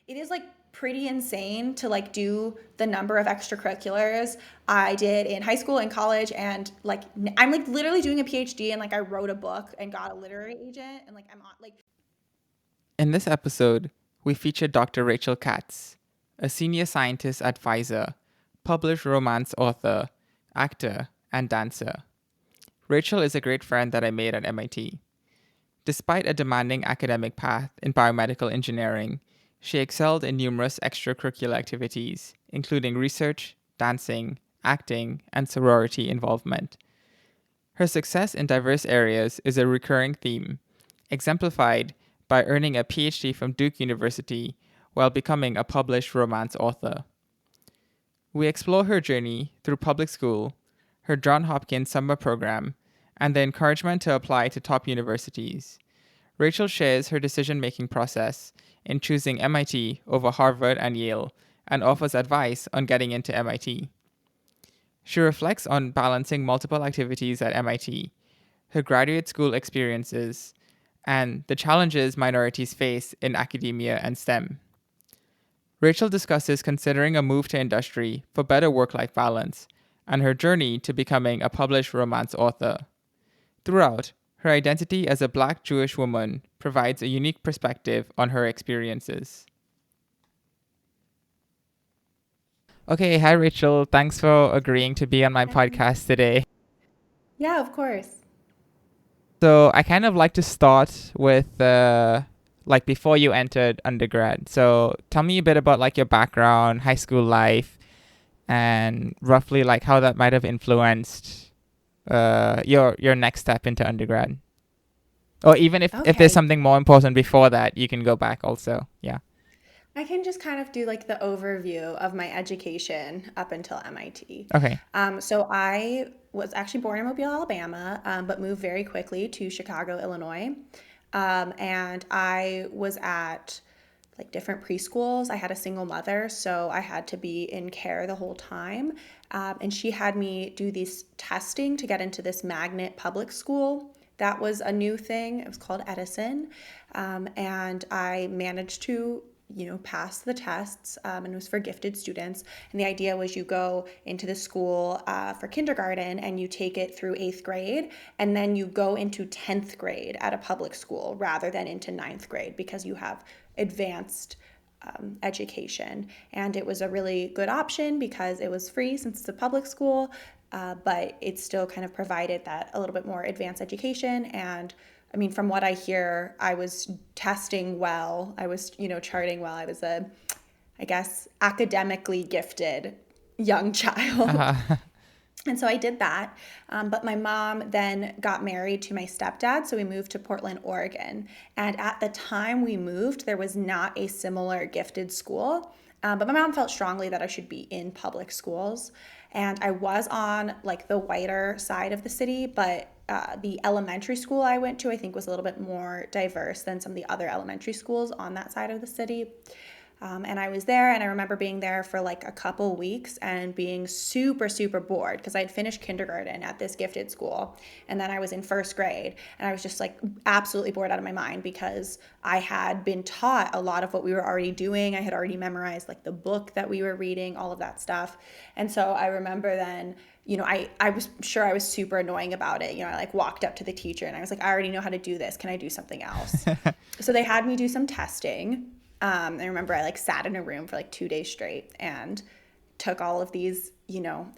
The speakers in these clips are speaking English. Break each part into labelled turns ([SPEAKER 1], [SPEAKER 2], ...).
[SPEAKER 1] It is like pretty insane to like do the number of extracurriculars I did in high school and college, and like I'm like literally doing a PhD, and like I wrote a book and got a literary agent, and like I'm on like.
[SPEAKER 2] In this episode, we featured Dr. Rachel Katz, a senior scientist at Pfizer, published romance author, actor, and dancer. Rachel is a great friend that I made at MIT. Despite a demanding academic path in biomedical engineering, she excelled in numerous extracurricular activities, including research, dancing, acting, and sorority involvement. Her success in diverse areas is a recurring theme, exemplified by earning a PhD from Duke University while becoming a published romance author. We explore her journey through public school, her Johns Hopkins summer program, and the encouragement to apply to top universities. Rachel shares her decision-making process in choosing MIT over Harvard and Yale and offers advice on getting into MIT. She reflects on balancing multiple activities at MIT, her graduate school experiences, and the challenges minorities face in academia and STEM. Rachel discusses considering a move to industry for better work-life balance and her journey to becoming a published romance author. Throughout, her identity as a Black Jewish woman provides a unique perspective on her experiences. Okay, hi Rachel. Thanks for agreeing to be on my podcast today.
[SPEAKER 1] Yeah, of course.
[SPEAKER 2] So I kind of like to start with like before you entered undergrad. So tell me a bit about like your background, high school life, and roughly like how that might have influenced your next step into undergrad. Or even if there's
[SPEAKER 1] Okay.
[SPEAKER 2] something more important before that, you can go back also. Yeah.
[SPEAKER 1] I can just kind of do like the overview of my education up until MIT.
[SPEAKER 2] Okay.
[SPEAKER 1] So I was actually born in Mobile, Alabama, but moved very quickly to Chicago, Illinois. And I was at like different preschools. I had a single mother, so I had to be in care the whole time. And she had me do these testing to get into this magnet public school. That was a new thing. It was called Edison. And I managed to pass the tests, and it was for gifted students. And the idea was you go into the school for kindergarten and you take it through 8th grade, and then you go into 10th grade at a public school rather than into 9th grade because you have advanced education. And it was a really good option because it was free since it's a public school, but it still kind of provided that a little bit more advanced education. And I mean, from what I hear, I was testing well. I was, charting well. I was I guess, academically gifted young child.
[SPEAKER 2] Uh-huh.
[SPEAKER 1] And so I did that. But my mom then got married to my stepdad. So we moved to Portland, Oregon. And at the time we moved, there was not a similar gifted school. But my mom felt strongly that I should be in public schools. And I was on like the whiter side of the city, but the elementary school I went to, I think, was a little bit more diverse than some of the other elementary schools on that side of the city. And I was there, and I remember being there for like a couple weeks and being super, super bored because I had finished kindergarten at this gifted school. And then I was in 1st grade, and I was just like absolutely bored out of my mind because I had been taught a lot of what we were already doing. I had already memorized like the book that we were reading, all of that stuff. And so I remember then, I was sure I was super annoying about it. I like walked up to the teacher and I was like, I already know how to do this. Can I do something else? So they had me do some testing. I remember I like sat in a room for like 2 days straight and took all of these,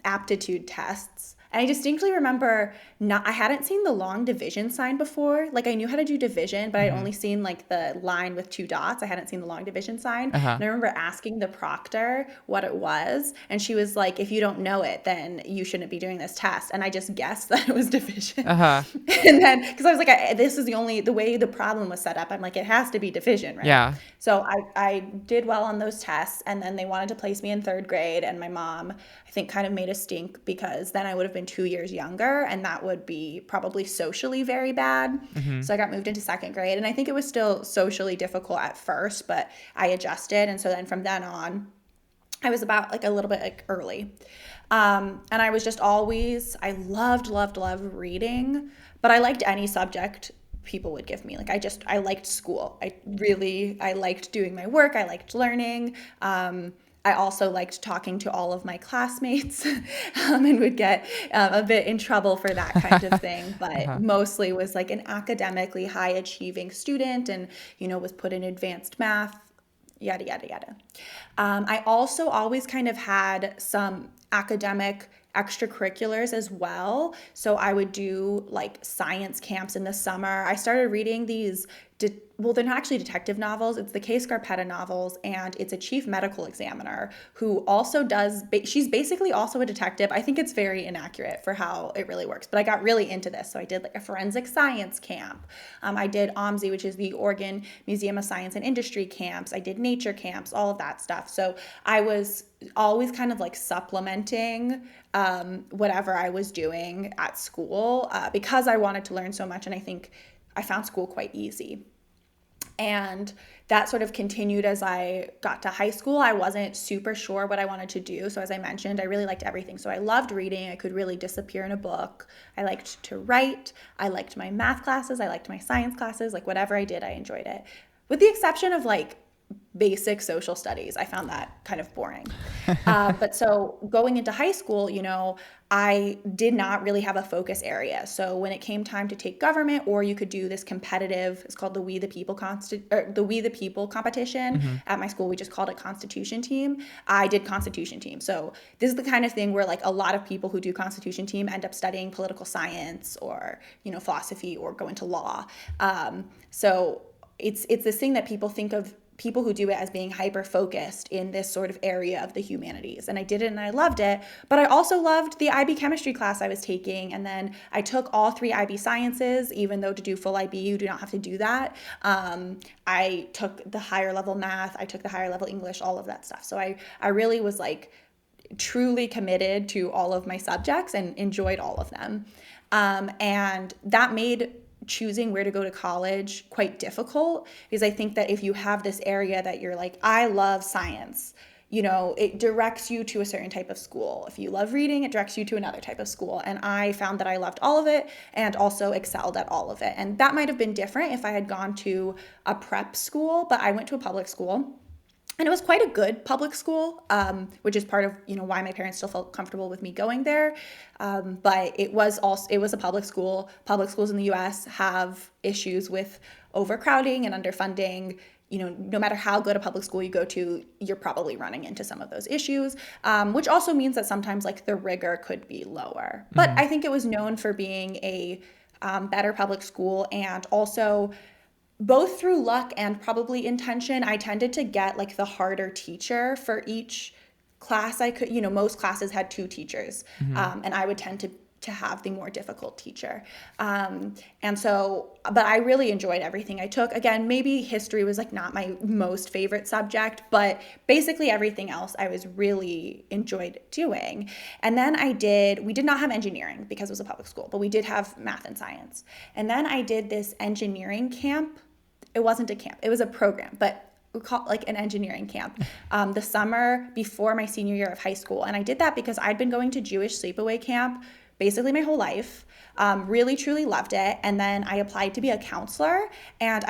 [SPEAKER 1] aptitude tests. And I distinctly remember I hadn't seen the long division sign before. Like I knew how to do division, but I'd only seen like the line with 2 dots. I hadn't seen the long division sign.
[SPEAKER 2] Uh-huh.
[SPEAKER 1] And I remember asking the proctor what it was. And she was like, if you don't know it, then you shouldn't be doing this test. And I just guessed that it was division.
[SPEAKER 2] Uh-huh.
[SPEAKER 1] And then, because I was like, this is the way the problem was set up. I'm like, it has to be division, right?
[SPEAKER 2] Yeah.
[SPEAKER 1] So I did well on those tests, and then they wanted to place me in 3rd grade, and my mom, I think, kind of made a stink because then I would have been 2 years younger, and that would be probably socially very bad.
[SPEAKER 2] Mm-hmm.
[SPEAKER 1] So I got moved into 2nd grade, and I think it was still socially difficult at first, but I adjusted, and so then from then on, I was about like a little bit like early. And I was just always, I loved reading, but I liked any subject people would give me. Like I liked school. I liked doing my work. I liked learning. I also liked talking to all of my classmates and would get a bit in trouble for that kind of thing, but
[SPEAKER 2] Uh-huh.
[SPEAKER 1] mostly was like an academically high achieving student and, was put in advanced math, yada, yada, yada. I also always kind of had some academic extracurriculars as well. So I would do like science camps in the summer. I started reading these, well, they're not actually detective novels. It's the Kay Scarpetta novels, and it's a chief medical examiner who also does, she's basically also a detective. I think it's very inaccurate for how it really works, but I got really into this. So I did like a forensic science camp. I did OMSI, which is the Oregon Museum of Science and Industry camps. I did nature camps, all of that stuff. So I was always kind of like supplementing whatever I was doing at school because I wanted to learn so much. And I think I found school quite easy. And that sort of continued as I got to high school. I wasn't super sure what I wanted to do. So as I mentioned, I really liked everything. So I loved reading. I could really disappear in a book. I liked to write. I liked my math classes. I liked my science classes. Like whatever I did, I enjoyed it. With the exception of like basic social studies. I found that kind of boring. But so going into high school, I did not really have a focus area. So when it came time to take government, or you could do this competitive, it's called the We the People competition.
[SPEAKER 2] Mm-hmm.
[SPEAKER 1] At my school, we just called it Constitution Team. I did Constitution Team. So this is the kind of thing where like a lot of people who do Constitution Team end up studying political science or, philosophy or go into law. So it's this thing that people think of people who do it as being hyper focused in this sort of area of the humanities. And I did it and I loved it, but I also loved the IB chemistry class I was taking. And then I took all 3 IB sciences, even though to do full IB, you do not have to do that. I took the higher level math, I took the higher level English, all of that stuff. So I really was like truly committed to all of my subjects and enjoyed all of them. And that made choosing where to go to college quite difficult, because I think that if you have this area that you're like, I love science, it directs you to a certain type of school. If you love reading, it directs you to another type of school. And I found that I loved all of it and also excelled at all of it. And that might have been different if I had gone to a prep school, but I went to a public school. And it was quite a good public school, which is part of why my parents still felt comfortable with me going there. But it was a public school. Public schools in the U.S. have issues with overcrowding and underfunding. No matter how good a public school you go to, you're probably running into some of those issues, which also means that sometimes like the rigor could be lower. But I think it was known for being a better public school, and also both through luck and probably intention, I tended to get like the harder teacher for each class I could. Most classes had 2 teachers, and I would tend to have the more difficult teacher. And so, but I really enjoyed everything I took. Again, maybe history was like not my most favorite subject, but basically everything else I was really enjoyed doing. And then we did not have engineering because it was a public school, but we did have math and science. And then I did this engineering camp. It wasn't a camp, it was a program, but we call it like an engineering camp, the summer before my senior year of high school. And I did that because I'd been going to Jewish sleepaway camp basically my whole life, really truly loved it. And then I applied to be a counselor, and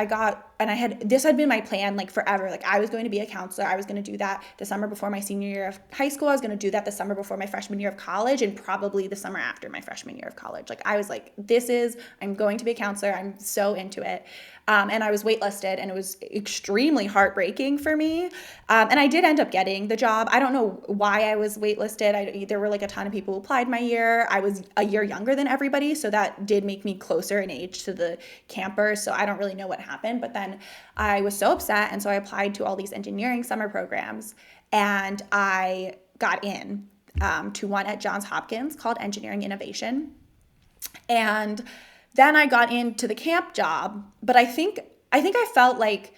[SPEAKER 1] this had been my plan like forever. Like I was going to be a counselor. I was going to do that the summer before my senior year of high school. I was going to do that the summer before my freshman year of college, and probably the summer after my freshman year of college. Like I was like, I'm going to be a counselor. I'm so into it. And I was waitlisted, and it was extremely heartbreaking for me. And I did end up getting the job. I don't know why I was waitlisted. There were like a ton of people who applied my year. I was a year younger than everybody, so that did make me closer in age to the campers. So I don't really know what happened. But then I was so upset, and so I applied to all these engineering summer programs, and I got in to one at Johns Hopkins called Engineering Innovation. And then I got into the camp job, but I think I felt like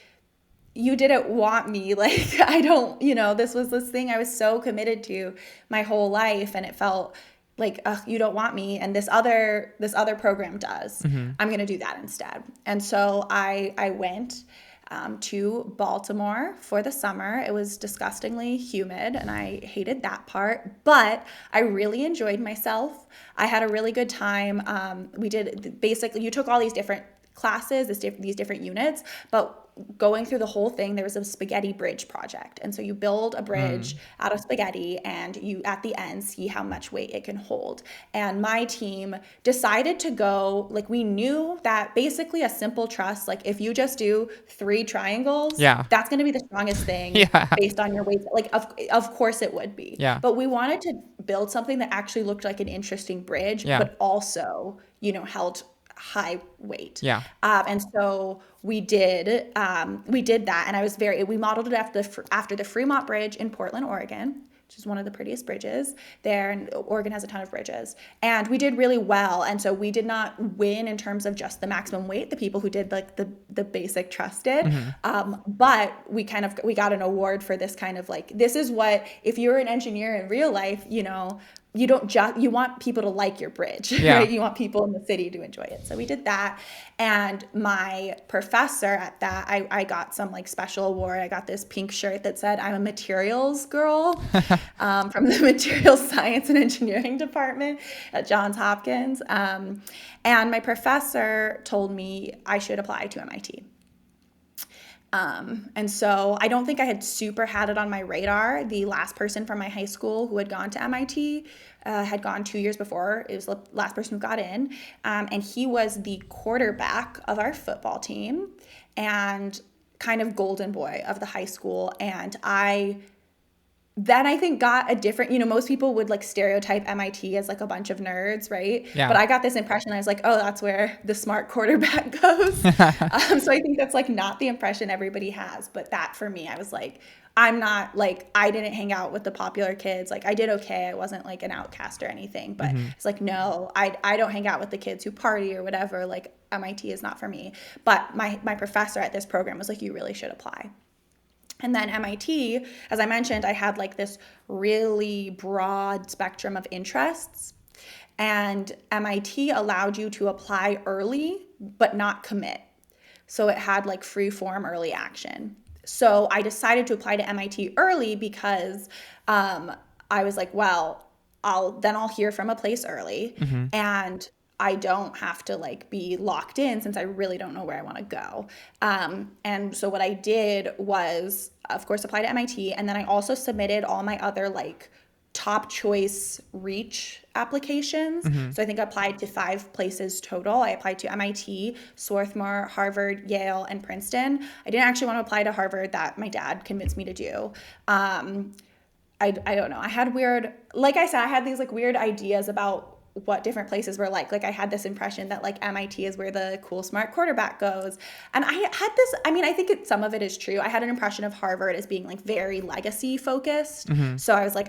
[SPEAKER 1] you didn't want me. Like I don't, this was this thing I was so committed to my whole life, and it felt like, you don't want me, and this other program does. I'm going to do that instead. And so I went to Baltimore for the summer. It was disgustingly humid, and I hated that part, but I really enjoyed myself. I had a really good time. We did basically, you took all these different classes, these different units, but going through the whole thing, there was a spaghetti bridge project. And so you build a bridge out of spaghetti and you at the end see how much weight it can hold. And my team decided to go, like, we knew that basically a simple truss, like if you just do 3 triangles,
[SPEAKER 2] Yeah.
[SPEAKER 1] that's going to be the strongest thing
[SPEAKER 2] Yeah.
[SPEAKER 1] based on your weight. Like of course it would be.
[SPEAKER 2] Yeah.
[SPEAKER 1] But we wanted to build something that actually looked like an interesting bridge,
[SPEAKER 2] Yeah.
[SPEAKER 1] but also, held high weight.
[SPEAKER 2] Yeah.
[SPEAKER 1] And so we did that, and we modeled it after the Fremont Bridge in Portland, Oregon, which is one of the prettiest bridges there, and Oregon has a ton of bridges. And we did really well, and so we did not win in terms of just the maximum weight. The people who did like the basic truss did, but we got an award for this kind of like, this is what, if you're an engineer in real life, you want people to like your bridge, right? You want people in the city to enjoy it. So we did that. And my professor at that, I got some like special award. I got this pink shirt that said, I'm a materials girl, from the materials science and engineering department at Johns Hopkins. And my professor told me I should apply to MIT. And so I don't think I had super had it on my radar. The last person from my high school who had gone to MIT had gone 2 years before. It was the last person who got in. And he was the quarterback of our football team and kind of golden boy of the high school. And I think got a different, most people would like stereotype MIT as like a bunch of nerds, right?
[SPEAKER 2] Yeah.
[SPEAKER 1] But I got this impression. I was like, oh, that's where the smart quarterback goes. So I think that's like not the impression everybody has. But that for me, I was like, I'm not like, I didn't hang out with the popular kids. Like I did okay. I wasn't like an outcast or anything. But it's like, no, I don't hang out with the kids who party or whatever. Like MIT is not for me. But my professor at this program was like, you really should apply. And then MIT, as I mentioned, I had like this really broad spectrum of interests. And MIT allowed you to apply early, but not commit. So it had like free form early action. So I decided to apply to MIT early because I was like, well, I'll hear from a place early. And I don't have to like be locked in since I really don't know where I want to go. And so what I did was, of course, apply to MIT. And then I also submitted all my other like top choice reach applications. So I think I applied to 5 places total. I applied to MIT, Swarthmore, Harvard, Yale, and Princeton. I didn't actually want to apply to Harvard. That my dad convinced me to do. I don't know. I had like I said, I had these like weird ideas about what different places were like. Like I had this impression that like MIT is where the cool, smart quarterback goes. And I had this, I think some of it is true. I had an impression of Harvard as being like very legacy focused. So I was like,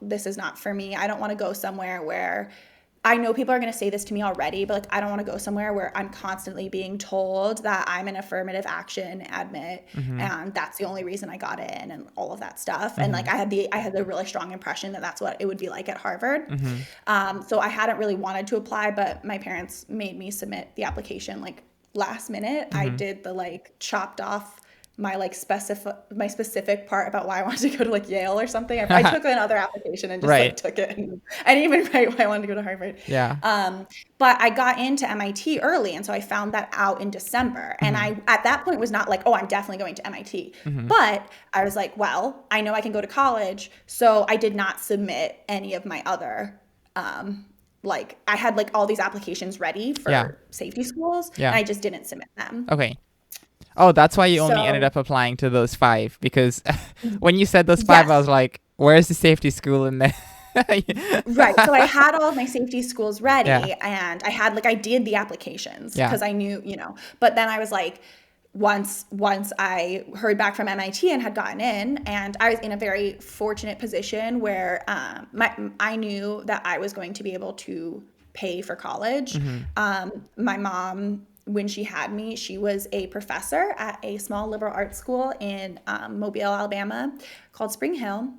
[SPEAKER 1] this is not for me. I don't want to go somewhere where I know people are going to say this to me already, but like I don't want to go somewhere where I'm constantly being told that I'm an affirmative action admit and that's the only reason I got in and all of that stuff. And like I had the really strong impression that that's what it would be like at Harvard. So I hadn't really wanted to apply, but my parents made me submit the application like last minute. I did the like chopped off my like specific part about why I wanted to go to like Yale or something. I took another application and just like took it. And I didn't even write why I wanted to go to Harvard. But I got into MIT early, and so I found that out in December. And I at that point was not like, oh, I'm definitely going to MIT. But I was like, well, I know I can go to college, so I did not submit any of my other like I had like all these applications ready for safety schools, and I just didn't submit them.
[SPEAKER 2] Okay. Oh, that's why you only ended up applying to those 5, because when you said those 5, I was like, where's the safety school in there?
[SPEAKER 1] Right. So I had all of my safety schools ready and I did the applications because I knew, but then I was like, once I heard back from MIT and had gotten in, and I was in a very fortunate position where I knew that I was going to be able to pay for college. My mom, when she had me, she was a professor at a small liberal arts school in Mobile, Alabama called Spring Hill.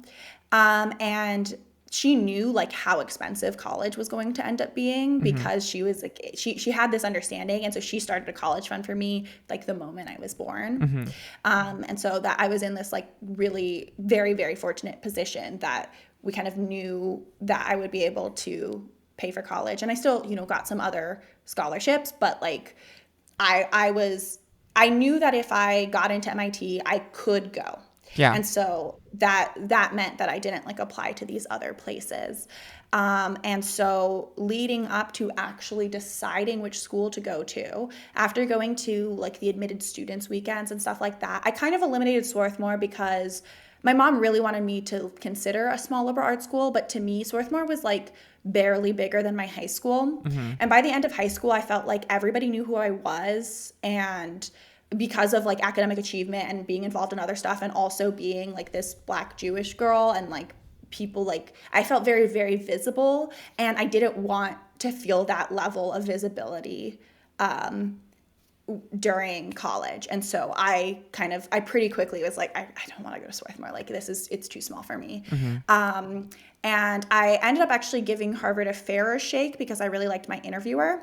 [SPEAKER 1] And she knew like how expensive college was going to end up being because she was like, she had this understanding. And so she started a college fund for me like the moment I was born. And so that I was in this like really very, very fortunate position that we kind of knew that I would be able to pay for college. And I still, got some other scholarships, but like I knew that if I got into MIT, I could go.
[SPEAKER 2] Yeah.
[SPEAKER 1] And so that meant that I didn't like apply to these other places. And so leading up to actually deciding which school to go to, after going to like the admitted students weekends and stuff like that, I kind of eliminated Swarthmore because my mom really wanted me to consider a small liberal arts school, but to me, Swarthmore was like barely bigger than my high school.
[SPEAKER 2] Mm-hmm.
[SPEAKER 1] And by the end of high school, I felt like everybody knew who I was. And because of like academic achievement and being involved in other stuff and also being like this Black Jewish girl and like people, like I felt very, very visible, and I didn't want to feel that level of visibility during college. And so I pretty quickly was like, I don't want to go to Swarthmore. Like it's too small for me. And I ended up actually giving Harvard a fairer shake because I really liked my interviewer.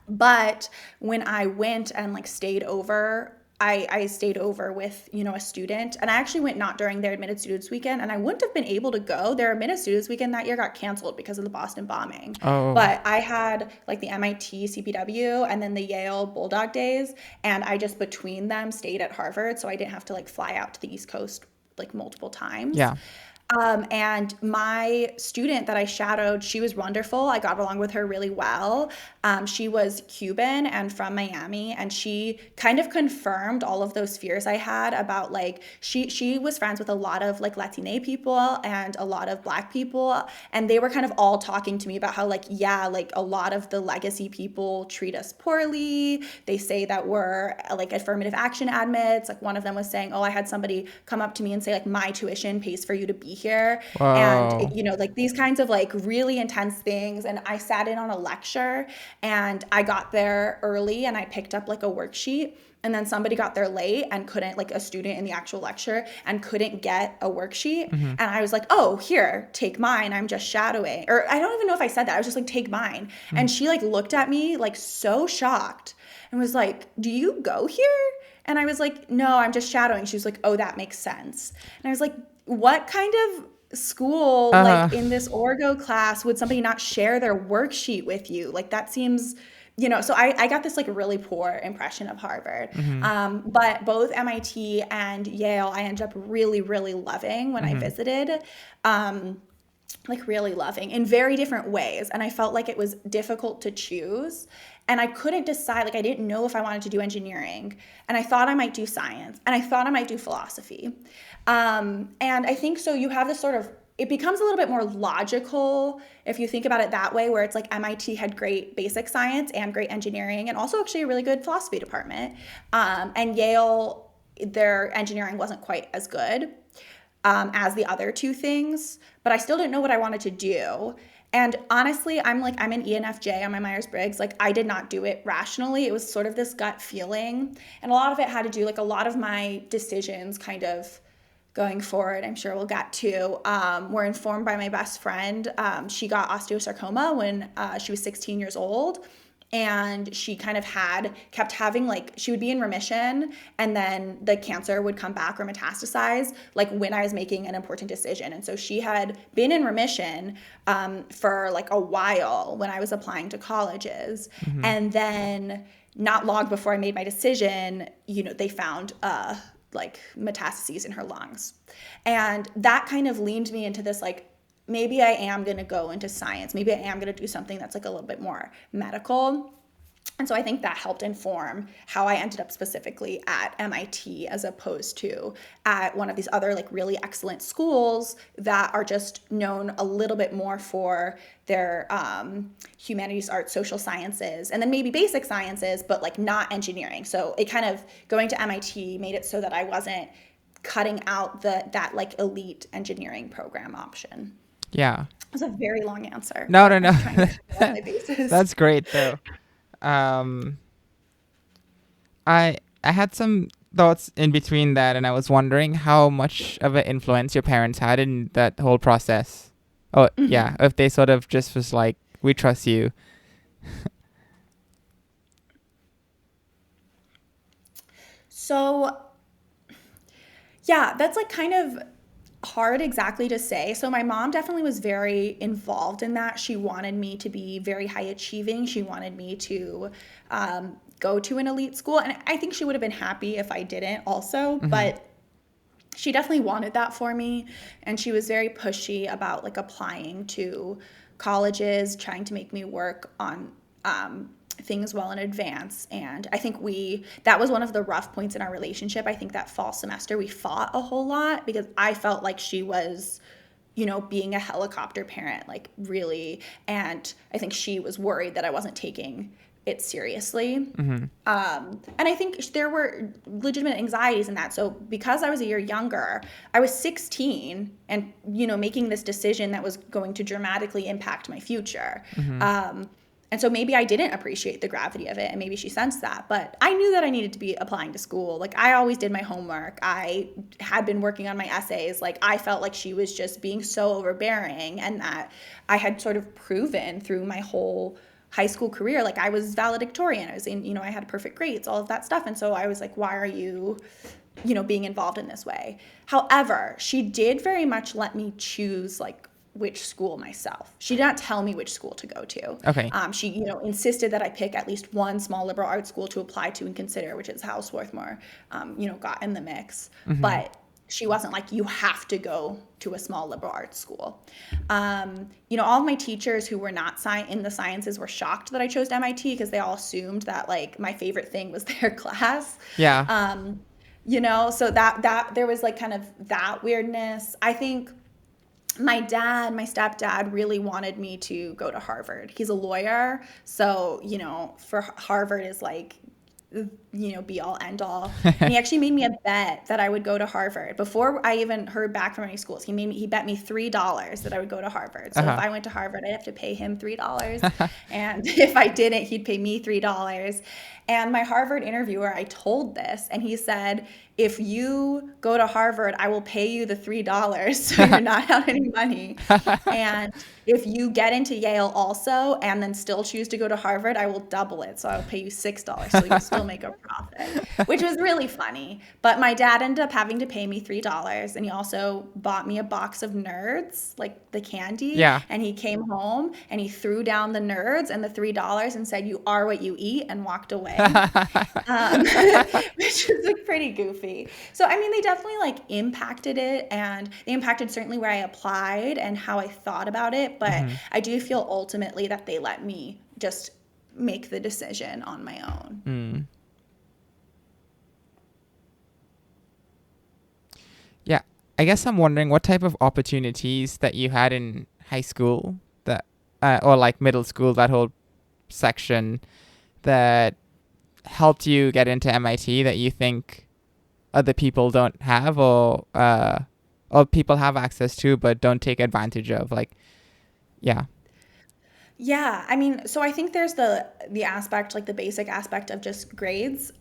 [SPEAKER 1] But when I went and like stayed over, I stayed over with, a student, and I actually went not during their admitted students weekend, and I wouldn't have been able to go. Their admitted students weekend that year got canceled because of the Boston bombing.
[SPEAKER 2] Oh.
[SPEAKER 1] But I had like the MIT CPW and then the Yale Bulldog days, and I just between them stayed at Harvard, so I didn't have to like fly out to the East Coast like multiple times.
[SPEAKER 2] Yeah.
[SPEAKER 1] And my student that I shadowed, she was wonderful. I got along with her really well. She was Cuban and from Miami, and she kind of confirmed all of those fears I had about like, she was friends with a lot of like Latina people and a lot of Black people. And they were kind of all talking to me about how like, yeah, like a lot of the legacy people treat us poorly. They say that we're like affirmative action admits. Like one of them was saying, oh, I had somebody come up to me and say like, my tuition pays for you to be here.
[SPEAKER 2] Wow.
[SPEAKER 1] And like these kinds of like really intense things. And I sat in on a lecture, and I got there early and I picked up like a worksheet, and then somebody got there late and couldn't, like a student in the actual lecture, and couldn't get a worksheet. And I was like, oh, here, take mine, I'm just shadowing. Or I don't even know if I said that. I was just like, take mine. And she like looked at me like so shocked and was like, do you go here? And I was like, no, I'm just shadowing. She was like, oh, that makes sense. And I was like, what kind of school, like in this Orgo class, would somebody not share their worksheet with you? Like that seems, so I got this like really poor impression of Harvard. But both MIT and Yale, I ended up really, really loving when I visited. Like really loving in very different ways. And I felt like it was difficult to choose. And I couldn't decide, like I didn't know if I wanted to do engineering. And I thought I might do science. And I thought I might do philosophy. And I think so you have this sort of, it becomes a little bit more logical if you think about it that way, where it's like MIT had great basic science and great engineering and also actually a really good philosophy department. And Yale, their engineering wasn't quite as good as the other two things, but I still didn't know what I wanted to do. And honestly, I'm an ENFJ on my Myers-Briggs. Like I did not do it rationally. It was sort of this gut feeling. And a lot of it had to do, like a lot of my decisions kind of going forward, I'm sure we'll get to, were informed by my best friend. She got osteosarcoma when she was 16 years old. And she kind of kept having like, she would be in remission and then the cancer would come back or metastasize like when I was making an important decision. And so she had been in remission for like a while when I was applying to colleges. And then not long before I made my decision, they found like metastases in her lungs. And that kind of leaned me into this like, maybe I am going to go into science. Maybe I am going to do something that's like a little bit more medical. And so I think that helped inform how I ended up specifically at MIT as opposed to at one of these other like really excellent schools that are just known a little bit more for their humanities, arts, social sciences, and then maybe basic sciences, but like not engineering. So it kind of, going to MIT made it so that I wasn't cutting out that like elite engineering program option.
[SPEAKER 2] Yeah.
[SPEAKER 1] It was a very long answer.
[SPEAKER 2] No. That's great though. I had some thoughts in between that, and I was wondering how much of an influence your parents had in that whole process. Oh, yeah, if they sort of just was like, we trust you.
[SPEAKER 1] So, yeah, that's like kind of hard exactly to say. So my mom definitely was very involved in that. She wanted me to be very high achieving. She wanted me to go to an elite school. And I think she would have been happy if I didn't also, but she definitely wanted that for me. And she was very pushy about like applying to colleges, trying to make me work on things well in advance. And I think that was one of the rough points in our relationship. I think that fall semester we fought a whole lot because I felt like she was, being a helicopter parent, like really. And I think she was worried that I wasn't taking it seriously. And I think there were legitimate anxieties in that. So because I was a year younger, I was 16 and, making this decision that was going to dramatically impact my future. And so maybe I didn't appreciate the gravity of it, and maybe she sensed that. But I knew that I needed to be applying to school. Like, I always did my homework. I had been working on my essays. Like, I felt like she was just being so overbearing, and that I had sort of proven through my whole high school career, like I was valedictorian. I was in, I had perfect grades, all of that stuff. And so I was like, why are you, being involved in this way? However, she did very much let me choose like which school myself. She did not tell me which school to go to.
[SPEAKER 2] Okay.
[SPEAKER 1] She, insisted that I pick at least one small liberal arts school to apply to and consider, which is how Swarthmore, got in the mix. But she wasn't like, you have to go to a small liberal arts school. All of my teachers who were not in the sciences were shocked that I chose MIT because they all assumed that like my favorite thing was their class.
[SPEAKER 2] Yeah.
[SPEAKER 1] So that there was like kind of that weirdness. I think my stepdad really wanted me to go to Harvard. He's a lawyer. So, for Harvard is like, be all end all. And he actually made me a bet that I would go to Harvard before I even heard back from any schools. He bet me $3 that I would go to Harvard. So if I went to Harvard, I'd have to pay him $3. And if I didn't, he'd pay me $3. And my Harvard interviewer, I told this, and he said, if you go to Harvard, I will pay you the $3 so you're not out any money. And if you get into Yale also and then still choose to go to Harvard, I will double it. So I'll pay you $6 so you'll still make a profit, which was really funny. But my dad ended up having to pay me $3. And he also bought me a box of Nerds, like the candy.
[SPEAKER 2] Yeah.
[SPEAKER 1] And he came home and he threw down the Nerds and the $3 and said, you are what you eat, and walked away. Which is like pretty goofy. So, I mean, they definitely like impacted it, and they impacted certainly where I applied and how I thought about it. But I do feel ultimately that they let me just make the decision on my own.
[SPEAKER 2] Yeah. I guess I'm wondering what type of opportunities that you had in high school that, or like middle school, that whole section that helped you get into MIT that you think other people don't have, or people have access to but don't take advantage of, like, yeah.
[SPEAKER 1] Yeah, I mean, so I think there's the aspect, like the basic aspect of just grades,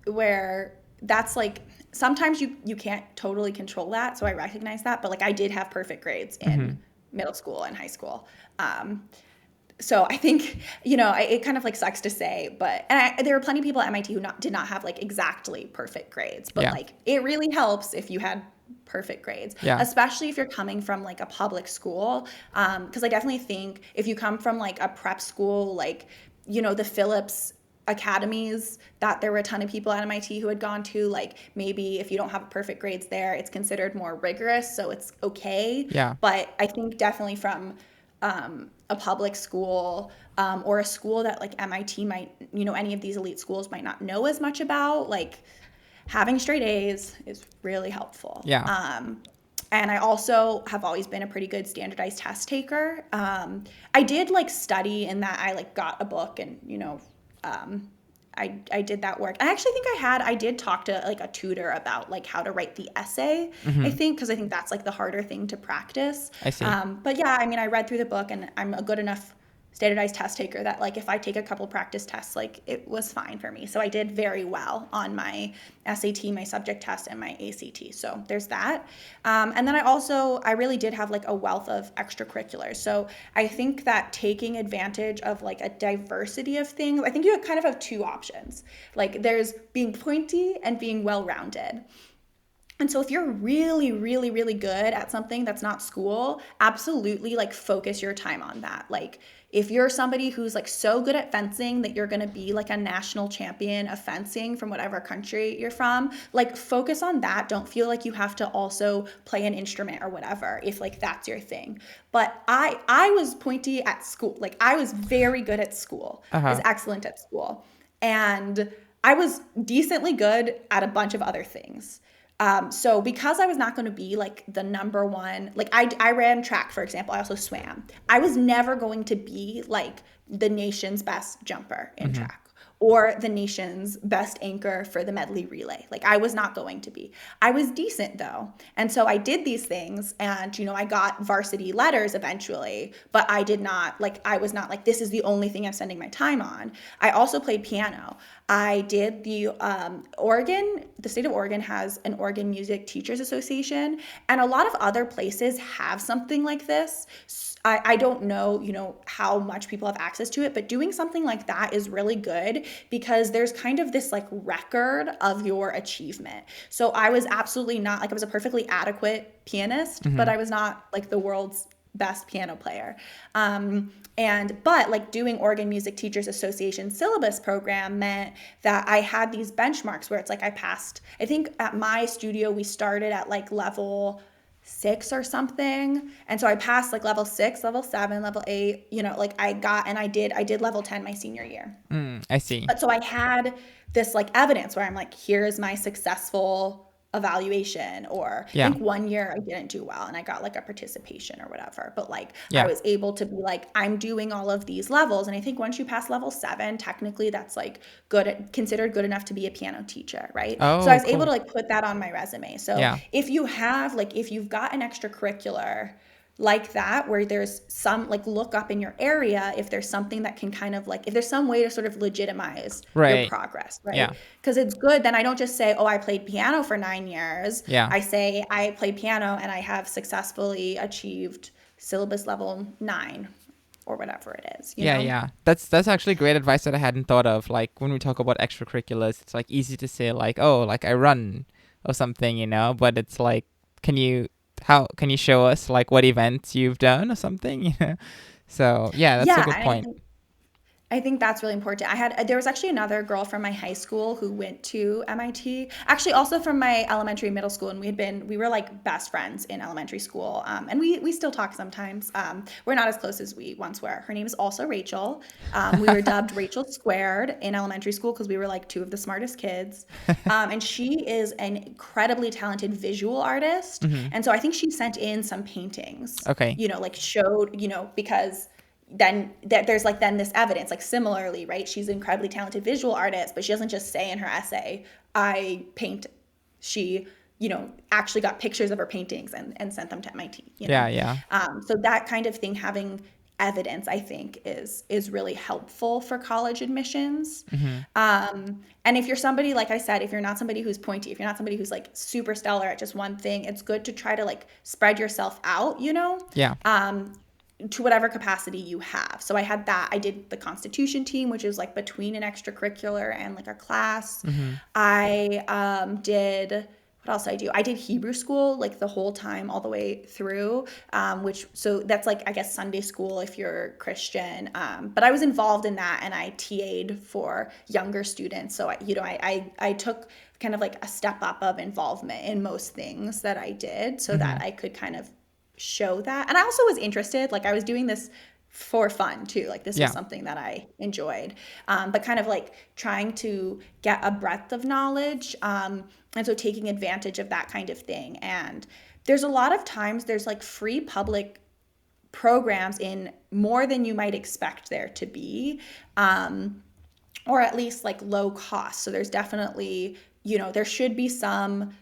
[SPEAKER 1] where that's like, sometimes you can't totally control that, so I recognize that, but like I did have perfect grades in middle school and high school. So I think, it kind of like sucks to say, but there were plenty of people at MIT who did not have like exactly perfect grades, but like it really helps if you had perfect grades, especially if you're coming from like a public school. Because I definitely think if you come from like a prep school, like, the Phillips academies that there were a ton of people at MIT who had gone to, like maybe if you don't have perfect grades there, it's considered more rigorous, so it's okay.
[SPEAKER 2] Yeah.
[SPEAKER 1] But I think definitely from a public school, or a school that like MIT might, any of these elite schools might not know as much about, like having straight A's is really helpful.
[SPEAKER 2] Yeah.
[SPEAKER 1] And I also have always been a pretty good standardized test taker. I did like study in that I like got a book and, I did that work. I actually think I did talk to like a tutor about like how to write the essay, I think, because I think that's like the harder thing to practice.
[SPEAKER 2] I see.
[SPEAKER 1] But yeah, I mean, I read through the book and I'm a good enough standardized test taker that like if I take a couple practice tests, like it was fine for me. So I did very well on my SAT, my subject test, and my ACT. So there's that. And then I really did have like a wealth of extracurriculars. So I think that taking advantage of like a diversity of things, I think you kind of have two options. Like there's being pointy and being well-rounded. And so if you're really, really, really good at something that's not school, absolutely like focus your time on that. Like if you're somebody who's like so good at fencing that you're going to be like a national champion of fencing from whatever country you're from, like focus on that. Don't feel like you have to also play an instrument or whatever if like that's your thing. But I was pointy at school. Like I was very good at school. I was
[SPEAKER 2] Uh-huh.
[SPEAKER 1] excellent at school. And I was decently good at a bunch of other things. So because I was not going to be like the number one, like I ran track, for example, I also swam. I was never going to be like the nation's best jumper in
[SPEAKER 2] Mm-hmm.
[SPEAKER 1] track or the nation's best anchor for the medley relay. Like I was not going to be. I was decent though. And so I did these things and I got varsity letters eventually, but I was not like this is the only thing I'm spending my time on. I also played piano. I did the state of Oregon has an Oregon Music Teachers Association, and a lot of other places have something like this. I don't know, how much people have access to it, but doing something like that is really good because there's kind of this like record of your achievement. So I was absolutely not like I was a perfectly adequate pianist, but
[SPEAKER 2] Mm-hmm.
[SPEAKER 1] I was not like the world's best piano player. But like doing Oregon Music Teachers Association syllabus program meant that I had these benchmarks where it's like I passed. I think at my studio we started at like level 6 or something, and so I passed like level 6, level 7, level 8. Like I did level 10 my senior year.
[SPEAKER 2] I see.
[SPEAKER 1] But so I had this like evidence where I'm like, here's my successful evaluation. Or I
[SPEAKER 2] Yeah.
[SPEAKER 1] think one year I didn't do well and I got like a participation or whatever. But like I
[SPEAKER 2] Yeah.
[SPEAKER 1] was able to be like, I'm doing all of these levels. And I think once you pass level 7, technically that's like considered good enough to be a piano teacher, right? So I
[SPEAKER 2] Oh,
[SPEAKER 1] was able
[SPEAKER 2] cool.
[SPEAKER 1] to like put that on my resume. So
[SPEAKER 2] Yeah.
[SPEAKER 1] if you've got an extracurricular like that where there's some like look up in your area if there's something that can kind of like if there's some way to sort of legitimize your
[SPEAKER 2] Right.
[SPEAKER 1] progress, right?
[SPEAKER 2] Yeah.
[SPEAKER 1] Because it's good. Then I don't just say, oh, I played piano for 9 years.
[SPEAKER 2] Yeah.
[SPEAKER 1] I say I played piano and I have successfully achieved syllabus level 9 or whatever it is,
[SPEAKER 2] Yeah, yeah. That's actually great advice that I hadn't thought of. Like when we talk about extracurriculars, it's like easy to say like, oh, like I run or something, but it's like can you how can you show us like what events you've done or something, So, yeah, that's a
[SPEAKER 1] Yeah,
[SPEAKER 2] good
[SPEAKER 1] and
[SPEAKER 2] point.
[SPEAKER 1] I think that's really important. There was actually another girl from my high school who went to MIT, actually also from my elementary, middle school, and we were like best friends in elementary school. And we still talk sometimes. We're not as close as we once were. Her name is also Rachel. We were dubbed Rachel Squared in elementary school because we were like two of the smartest kids. And she is an incredibly talented visual artist.
[SPEAKER 2] Mhm.
[SPEAKER 1] And so I think she sent in some paintings,
[SPEAKER 2] Okay.
[SPEAKER 1] like showed, because then there's like then this evidence like similarly, right? She's an incredibly talented visual artist, but she doesn't just say in her essay I paint. She actually got pictures of her paintings and sent them to MIT.
[SPEAKER 2] Yeah, yeah.
[SPEAKER 1] So that kind of thing, having evidence, I think is really helpful for college admissions.
[SPEAKER 2] Mhm.
[SPEAKER 1] And if you're somebody, like I said, if you're not somebody who's pointy, if you're not somebody who's like super stellar at just one thing, it's good to try to like spread yourself out,
[SPEAKER 2] Yeah.
[SPEAKER 1] to whatever capacity you have. So I had that. I did the Constitution team, which is like between an extracurricular and like a class.
[SPEAKER 2] Mhm.
[SPEAKER 1] I did, what else did I do? I did Hebrew school like the whole time, all the way through, so that's like, I guess, Sunday school if you're Christian. But I was involved in that and I TA'd for younger students. So, I took kind of like a step up of involvement in most things that I did so that
[SPEAKER 2] Mhm.
[SPEAKER 1] I could kind of show that. And I also was interested, like I was doing this for fun too. Like this was
[SPEAKER 2] Yeah.
[SPEAKER 1] something that I enjoyed, but kind of like trying to get a breadth of knowledge. And so taking advantage of that kind of thing. And there's a lot of times there's like free public programs in more than you might expect there to be, or at least like low cost. So there's definitely, there should be some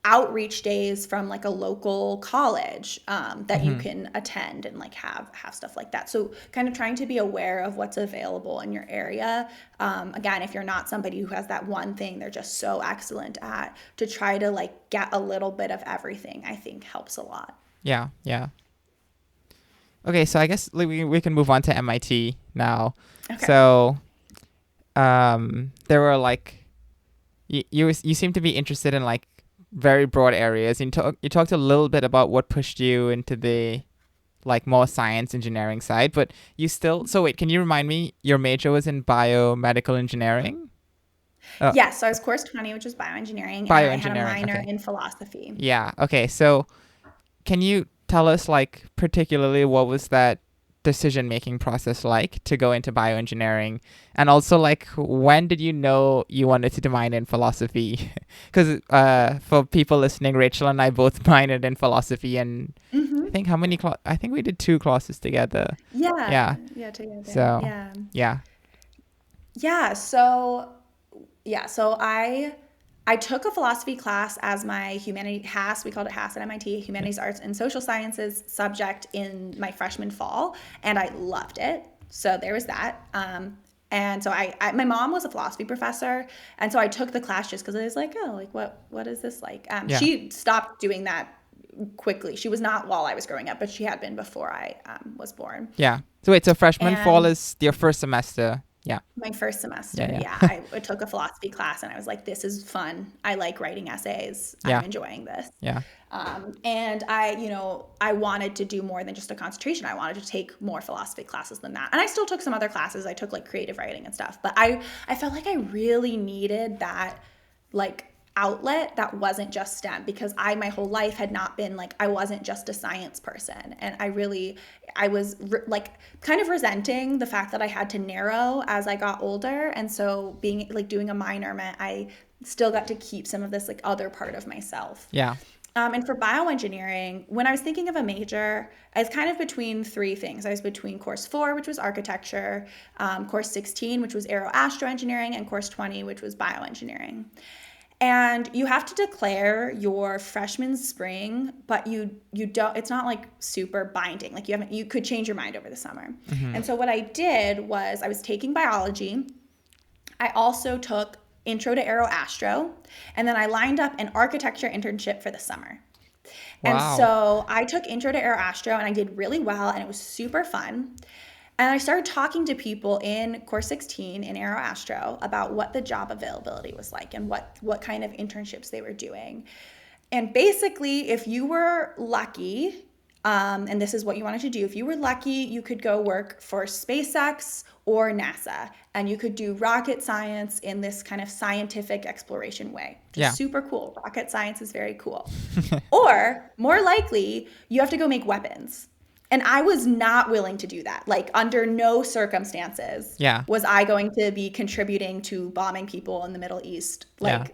[SPEAKER 1] outreach days from like a local college, that you
[SPEAKER 2] Mhm.
[SPEAKER 1] can attend and like have stuff like that. So kind of trying to be aware of what's available in your area. Again, if you're not somebody who has that one thing they're just so excellent at, to try to like get a little bit of everything, I think helps a lot.
[SPEAKER 2] Yeah, yeah. Okay, so I guess like, we can move on to MIT now.
[SPEAKER 1] Okay.
[SPEAKER 2] So, there were like you seem to be interested in like very broad areas. You talked a little bit about what pushed you into the like more science engineering side, but you still, so wait, can you remind me, your major was in biomedical engineering?
[SPEAKER 1] Yes, so I was course 20, which was bioengineering, and I had a
[SPEAKER 2] Bioengineering.
[SPEAKER 1] minor
[SPEAKER 2] Okay.
[SPEAKER 1] in philosophy.
[SPEAKER 2] Yeah. Okay. So can you tell us, like, particularly what was that decision making process like to go into bioengineering? And also, like, when did you know you wanted to minor in philosophy? Because for people listening, Rachel and I both minored in philosophy, and I
[SPEAKER 1] Hmm.
[SPEAKER 2] think how many I think we did 2 classes together.
[SPEAKER 1] Yeah,
[SPEAKER 2] Yeah.
[SPEAKER 1] yeah, together.
[SPEAKER 2] So,
[SPEAKER 1] Yeah.
[SPEAKER 2] yeah.
[SPEAKER 1] Yeah, so yeah, so I took a philosophy class as my humanity HAS, we called it HAS at MIT,
[SPEAKER 2] Yeah.
[SPEAKER 1] Humanities, Arts, and Social Sciences subject in my freshman fall, and I loved it. So there was that. And so my mom was a philosophy professor, and so I took the class just because I was like, oh, like what is this like?
[SPEAKER 2] Yeah.
[SPEAKER 1] She stopped doing that quickly. She was not while I was growing up, but she had been before I was born.
[SPEAKER 2] Yeah. So wait, so freshman fall
[SPEAKER 1] And
[SPEAKER 2] is your first semester. Yeah.
[SPEAKER 1] my first
[SPEAKER 2] Yeah.
[SPEAKER 1] semester, yeah,
[SPEAKER 2] Yeah.
[SPEAKER 1] I took a philosophy class and I was like, this is fun. I like writing essays. I'm
[SPEAKER 2] Yeah.
[SPEAKER 1] enjoying this.
[SPEAKER 2] Yeah.
[SPEAKER 1] And I wanted to do more than just a concentration. I wanted to take more philosophy classes than that. And I still took some other classes. I took like creative writing and stuff. But I felt like I really needed that like outlet that wasn't just STEM, because my whole life had not been like, I wasn't just a science person. And I was like kind of resenting the fact that I had to narrow as I got older. And so being like doing a minor meant I still got to keep some of this like other part of myself.
[SPEAKER 2] Yeah.
[SPEAKER 1] And for bioengineering, when I was thinking of a major, I was kind of between three things. I was between course 4, which was architecture, course 16, which was aeroastroengineering, and course 20, which was bioengineering. And you have to declare your freshman spring, but you don't, it's not like super binding. Like you could change your mind over the summer.
[SPEAKER 2] Mm-hmm.
[SPEAKER 1] And so what I did was I was taking biology. I also took intro to aeroastro, and then I lined up an architecture internship for the summer. And
[SPEAKER 2] Wow.
[SPEAKER 1] so I took intro to aeroastro and I did really well and it was super fun. And I started talking to people in course 16 in aeroastro about what the job availability was like and what kind of internships they were doing. And basically, if you were lucky, and this is what you wanted to do, if you were lucky, you could go work for SpaceX or NASA, and you could do rocket science in this kind of scientific exploration way, which is
[SPEAKER 2] Yeah.
[SPEAKER 1] super cool. Rocket science is very cool. Or more likely, you have to go make weapons. And I was not willing to do that. Like, under no circumstances
[SPEAKER 2] Yeah.
[SPEAKER 1] was I going to be contributing to bombing people in the Middle East.
[SPEAKER 2] Yeah.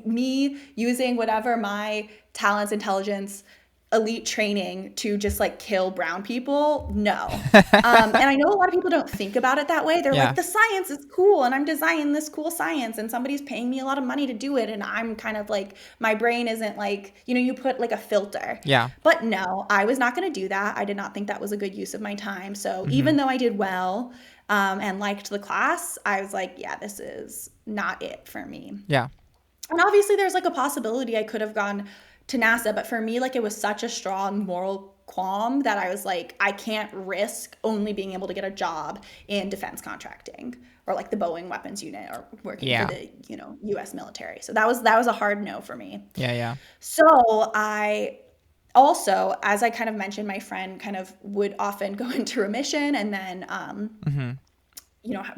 [SPEAKER 1] Me using whatever my talents, intelligence, elite training to just like kill brown people. No. And I know a lot of people don't think about it that way. They're like,
[SPEAKER 2] Yeah.
[SPEAKER 1] the science is cool and I'm designing this cool science and somebody's paying me a lot of money to do it. And I'm kind of like, my brain isn't like, you put like a filter.
[SPEAKER 2] Yeah.
[SPEAKER 1] But no, I was not going to do that. I did not think that was a good use of my time. So
[SPEAKER 2] Mm-hmm.
[SPEAKER 1] even though I did well and liked the class, I was like, yeah, this is not it for me.
[SPEAKER 2] Yeah.
[SPEAKER 1] And obviously, there's like a possibility I could have gone to NASA, but for me, like it was such a strong moral qualm that I was like, I can't risk only being able to get a job in defense contracting or like the Boeing weapons unit or working
[SPEAKER 2] Yeah.
[SPEAKER 1] for the U.S. military. So that was a hard no for me.
[SPEAKER 2] Yeah. Yeah.
[SPEAKER 1] So I also, as I kind of mentioned, my friend kind of would often go into remission and then
[SPEAKER 2] Mm-hmm.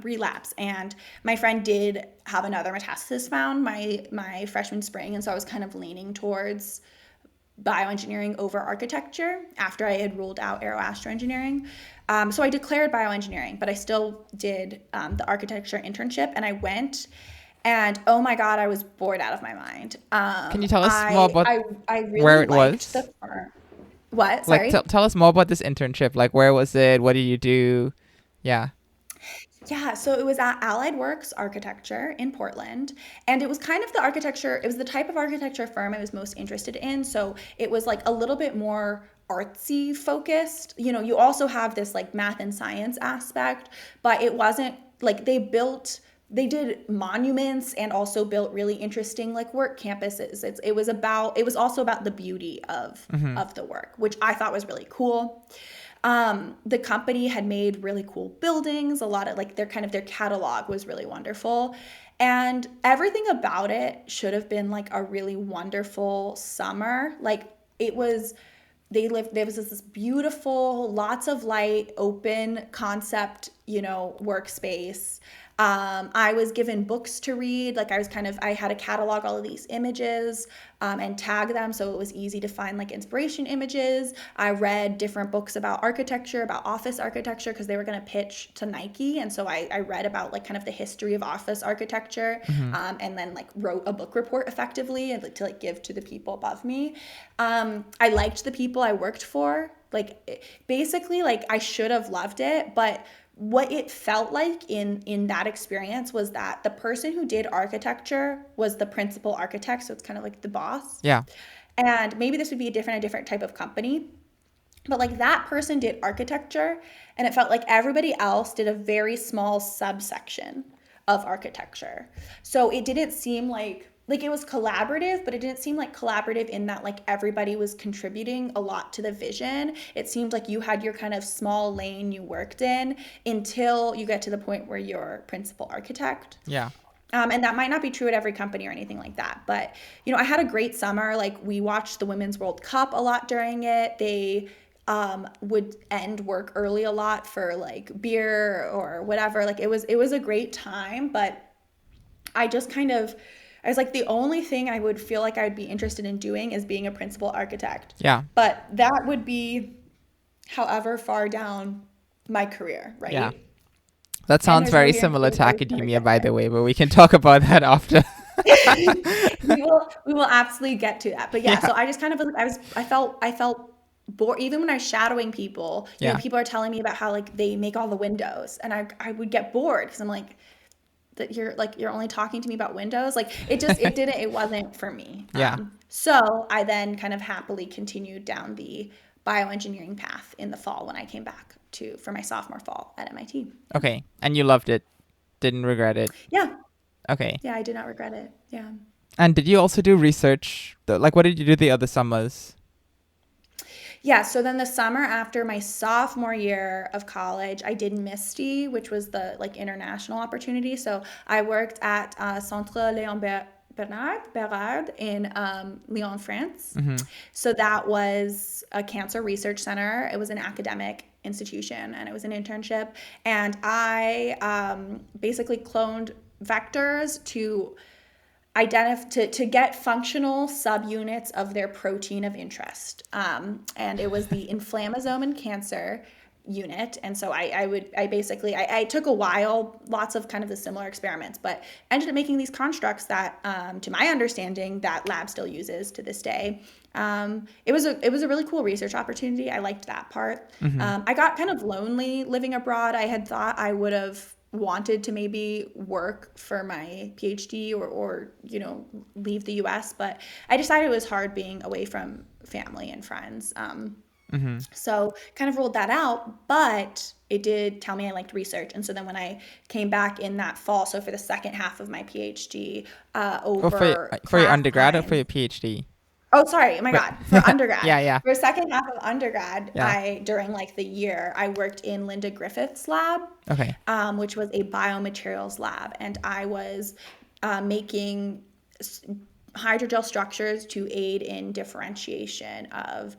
[SPEAKER 1] relapse. And my friend did have another metastasis found my freshman spring, and so I was kind of leaning towards bioengineering over architecture after I had ruled out aeroastroengineering. So I declared bioengineering, but I still did the architecture internship, and I went. And oh my God, I was bored out of my mind.
[SPEAKER 2] Can you tell us more about
[SPEAKER 1] I really
[SPEAKER 2] where it
[SPEAKER 1] liked
[SPEAKER 2] was?
[SPEAKER 1] the firm. What?
[SPEAKER 2] Like,
[SPEAKER 1] Sorry.
[SPEAKER 2] tell us more about this internship. Like, where was it? What did you do? Yeah.
[SPEAKER 1] Yeah, so it was at Allied Works Architecture in Portland, and it was kind of it was the type of architecture firm I was most interested in. So it was like a little bit more artsy focused. You also have this like math and science aspect, but it wasn't like they did monuments and also built really interesting like work campuses. It was also about the beauty of
[SPEAKER 2] Mm-hmm.
[SPEAKER 1] the work, which I thought was really cool. The company had made really cool buildings. A lot of like their catalog was really wonderful. And everything about it should have been like a really wonderful summer. Like it was, there was this beautiful, lots of light, open concept, workspace. I was given books to read. Like I had to catalog all of these images and tag them so it was easy to find like inspiration images. I read different books about architecture, about office architecture, because they were going to pitch to Nike. And so I read about like kind of the history of office architecture, and then like wrote a book report effectively and to like give to the people above me. I liked the people I worked for. Like basically, like I should have loved it, but what it felt like in that experience was that the person who did architecture was the principal architect, so it's kind of like the boss.
[SPEAKER 2] Yeah.
[SPEAKER 1] And maybe this would be a different type of company, but like that person did architecture, and it felt like everybody else did a very small subsection of architecture. So it didn't seem like it was collaborative, but it didn't seem like collaborative in that like everybody was contributing a lot to the vision. It seemed like you had your kind of small lane you worked in until you get to the point where you're principal architect.
[SPEAKER 2] Yeah.
[SPEAKER 1] And that might not be true at every company or anything like that. But, I had a great summer. Like we watched the Women's World Cup a lot during it. They would end work early a lot for like beer or whatever. Like it was a great time, but I just I was like, the only thing I would feel like I would be interested in doing is being a principal architect.
[SPEAKER 2] Yeah.
[SPEAKER 1] But that would be however far down my career, right?
[SPEAKER 2] Yeah. That
[SPEAKER 1] And
[SPEAKER 2] sounds
[SPEAKER 1] there's no
[SPEAKER 2] very
[SPEAKER 1] guarantee
[SPEAKER 2] similar
[SPEAKER 1] I'm
[SPEAKER 2] to
[SPEAKER 1] always gonna
[SPEAKER 2] academia,
[SPEAKER 1] get
[SPEAKER 2] by the
[SPEAKER 1] there.
[SPEAKER 2] way, but we can talk about that after.
[SPEAKER 1] We will absolutely get to that. But yeah,
[SPEAKER 2] Yeah.
[SPEAKER 1] so I just kind of I felt bored even when I was shadowing people.
[SPEAKER 2] Yeah.
[SPEAKER 1] People are telling me about how like they make all the windows, and I would get bored because I'm like, that you're only talking to me about windows. Like it wasn't for me.
[SPEAKER 2] Yeah.
[SPEAKER 1] So I then kind of happily continued down the bioengineering path in the fall when I came back for my sophomore fall at MIT.
[SPEAKER 2] Okay. And you loved it. Didn't regret it.
[SPEAKER 1] Yeah.
[SPEAKER 2] Okay.
[SPEAKER 1] Yeah, I did not regret it. Yeah.
[SPEAKER 2] And did you also do research? Like, what did you do the other summers?
[SPEAKER 1] Yeah, so then the summer after my sophomore year of college, I did MISTI, which was the like international opportunity. So I worked at Centre Léon Bérard in Lyon, France. So that was a cancer research center. It was an academic institution, and it was an internship. And I basically cloned vectors to to get functional subunits of their protein of interest. And it was the inflammasome in cancer unit. And so I took a while, lots of kind of the similar experiments, but ended up making these constructs that, to my understanding, that lab still uses to this day. It was a really cool research opportunity. I liked that part. I got kind of lonely living abroad. I had thought I would have wanted to maybe work for my PhD or leave the US, but I decided it was hard being away from family and friends. So kind of ruled that out, but it did tell me I liked research. And so then when I came back in that fall, so for the second half of my PhD,
[SPEAKER 2] Or
[SPEAKER 1] over
[SPEAKER 2] for your
[SPEAKER 1] class
[SPEAKER 2] undergrad or for
[SPEAKER 1] time.
[SPEAKER 2] your PhD?
[SPEAKER 1] Oh, sorry. Oh my
[SPEAKER 2] Wait.
[SPEAKER 1] God. For undergrad.
[SPEAKER 2] Yeah, yeah.
[SPEAKER 1] For second half of undergrad,
[SPEAKER 2] Yeah.
[SPEAKER 1] during like the year, I worked in Linda Griffith's lab,
[SPEAKER 2] Okay.
[SPEAKER 1] which was a biomaterials lab. And I was making hydrogel structures to aid in differentiation of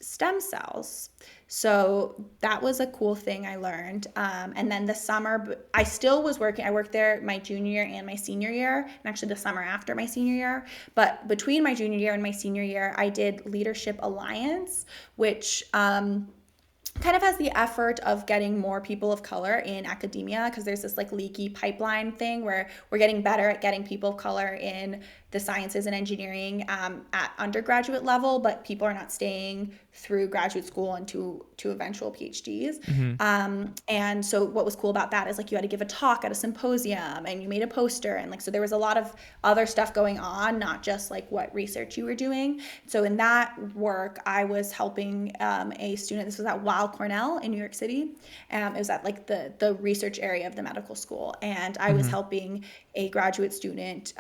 [SPEAKER 1] stem cells. So that was a cool thing I learned. And then the summer, I still was working. I worked there my junior year and my senior year, and actually the summer after my senior year. But between my junior year and my senior year, I did Leadership Alliance, which kind of has the effort of getting more people of color in academia, because there's this like leaky pipeline thing where we're getting better at getting people of color in the sciences and engineering at undergraduate level, but people are not staying through graduate school and to eventual PhDs. And so what was cool about that is like you had to give a talk at a symposium and you made a poster, and like so there was a lot of other stuff going on, not just like what research you were doing. So in that work, I was helping a student. This was at Weill Cornell in New York City. It was at like the research area of the medical school, and I was helping a graduate student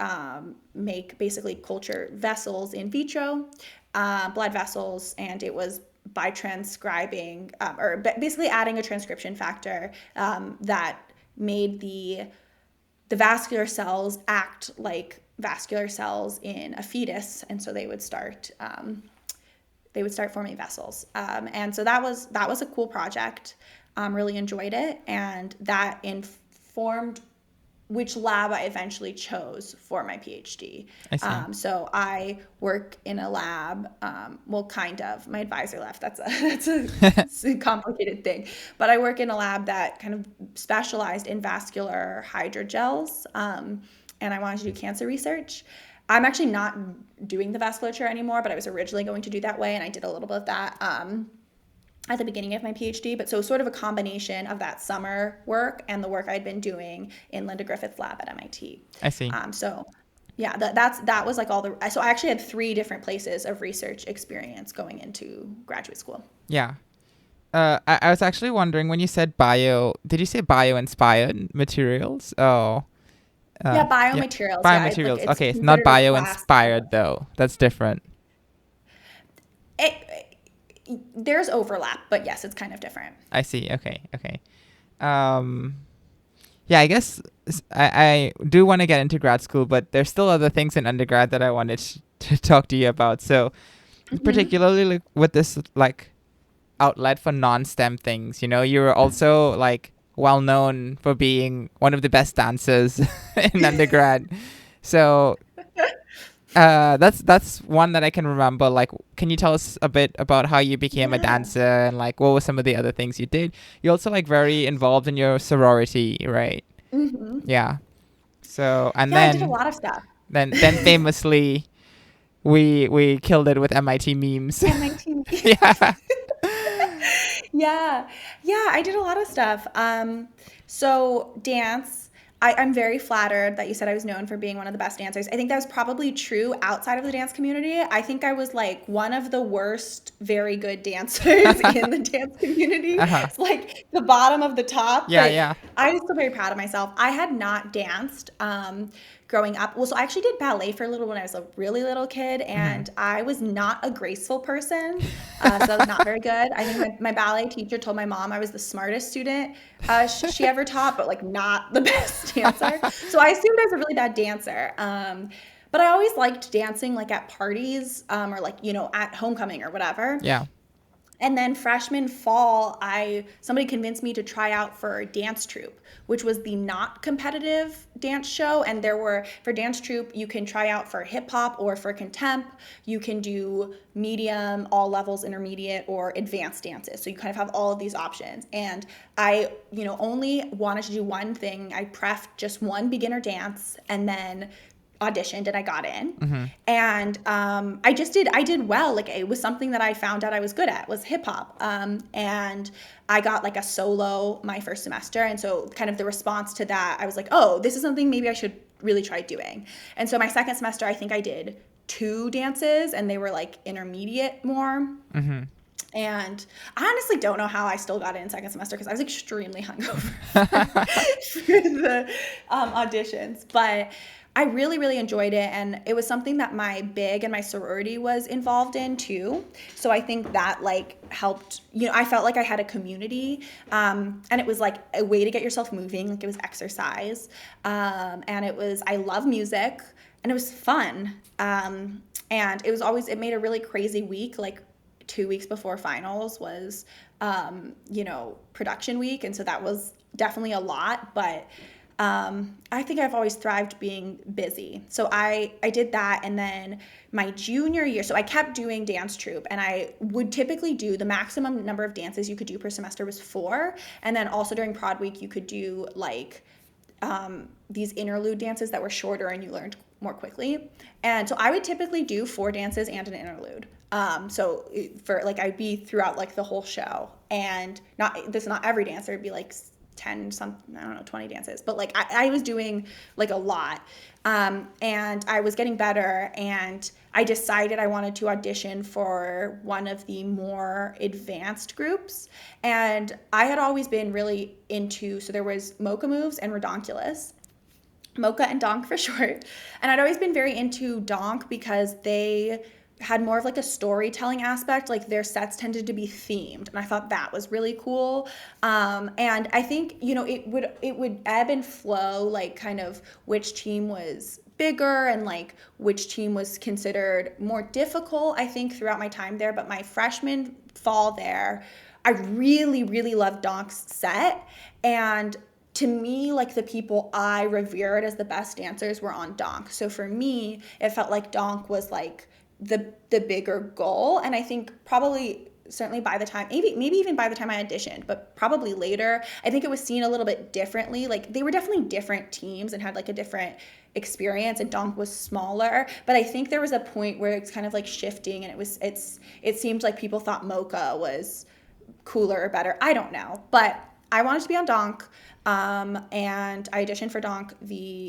[SPEAKER 1] make basically culture vessels in vitro, blood vessels, and it was by transcribing basically adding a transcription factor that made the the vascular cells act like vascular cells in a fetus, and so they would start forming vessels. And so that was a cool project. Really enjoyed it, and that informed which lab I eventually chose for my PhD.
[SPEAKER 2] I see.
[SPEAKER 1] So I work in a lab. Well, kind of. My advisor left. It's a complicated thing. But I work in a lab that kind of specialized in vascular hydrogels, and I wanted to do cancer research. I'm actually not doing the vasculature anymore, but I was originally going to do that way, and I did a little bit of that. At the beginning of my PhD, but so sort of a combination of that summer work and the work I'd been doing in Linda Griffith's lab at MIT.
[SPEAKER 2] I see.
[SPEAKER 1] So yeah, that was like so I actually had 3 different places of research experience going into graduate school.
[SPEAKER 2] Yeah. I was actually wondering when you said did you say bio-inspired materials? Oh.
[SPEAKER 1] Yeah, biomaterials.
[SPEAKER 2] Biomaterials.
[SPEAKER 1] It's
[SPEAKER 2] Okay, it's not
[SPEAKER 1] considered a class.
[SPEAKER 2] bio-inspired though. That's different.
[SPEAKER 1] There's overlap, but yes, it's kind of different.
[SPEAKER 2] I see. Okay. Yeah, I guess I do want to get into grad school, but there's still other things in undergrad that I wanted to talk to you about. So, particularly with this like outlet for non-STEM things, you were also like well known for being one of the best dancers in undergrad. So, that's one that I can remember. Like, can you tell us a bit about how you became a dancer and like what were some of the other things you did? You're also like very involved in your sorority, right? Yeah. So and
[SPEAKER 1] I did a lot of stuff.
[SPEAKER 2] Then famously, we killed it with MIT memes.
[SPEAKER 1] MIT.
[SPEAKER 2] Yeah.
[SPEAKER 1] Yeah, I did a lot of stuff. So dance. I'm very flattered that you said I was known for being one of the best dancers. I think that was probably true outside of the dance community. I think I was like one of the worst very good dancers in the dance community. It's like the bottom of the top.
[SPEAKER 2] Yeah.
[SPEAKER 1] I was still very proud of myself. I had not danced growing up. Well, so I actually did ballet for a little when I was a really little kid, and I was not a graceful person, so I was not very good. I think my ballet teacher told my mom I was the smartest student she ever taught, but like not the best dancer. So I assumed I was a really bad dancer. But I always liked dancing like at parties or like, at homecoming or whatever.
[SPEAKER 2] Yeah.
[SPEAKER 1] And then freshman fall, somebody convinced me to try out for dance troupe, which was the not competitive dance show. And for dance troupe, you can try out for hip hop or for contemp. You can do medium, all levels, intermediate, or advanced dances. So you kind of have all of these options. And I, only wanted to do one thing. I prefed just one beginner dance and then auditioned and I got in. And I did well. Like it was something that I found out I was good at was hip hop. And I got like a solo my first semester. And so kind of the response to that, I was like, oh, this is something maybe I should really try doing. And so my second semester, I think I did 2 dances and they were like intermediate more. And I honestly don't know how I still got in second semester because I was extremely hungover for the auditions. But I really, really enjoyed it, and it was something that my big and my sorority was involved in too. So I think that like helped, I felt like I had a community, and it was like a way to get yourself moving, like it was exercise, and I love music, and it was fun, and it made a really crazy week, like 2 weeks before finals was, production week, and so that was definitely a lot, but I think I've always thrived being busy. So I did that. And then my junior year, so I kept doing dance troupe and I would typically do the maximum number of dances you could do per semester was 4. And then also during prod week, you could do like these interlude dances that were shorter and you learned more quickly. And so I would typically do 4 dances and an interlude. So for like, I'd be throughout like the whole show and not every dancer, it'd be like 20 dances, but like I was doing like a lot, and I was getting better, and I decided I wanted to audition for one of the more advanced groups, and I had always been really into, so there was Mocha Moves and Redonkulous, Mocha and Donk for short, and I'd always been very into Donk because they had more of like a storytelling aspect. Like their sets tended to be themed, and I thought that was really cool. And I think, you know, it would ebb and flow, like kind of which team was bigger and like which team was considered more difficult, I think, throughout my time there. But my freshman fall there, I really, really loved Donk's set. And to me, like the people I revered as the best dancers were on Donk. So for me, it felt like Donk was like the bigger goal. And I think probably certainly by the time, maybe even by the time I auditioned, but probably later, I think it was seen a little bit differently. Like they were definitely different teams and had like a different experience, and Donk was smaller. But I think there was a point where it's kind of like shifting, and it seemed like people thought Mocha was cooler or better. I don't know, but I wanted to be on Donk, and I auditioned for Donk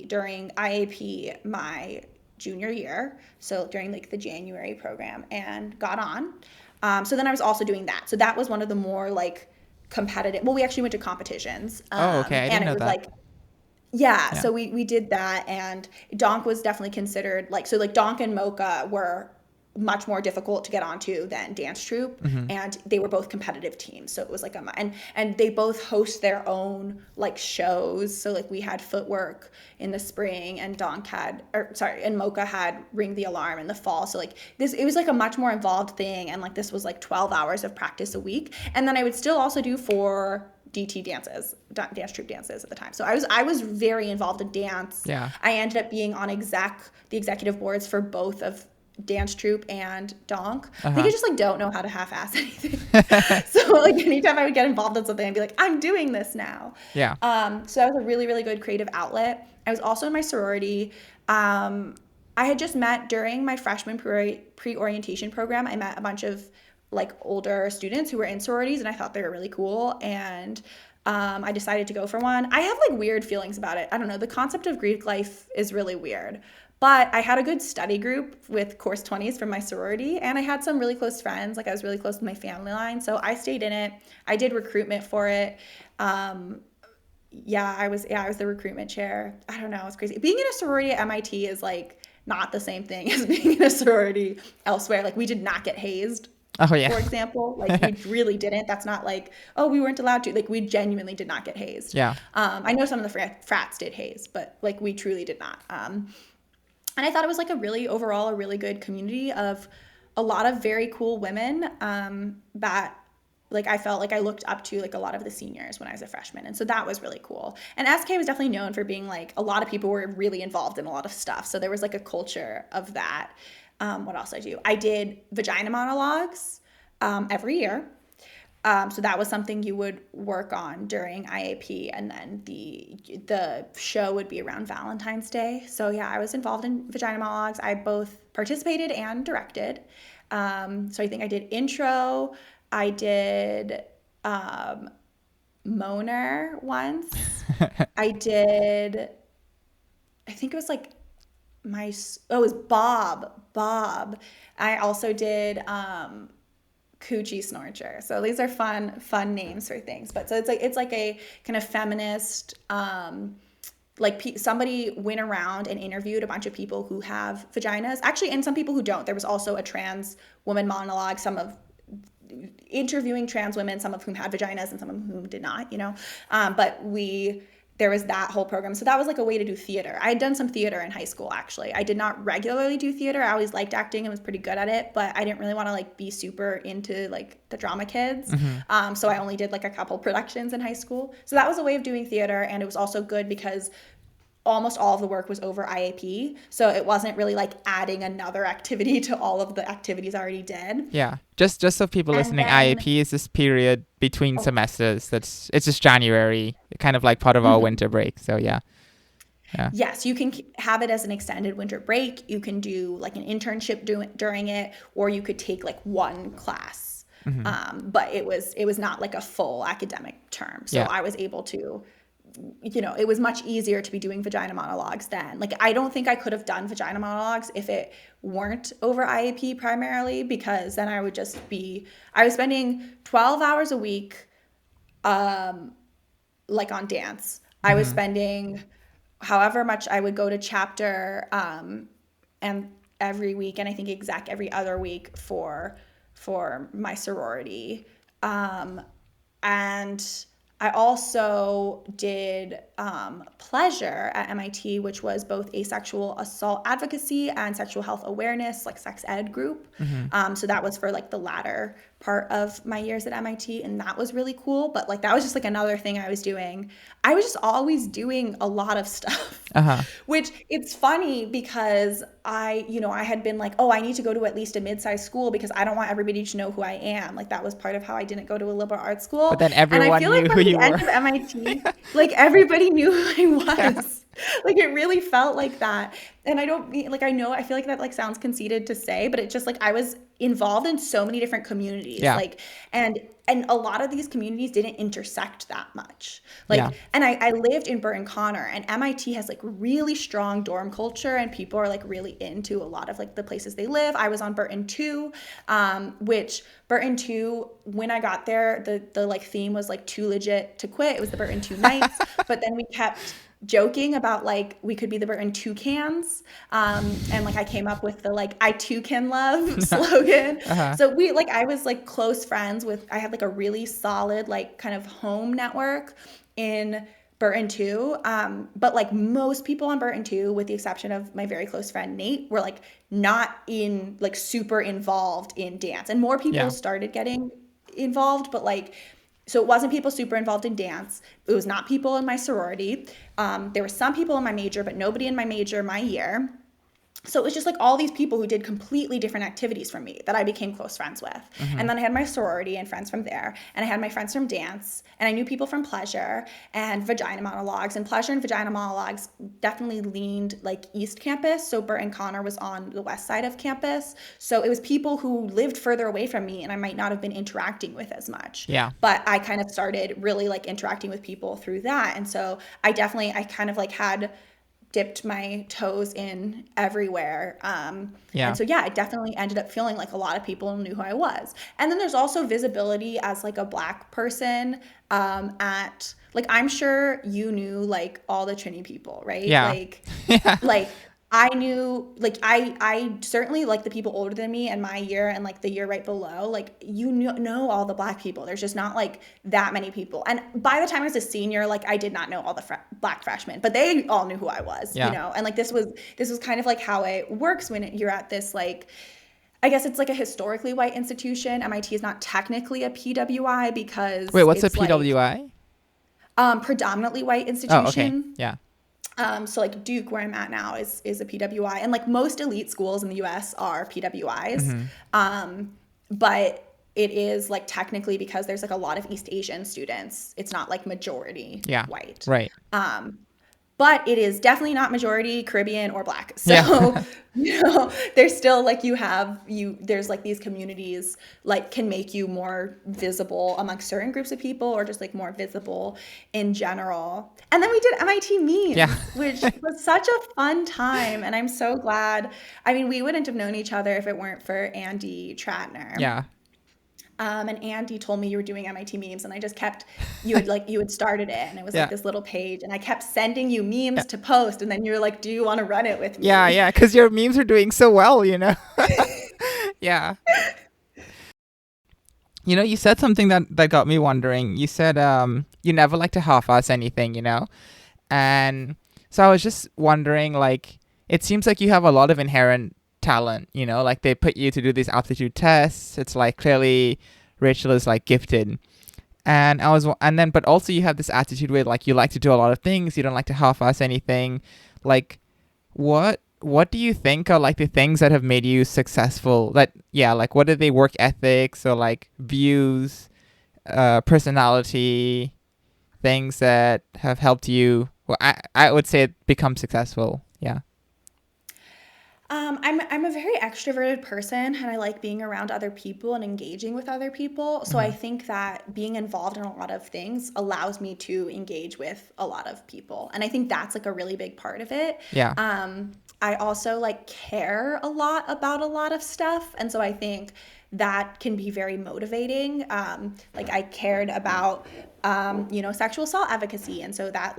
[SPEAKER 1] during IAP my junior year, so during like the January program, and got on. So then I was also doing that. So that was one of the more like competitive. Well, we actually went to competitions,
[SPEAKER 2] Oh, okay. I
[SPEAKER 1] and
[SPEAKER 2] didn't
[SPEAKER 1] it
[SPEAKER 2] know
[SPEAKER 1] was
[SPEAKER 2] that.
[SPEAKER 1] like, yeah.
[SPEAKER 2] Yeah.
[SPEAKER 1] So we did that, and Donk was definitely considered like, so like Donk and Mocha were much more difficult to get onto than dance troupe,
[SPEAKER 2] Hmm.
[SPEAKER 1] and they were both competitive teams, so it was like and they both host their own like shows. So like we had footwork in the spring, and and Mocha had Ring the Alarm in the fall. So like this, it was like a much more involved thing, and like this was like 12 hours of practice a week. And then I would still also do 4 DT dances, dance troupe dances at the time. So I was very involved in dance.
[SPEAKER 2] Yeah.
[SPEAKER 1] I ended up being on the executive boards for both of dance troupe and Donk. I think I
[SPEAKER 2] Uh-huh.
[SPEAKER 1] just like don't know how to half-ass anything. So like anytime I would get involved in something, I'd be like, I'm doing this now.
[SPEAKER 2] Yeah.
[SPEAKER 1] So that was a really, really good creative outlet. I was also in my sorority. I had just met during my freshman pre-orientation program. I met a bunch of like older students who were in sororities, and I thought they were really cool. And I decided to go for one. I have like weird feelings about it. I don't know. The concept of Greek life is really weird. But I had a good study group with course 20s from my sorority, and I had some really close friends. Like I was really close to my family line. So I stayed in it. I did recruitment for it. I was the recruitment chair. I don't know, it's crazy. Being in a sorority at MIT is like not the same thing as being in a sorority elsewhere. Like we did not get hazed,
[SPEAKER 2] Oh, yeah.
[SPEAKER 1] for example. Like we really didn't. That's not like, oh, we weren't allowed to. Like we genuinely did not get hazed.
[SPEAKER 2] Yeah.
[SPEAKER 1] I know some of the frats did haze, but like we truly did not. And I thought it was like overall a really good community of a lot of very cool women, that like I felt like I looked up to like a lot of the seniors when I was a freshman. And so that was really cool. And SK was definitely known for being like, a lot of people were really involved in a lot of stuff. So there was like a culture of that. What else I do? I did vagina monologues every year. So that was something you would work on during IAP, and then the show would be around Valentine's Day. So yeah, I was involved in vagina monologues. I both participated and directed. So I think I did intro. I did Moaner once. I did. I think it was like it was Bob. I also did Coochie Snorcher. So these are fun names for things. But so it's like a kind of feminist, like somebody went around and interviewed a bunch of people who have vaginas, actually, and some people who don't. There was also a trans woman monologue, some of interviewing trans women, some of whom had vaginas and some of whom did not, but there was that whole program. So that was like a way to do theater. I had done some theater in high school, actually. I did not regularly do theater. I always liked acting and was pretty good at it, but I didn't really want to like be super into like the drama kids. So I only did like a couple productions in high school. So that was a way of doing theater, and it was also good because almost all of the work was over IAP. So it wasn't really like adding another activity to all of the activities I already did.
[SPEAKER 2] Yeah. Just so people
[SPEAKER 1] And
[SPEAKER 2] listening,
[SPEAKER 1] then,
[SPEAKER 2] IAP is this period between
[SPEAKER 1] oh,
[SPEAKER 2] semesters. It's just January, kind of like part of our winter break. So yeah. Yeah.
[SPEAKER 1] yes, you can have it as an extended winter break. You can do like an internship during it, or you could take like one class.
[SPEAKER 2] Hmm.
[SPEAKER 1] But it was not like a full academic term. So
[SPEAKER 2] Yeah.
[SPEAKER 1] I was able to, it was much easier to be doing vagina monologues then. Like I don't think I could have done vagina monologues if it weren't over IAP primarily, because then I was spending 12 hours a week, like on dance. I was
[SPEAKER 2] Hmm.
[SPEAKER 1] spending however much I would go to chapter, and every week, and I think exec every other week for my sorority. And I also did pleasure at MIT, which was both a sexual assault advocacy and sexual health awareness, like sex ed group. So that was for like the latter part of my years at MIT, and that was really cool. But like that was just like another thing I was doing. I was just always doing a lot of stuff, which it's funny because I had been like, oh, I need to go to at least a mid-sized school because I don't want everybody to know who I am. Like that was part of how I didn't go to a liberal arts school.
[SPEAKER 2] But then
[SPEAKER 1] And I
[SPEAKER 2] everyone
[SPEAKER 1] feel
[SPEAKER 2] knew
[SPEAKER 1] like by
[SPEAKER 2] who
[SPEAKER 1] the
[SPEAKER 2] you
[SPEAKER 1] end
[SPEAKER 2] were.
[SPEAKER 1] of MIT, like everybody knew who I
[SPEAKER 2] Yeah.
[SPEAKER 1] was. Like it really felt like that. And I don't mean like I feel like that like sounds conceited to say, but it just like I was involved in so many different communities.
[SPEAKER 2] Yeah.
[SPEAKER 1] Like and a lot of these communities didn't intersect that much. Like
[SPEAKER 2] Yeah.
[SPEAKER 1] and I lived in Burton Connor, and MIT has like really strong dorm culture, and people are like really into a lot of like the places they live. I was on Burton 2, which Burton 2, when I got there, the like theme was like too legit to quit. It was the Burton 2 nights, but then we kept joking about like we could be the Burton toucans, and like I came up with the like I too can love slogan. So I was like close friends with, I had like a really solid like kind of home network in Burton 2, but like most people on Burton 2, with the exception of my very close friend Nate, were like not in like super involved in dance, and more people
[SPEAKER 2] Yeah.
[SPEAKER 1] started getting involved, but like so it wasn't people super involved in dance. It was not people in my sorority. There were some people in my major, but nobody in my major my year. So it was just like all these people who did completely different activities from me that I became close friends with. And then I had my sorority and friends from there. And I had my friends from dance. And I knew people from pleasure and vagina monologues. And pleasure and vagina monologues definitely leaned like East Campus. So Burton Connor was on the west side of campus. So it was people who lived further away from me and I might not have been interacting with as much.
[SPEAKER 2] Yeah.
[SPEAKER 1] But I kind of started really like interacting with people through that. And so I kind of like had dipped my toes in everywhere. And so, I definitely ended up feeling like a lot of people knew who I was. And then there's also visibility as like a Black person, at like, I'm sure you knew like all the Trini people, right?
[SPEAKER 2] Yeah. Yeah.
[SPEAKER 1] Like I knew, like I certainly like the people older than me and my year and like the year right below, like you know all the Black people. There's just not like that many people. And by the time I was a senior, like I did not know all the Black freshmen, but they all knew who I was,
[SPEAKER 2] Yeah.
[SPEAKER 1] And like this was kind of like how it works when you're at this like, I guess it's like a historically white institution. MIT is not technically a PWI because
[SPEAKER 2] Wait, what's a
[SPEAKER 1] it's like
[SPEAKER 2] PWI?
[SPEAKER 1] predominantly white
[SPEAKER 2] Oh, okay.
[SPEAKER 1] institution.
[SPEAKER 2] Yeah.
[SPEAKER 1] So like Duke, where I'm at now, is a PWI, and like most elite schools in the U.S. are PWIs, but it is like technically, because there's like a lot of East Asian students, it's not like majority white.
[SPEAKER 2] Right.
[SPEAKER 1] But it is definitely not majority Caribbean or Black. So, there's still like there's like these communities like can make you more visible amongst certain groups of people, or just like more visible in general. And then we did MIT memes, which was such a fun time. And I'm so glad. I mean, we wouldn't have known each other if it weren't for Andy Tratner.
[SPEAKER 2] Yeah.
[SPEAKER 1] And Andy told me you were doing MIT memes, and I just kept, you had started it, and it was like this little page, and I kept sending you memes to post, and then you were like, do you want to run it with me?
[SPEAKER 2] Yeah, because your memes are doing so well, Yeah. You said something that got me wondering. You said you never like to half-ass anything, And so I was just wondering, like, it seems like you have a lot of inherent talent, like they put you to do these aptitude tests. It's like clearly Rachel is like gifted, but also you have this attitude where like you like to do a lot of things, you don't like to half-ass anything. Like what do you think are like the things that have made you successful? Like what are they, work ethics or like views, personality, things that have helped you, well, I would say, become successful?
[SPEAKER 1] I'm a very extroverted person, and I like being around other people and engaging with other people. So I think that being involved in a lot of things allows me to engage with a lot of people. And I think that's like a really big part of it.
[SPEAKER 2] Yeah.
[SPEAKER 1] I also like care a lot about a lot of stuff. And so I think that can be very motivating. Like I cared about, sexual assault advocacy. And so that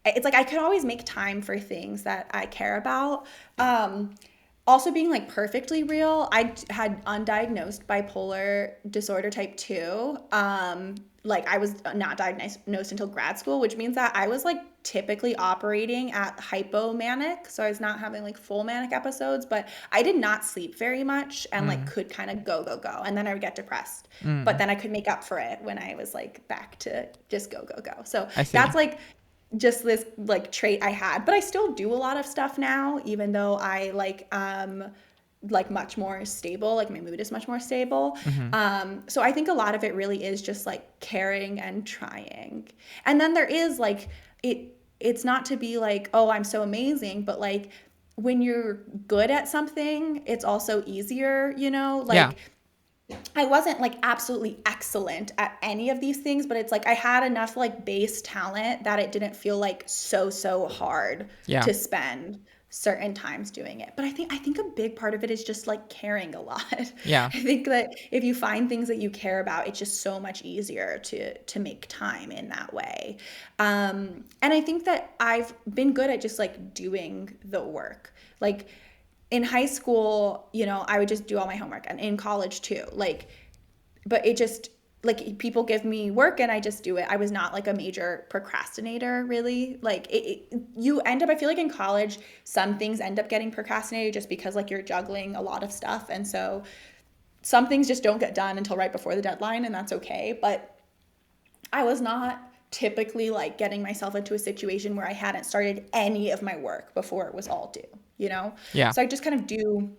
[SPEAKER 1] it's like I could always make time for things that I care about. also being like perfectly real, had undiagnosed bipolar disorder type 2. Like I was not diagnosed until grad school, which means that I was like typically operating at hypomanic. So I was not having like full manic episodes, but I did not sleep very much and like
[SPEAKER 2] Mm.
[SPEAKER 1] could kind of go. And then I would get depressed. But
[SPEAKER 2] Mm.
[SPEAKER 1] then I could make up for it when I was like back to just go. So
[SPEAKER 2] I
[SPEAKER 1] that's
[SPEAKER 2] see.
[SPEAKER 1] like just this like trait I had, but I still do a lot of stuff now, even though I like much more stable, like my mood is much more stable.
[SPEAKER 2] Mm-hmm.
[SPEAKER 1] So I think a lot of it really is just like caring and trying. And then there is like it's not to be like, oh, I'm so amazing, but like when you're good at something, it's also easier, you know?
[SPEAKER 2] Yeah.
[SPEAKER 1] Like I wasn't like absolutely excellent at any of these things, but it's like I had enough like base talent that it didn't feel like so hard
[SPEAKER 2] Yeah.
[SPEAKER 1] to spend certain times doing it. But I think a big part of it is just like caring a lot.
[SPEAKER 2] Yeah.
[SPEAKER 1] I think that if you find things that you care about, it's just so much easier to make time in that way. And I think that I've been good at just like doing the work. Like in high school, you know, I would just do all my homework, and in college too. Like, but it just like people give me work and I just do it. I was not like a major procrastinator really. Like you end up, I feel like in college, some things end up getting procrastinated just because like you're juggling a lot of stuff. And so some things just don't get done until right before the deadline, and that's okay. But I was not typically like getting myself into a situation where I hadn't started any of my work before it was all due, you know?
[SPEAKER 2] Yeah.
[SPEAKER 1] So I just kind of do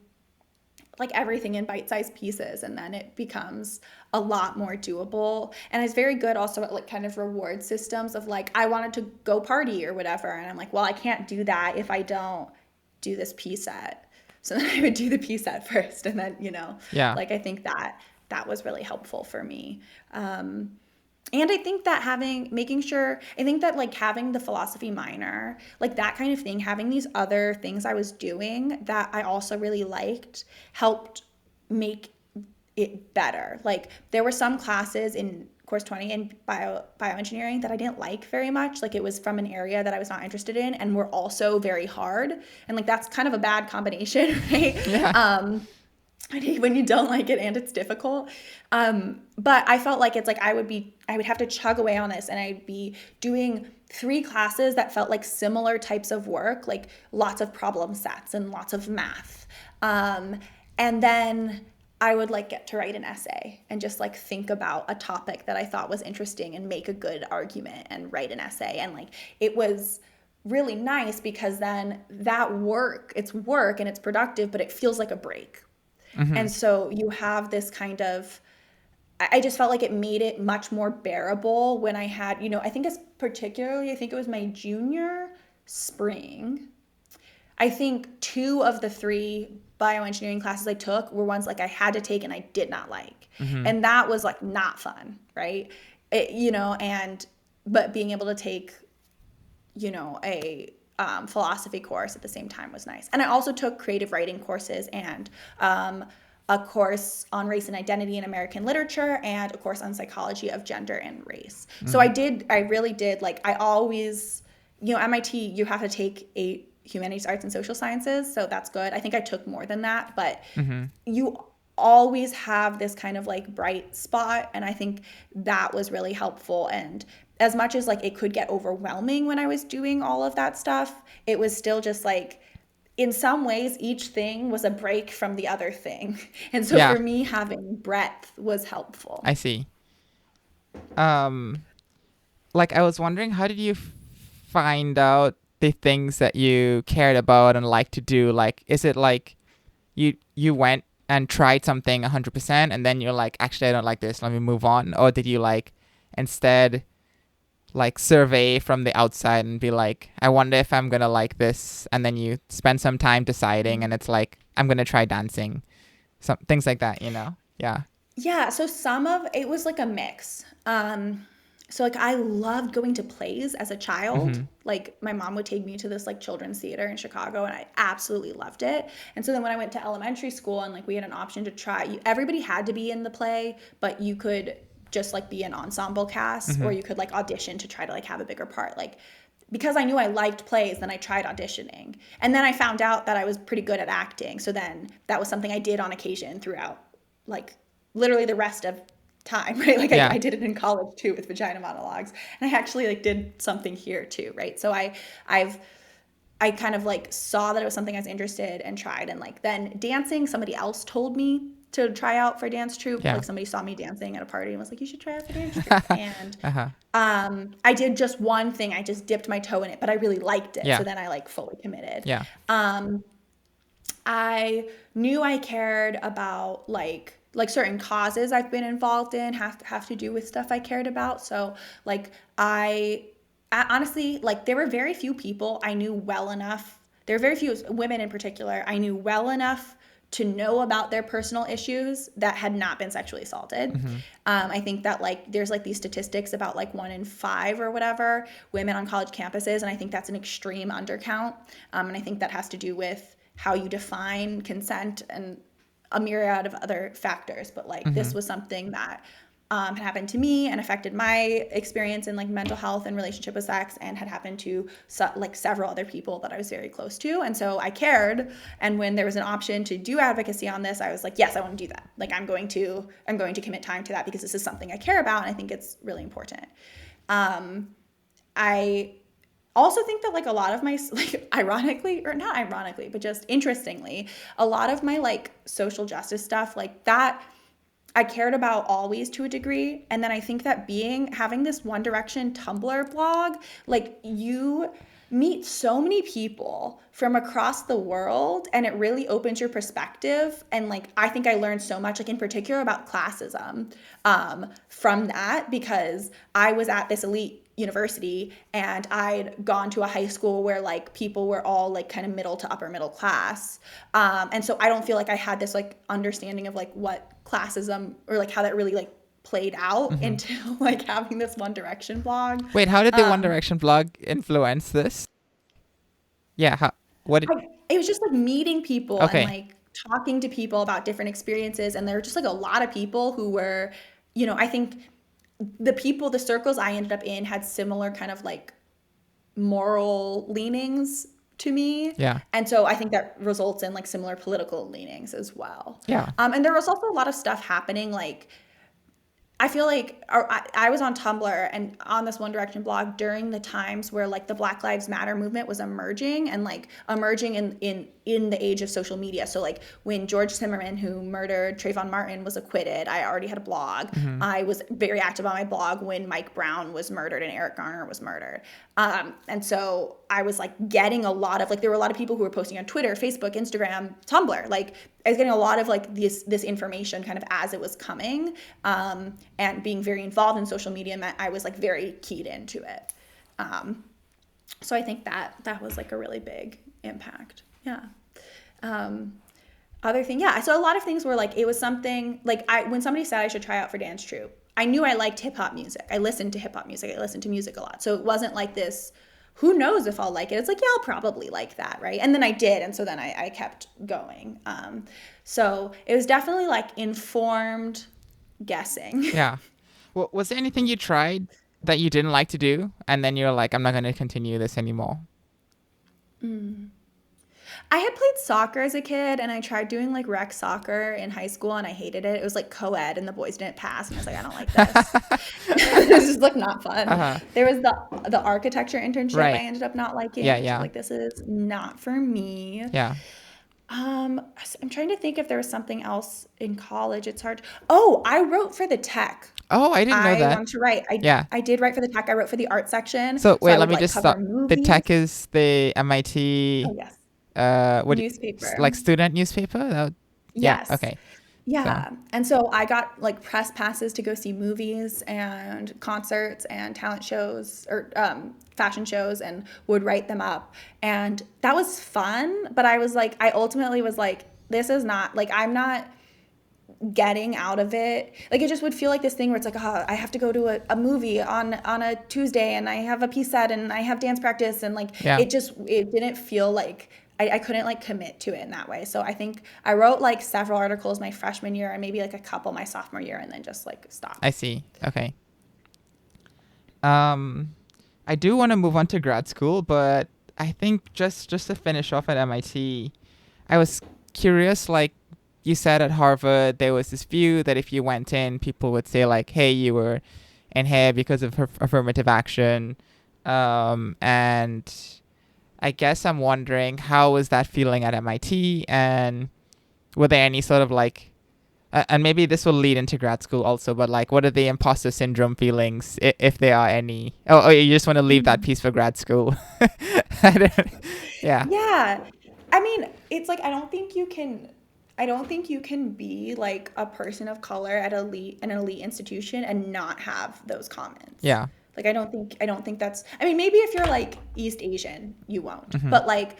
[SPEAKER 1] like everything in bite-sized pieces, and then it becomes a lot more doable. And it's very good also at like kind of reward systems of like I wanted to go party or whatever, and I'm like, well, I can't do that if I don't do this P set. So then I would do the P set first, and then, you know,
[SPEAKER 2] Yeah.
[SPEAKER 1] like I think that that was really helpful for me. And I think that I think that like having the philosophy minor, like that kind of thing, having these other things I was doing that I also really liked helped make it better. Like there were some classes in course 20 in bioengineering that I didn't like very much. Like it was from an area that I was not interested in and were also very hard. And like that's kind of a bad combination, right?
[SPEAKER 2] Yeah.
[SPEAKER 1] When you don't like it and it's difficult. But I felt like it's like I would have to chug away on this, and I'd be doing 3 classes that felt like similar types of work, like lots of problem sets and lots of math. And then I would like get to write an essay and just like think about a topic that I thought was interesting and make a good argument and write an essay. And like it was really nice because then that work, it's work and it's productive, but it feels like a break.
[SPEAKER 2] Mm-hmm.
[SPEAKER 1] And so you have this kind of, I just felt like it made it much more bearable when I had, you know, I think it was my junior spring. I think 2 of the 3 bioengineering classes I took were ones like I had to take and I did not like.
[SPEAKER 2] Mm-hmm.
[SPEAKER 1] And that was like not fun, right? You know, but being able to take, you know, a philosophy course at the same time was nice. And I also took creative writing courses and a course on race and identity in American literature and a course on psychology of gender and race. So
[SPEAKER 2] Mm-hmm.
[SPEAKER 1] I really did, like, I always, you know, MIT, you have to take 8 humanities, arts, and social sciences. So that's good. I think I took more than that, but
[SPEAKER 2] Mm-hmm.
[SPEAKER 1] you always have this kind of like bright spot. And I think that was really helpful. And as much as like it could get overwhelming when I was doing all of that stuff, it was still just like in some ways each thing was a break from the other thing. And so
[SPEAKER 2] Yeah.
[SPEAKER 1] for me, having breadth was helpful.
[SPEAKER 2] I see. Um, like I was wondering, how did you find out the things that you cared about and like to do? Like, is it like you went and tried something 100% and then you're like, actually, I don't like this. Let me move on. Or did you like instead like survey from the outside and be like, I wonder if I'm gonna like this, and then you spend some time deciding, and it's like, I'm gonna try dancing, some things like that, you know? Yeah.
[SPEAKER 1] Yeah, so some of it was like a mix. So like I loved going to plays as a child.
[SPEAKER 2] Mm-hmm.
[SPEAKER 1] Like my mom would take me to this like children's theater in Chicago, and I absolutely loved it. And so then when I went to elementary school and like we had an option to try, everybody had to be in the play, but you could just like be an ensemble cast, or
[SPEAKER 2] Mm-hmm.
[SPEAKER 1] you could like audition to try to like have a bigger part. Like because I knew I liked plays, then I tried auditioning. And then I found out that I was pretty good at acting. So then that was something I did on occasion throughout, like, literally the rest of time, right? Like,
[SPEAKER 2] Yeah.
[SPEAKER 1] I did it in college too with vagina monologues. And I actually, like, did something here too, right? So I kind of, like, saw that it was something I was interested and tried. And, like, then dancing, somebody else told me to try out for dance troupe.
[SPEAKER 2] Yeah.
[SPEAKER 1] Like, somebody saw me dancing at a party and was like, you should try out for dance troupe. And
[SPEAKER 2] Uh-huh.
[SPEAKER 1] I did just one thing. I just dipped my toe in it, but I really liked it.
[SPEAKER 2] Yeah.
[SPEAKER 1] So then I, like, fully committed.
[SPEAKER 2] Yeah.
[SPEAKER 1] I knew I cared about, like certain causes I've been involved in have to do with stuff I cared about. So, like, I honestly, like, there were very few people I knew well enough. There were very few women in particular I knew well enough to know about their personal issues that had not been sexually assaulted. I think that, like, there's, like, these statistics about, like, 1 in 5 or whatever women on college campuses, and I think that's an extreme undercount. And I think that has to do with how you define consent and a myriad of other factors. But, like, this was something that had happened to me and affected my experience in, like, mental health and relationship with sex, and had happened to like several other people that I was very close to. And so I cared. And when there was an option to do advocacy on this, I was like, yes, I want to do that. Like, I'm going to commit time to that because this is something I care about and I think it's really important. I also think that, like, a lot of my, like, ironically, or not ironically, but just interestingly, a lot of my, like, social justice stuff, like, that I cared about always to a degree. And then I think that having this One Direction Tumblr blog, like, you meet so many people from across the world, and it really opens your perspective. And, like, I think I learned so much, like, in particular about classism, from that, because I was at this elite university and I'd gone to a high school where, like, people were all, like, kind of middle to upper middle class. And so I don't feel like I had this, like, understanding of, like, what classism, or, like, how that really, like, played out until, like, having this One Direction blog.
[SPEAKER 2] Wait, how did the One Direction blog influence this? Yeah,
[SPEAKER 1] It was just, like, meeting people
[SPEAKER 2] Okay.
[SPEAKER 1] and, like, talking to people about different experiences. And there were just, like, a lot of people who were, I think the circles I ended up in had similar kind of, like, moral leanings to me.
[SPEAKER 2] Yeah.
[SPEAKER 1] And so I think that results in, like, similar political leanings as well.
[SPEAKER 2] Yeah.
[SPEAKER 1] And there was also a lot of stuff happening, like, I feel like I was on Tumblr and on this One Direction blog during the times where, like, the Black Lives Matter movement was emerging, and, like, emerging in the age of social media. So, like, when George Zimmerman, who murdered Trayvon Martin, was acquitted, I already had a blog. I was very active on my blog when Mike Brown was murdered and Eric Garner was murdered. And so I was, like, getting a lot of, like, there were a lot of people who were posting on Twitter, Facebook, Instagram, Tumblr. Like, I was getting a lot of, like, this information kind of as it was coming, and being very involved in social media meant I was, like, very keyed into it. So I think that was, like, a really big impact. Yeah. Other thing, yeah. So a lot of things were, like, it was something, like, when somebody said I should try out for dance troupe, I knew I liked hip hop music. I listened to hip hop music. I listened to music a lot. So it wasn't like this, who knows if I'll like it. It's like, yeah, I'll probably like that, right? And then I did, and so then I kept going. So it was definitely, like, informed guessing.
[SPEAKER 2] Yeah. Well, was there anything you tried that you didn't like to do, and then you're like, I'm not going to continue this anymore?
[SPEAKER 1] I had played soccer as a kid, and I tried doing, like, rec soccer in high school, and I hated it. It was, like, co-ed, and the boys didn't pass, and I was like, I don't like this. It was just, like, not fun. There was the architecture internship
[SPEAKER 2] Right.
[SPEAKER 1] I ended up not liking.
[SPEAKER 2] Yeah,
[SPEAKER 1] I was
[SPEAKER 2] yeah.
[SPEAKER 1] like, this is not for me.
[SPEAKER 2] Yeah.
[SPEAKER 1] I'm trying to think if there was something else in college. It's hard. Oh, I wrote for the tech.
[SPEAKER 2] Oh, I didn't know
[SPEAKER 1] I
[SPEAKER 2] that.
[SPEAKER 1] wanted to write.
[SPEAKER 2] Yeah.
[SPEAKER 1] I did write for the tech. I wrote for the art section.
[SPEAKER 2] So wait,
[SPEAKER 1] I
[SPEAKER 2] let
[SPEAKER 1] would,
[SPEAKER 2] me
[SPEAKER 1] like,
[SPEAKER 2] just
[SPEAKER 1] cover
[SPEAKER 2] stop. The
[SPEAKER 1] movies.
[SPEAKER 2] Tech is the MIT
[SPEAKER 1] Oh, yes. Newspaper.
[SPEAKER 2] like student newspaper?
[SPEAKER 1] Yes.
[SPEAKER 2] Yeah. Okay.
[SPEAKER 1] Yeah. And so I got, like, press passes to go see movies and concerts and talent shows, or fashion shows, and would write them up. And that was fun. But I was like, I ultimately was like, this is not, like, I'm not getting out of it. Like, it just would feel like this thing where it's like, oh, I have to go to a movie on a Tuesday, and I have a piece set, and I have dance practice, and, like,
[SPEAKER 2] Yeah.
[SPEAKER 1] it didn't feel like I couldn't, like, commit to it in that way. So I think I wrote, like, several articles my freshman year and maybe, like, a couple my sophomore year, and then just, like, stopped.
[SPEAKER 2] I see. Okay. I do want to move on to grad school, but I think just to finish off at MIT, I was curious, like you said at Harvard, there was this view that if you went in, people would say like, "Hey, you were in here because of affirmative action," and I guess I'm wondering how was that feeling at MIT, and were there any sort of like, and maybe this will lead into grad school also, but like, what are the imposter syndrome feelings, if there are any? Oh, you just want to leave that piece for grad school? I don't, yeah,
[SPEAKER 1] Yeah. I mean, it's like I don't think you can be like a person of color at an elite institution and not have those comments.
[SPEAKER 2] yeah,
[SPEAKER 1] Like I don't think that's I mean, maybe if you're like East Asian, you won't.
[SPEAKER 2] hmm,
[SPEAKER 1] But like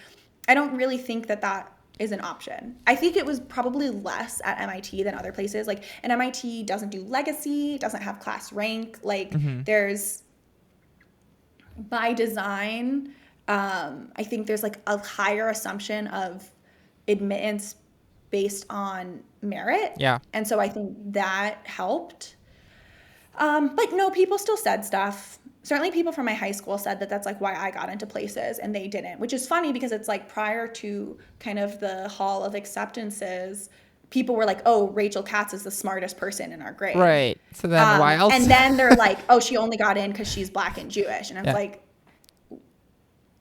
[SPEAKER 1] I don't really think that that is an option. I think it was probably less at MIT than other places. Like, and MIT doesn't do legacy, doesn't have class rank. Like,
[SPEAKER 2] hmm,
[SPEAKER 1] there's by design, I think there's like a higher assumption of admittance based on merit.
[SPEAKER 2] yeah,
[SPEAKER 1] And so I think that helped. But no, people still said stuff. Certainly, people from my high school said that that's like why I got into places and they didn't, which is funny because it's like prior to kind of the hall of acceptances, people were like, oh, Rachel Katz is the smartest person in our grade.
[SPEAKER 2] right. So then why else?
[SPEAKER 1] And then they're like, oh, she only got in because she's black and Jewish. And I was
[SPEAKER 2] Yeah,
[SPEAKER 1] like,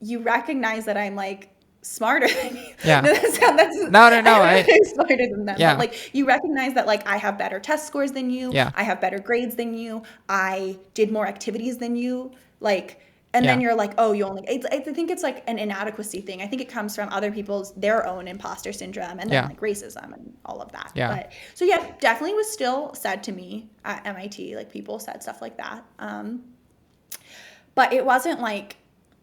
[SPEAKER 1] you recognize that I'm like smarter than you.
[SPEAKER 2] yeah.
[SPEAKER 1] No, that's
[SPEAKER 2] No, no, no.
[SPEAKER 1] I'm smarter than them.
[SPEAKER 2] Yeah,
[SPEAKER 1] But like you recognize that like I have better test scores than you.
[SPEAKER 2] yeah,
[SPEAKER 1] I have better grades than you. I did more activities than you. Like, and
[SPEAKER 2] yeah,
[SPEAKER 1] then you're like, oh, you only. I think it's like an inadequacy thing. I think it comes from other people's their own imposter syndrome and then
[SPEAKER 2] yeah,
[SPEAKER 1] like racism and all of that.
[SPEAKER 2] yeah,
[SPEAKER 1] But so yeah, definitely was still said to me at MIT. Like people said stuff like that. But it wasn't like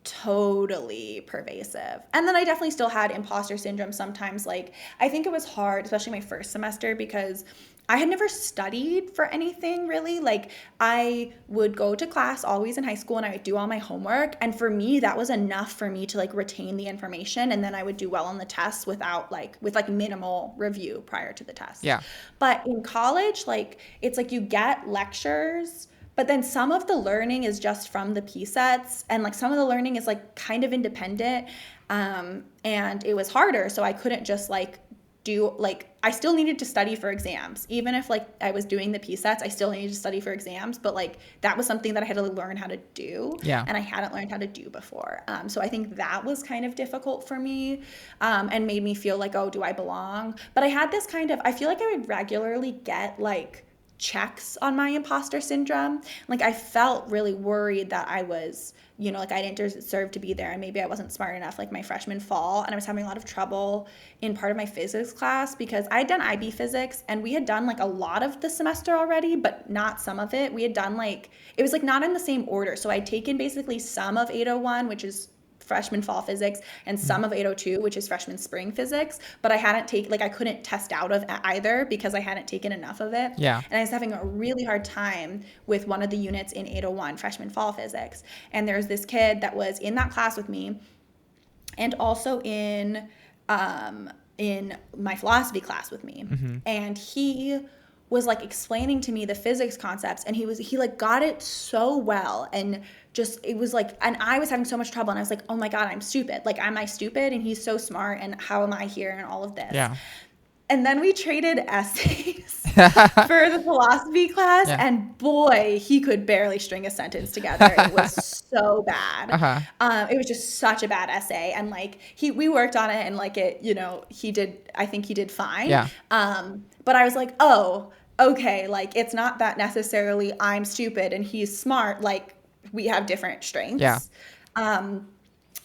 [SPEAKER 1] totally pervasive. And then I definitely still had imposter syndrome sometimes. Like, I think it was hard, especially my first semester, because I had never studied for anything really. Like, I would go to class always in high school and I would do all my homework. And for me, that was enough for me to like retain the information. And then I would do well on the tests without like, with like minimal review prior to the test.
[SPEAKER 2] yeah,
[SPEAKER 1] But in college, like, it's like you get lectures but then some of the learning is just from the P sets, and like some of the learning is like kind of independent, and it was harder. So I couldn't just like do like I still needed to study for exams, even if like I was doing the P sets. I still needed to study for exams, but like that was something that I had to learn how to do,
[SPEAKER 2] yeah,
[SPEAKER 1] and I hadn't learned how to do before. So I think that was kind of difficult for me, and made me feel like, oh, do I belong? But I had this kind of I feel like I would regularly get like checks on my imposter syndrome. Like I felt really worried that I was, you know, like I didn't deserve to be there and maybe I wasn't smart enough like my freshman fall. And I was having a lot of trouble in part of my physics class because I had done IB physics and we had done like a lot of the semester already, but not some of it. We had done like, it was like not in the same order. So I'd taken basically some of 801, which is freshman fall physics, and some of 802, which is freshman spring physics, but I hadn't taken, like I couldn't test out of either because I hadn't taken enough of it.
[SPEAKER 2] yeah,
[SPEAKER 1] And I was having a really hard time with one of the units in 801, freshman fall physics. And there's this kid that was in that class with me and also in my philosophy class with me.
[SPEAKER 2] hmm,
[SPEAKER 1] And he was like explaining to me the physics concepts and he like got it so well and just it was like and I was having so much trouble and I was like, oh my god, I'm stupid, like am I stupid and he's so smart and how am I here and all of this.
[SPEAKER 2] yeah,
[SPEAKER 1] And then we traded essays for the philosophy class
[SPEAKER 2] yeah,
[SPEAKER 1] and boy, he could barely string a sentence together. It was so bad.
[SPEAKER 2] uh-huh,
[SPEAKER 1] It was just such a bad essay and like we worked on it and like it, you know, I think he did fine.
[SPEAKER 2] yeah,
[SPEAKER 1] But I was like, oh, okay, like it's not that necessarily I'm stupid and he's smart, like we have different strengths.
[SPEAKER 2] yeah,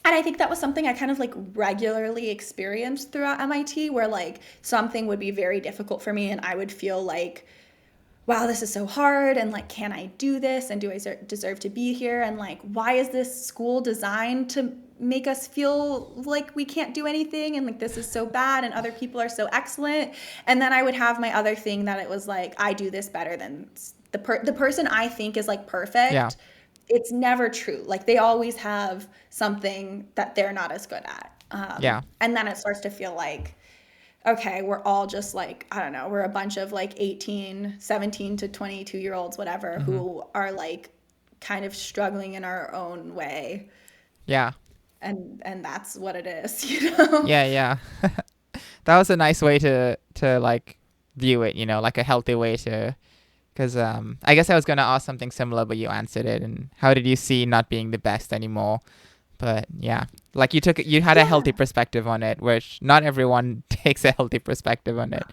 [SPEAKER 1] And I think that was something I kind of like regularly experienced throughout MIT where like something would be very difficult for me and I would feel like, wow, this is so hard and like, can I do this? And do I deserve to be here? And like, why is this school designed to make us feel like we can't do anything and like this is so bad and other people are so excellent? And then I would have my other thing that it was like, I do this better than the person I think is like perfect.
[SPEAKER 2] yeah,
[SPEAKER 1] It's never true. Like they always have something that they're not as good at.
[SPEAKER 2] yeah,
[SPEAKER 1] And then it starts to feel like, okay, we're all just like, I don't know, we're a bunch of like 17 to 22-year-olds, whatever,
[SPEAKER 2] hmm,
[SPEAKER 1] who are like kind of struggling in our own way.
[SPEAKER 2] Yeah.
[SPEAKER 1] And that's what it is, you know?
[SPEAKER 2] Yeah, yeah. That was a nice way to like view it, like a healthy way to, because I guess I was gonna ask something similar, but you answered it. And how did you see not being the best anymore? But yeah, like you had a healthy
[SPEAKER 1] Yeah.
[SPEAKER 2] perspective on it, which not everyone takes a healthy perspective on it.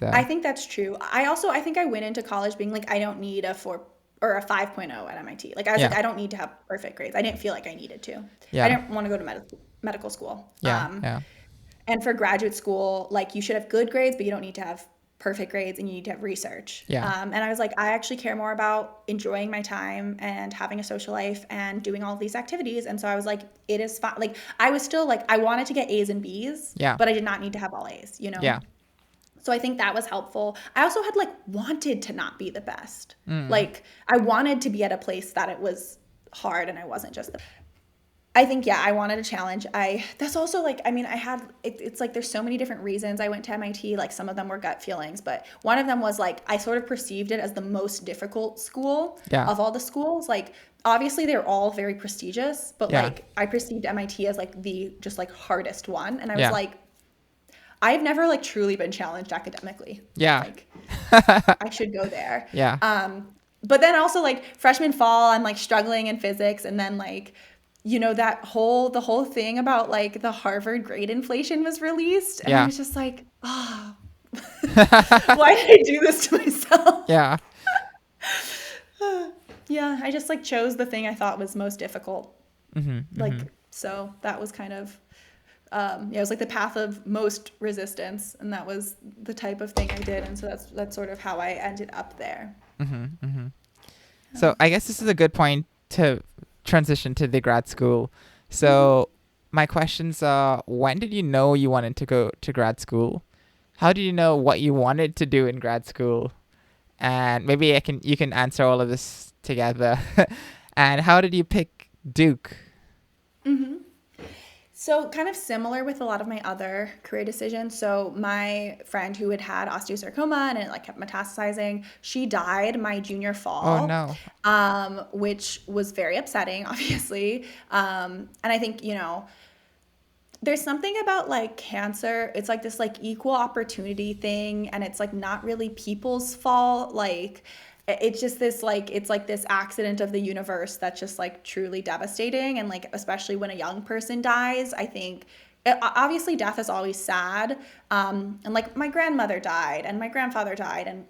[SPEAKER 1] I
[SPEAKER 2] So
[SPEAKER 1] think that's true. I think I went into college being like, I don't need a 4 or a 5.0 at MIT. Like I was like,
[SPEAKER 2] yeah,
[SPEAKER 1] I don't need to have perfect grades. I didn't feel like I needed to. I
[SPEAKER 2] yeah,
[SPEAKER 1] didn't want to go to medical school.
[SPEAKER 2] yeah, yeah,
[SPEAKER 1] And for graduate school, like you should have good grades, but you don't need to have perfect grades and you need to have research.
[SPEAKER 2] yeah,
[SPEAKER 1] And I was like, I actually care more about enjoying my time and having a social life and doing all of these activities. And so I was like, it is fine. Like I was still like, I wanted to get A's and B's,
[SPEAKER 2] yeah,
[SPEAKER 1] but I did not need to have all A's, you know?
[SPEAKER 2] yeah.
[SPEAKER 1] So I think that was helpful. I also had like wanted to not be the best.
[SPEAKER 2] Mm,
[SPEAKER 1] Like I wanted to be at a place that it was hard and I wasn't just the I think yeah, I wanted a challenge. That's also like I mean I had it's like there's so many different reasons I went to MIT. Like some of them were gut feelings, but one of them was like I sort of perceived it as the most difficult school
[SPEAKER 2] yeah,
[SPEAKER 1] of all the schools. Like obviously they're all very prestigious, but
[SPEAKER 2] yeah,
[SPEAKER 1] like I perceived MIT as like the just like hardest one, and I was
[SPEAKER 2] yeah,
[SPEAKER 1] like I've never like truly been challenged academically.
[SPEAKER 2] yeah,
[SPEAKER 1] Like I should go there.
[SPEAKER 2] yeah,
[SPEAKER 1] But then also like freshman fall, I'm like struggling in physics, and then like the whole thing about like the Harvard grade inflation was released, and I
[SPEAKER 2] yeah,
[SPEAKER 1] was just like, oh, why did I do this to myself?
[SPEAKER 2] yeah.
[SPEAKER 1] Yeah, I just like chose the thing I thought was most difficult.
[SPEAKER 2] Mm-hmm,
[SPEAKER 1] Like
[SPEAKER 2] mm-hmm.
[SPEAKER 1] so that was kind of yeah, it was like the path of most resistance, and that was the type of thing I did, and so that's sort of how I ended up there.
[SPEAKER 2] Mm-hmm, mm-hmm. So I guess this is a good point to transition to the grad school.
[SPEAKER 1] Mhm.
[SPEAKER 2] So my questions are: when did you know you wanted to go to grad school? How did you know what you wanted to do in grad school? And maybe you can answer all of this together. And how did you pick Duke?
[SPEAKER 1] Mhm. So, kind of similar with a lot of my other career decisions. So, my friend who had had osteosarcoma and it like kept metastasizing, she died my junior
[SPEAKER 2] Oh
[SPEAKER 1] fall,
[SPEAKER 2] no.
[SPEAKER 1] which was very upsetting, obviously. And I think, there's something about like cancer. It's like this like equal opportunity thing, and it's like not really people's fault. Like, it's just this like it's like this accident of the universe that's just like truly devastating, and like especially when a young person dies, I think obviously death is always sad, and like my grandmother died and my grandfather died, and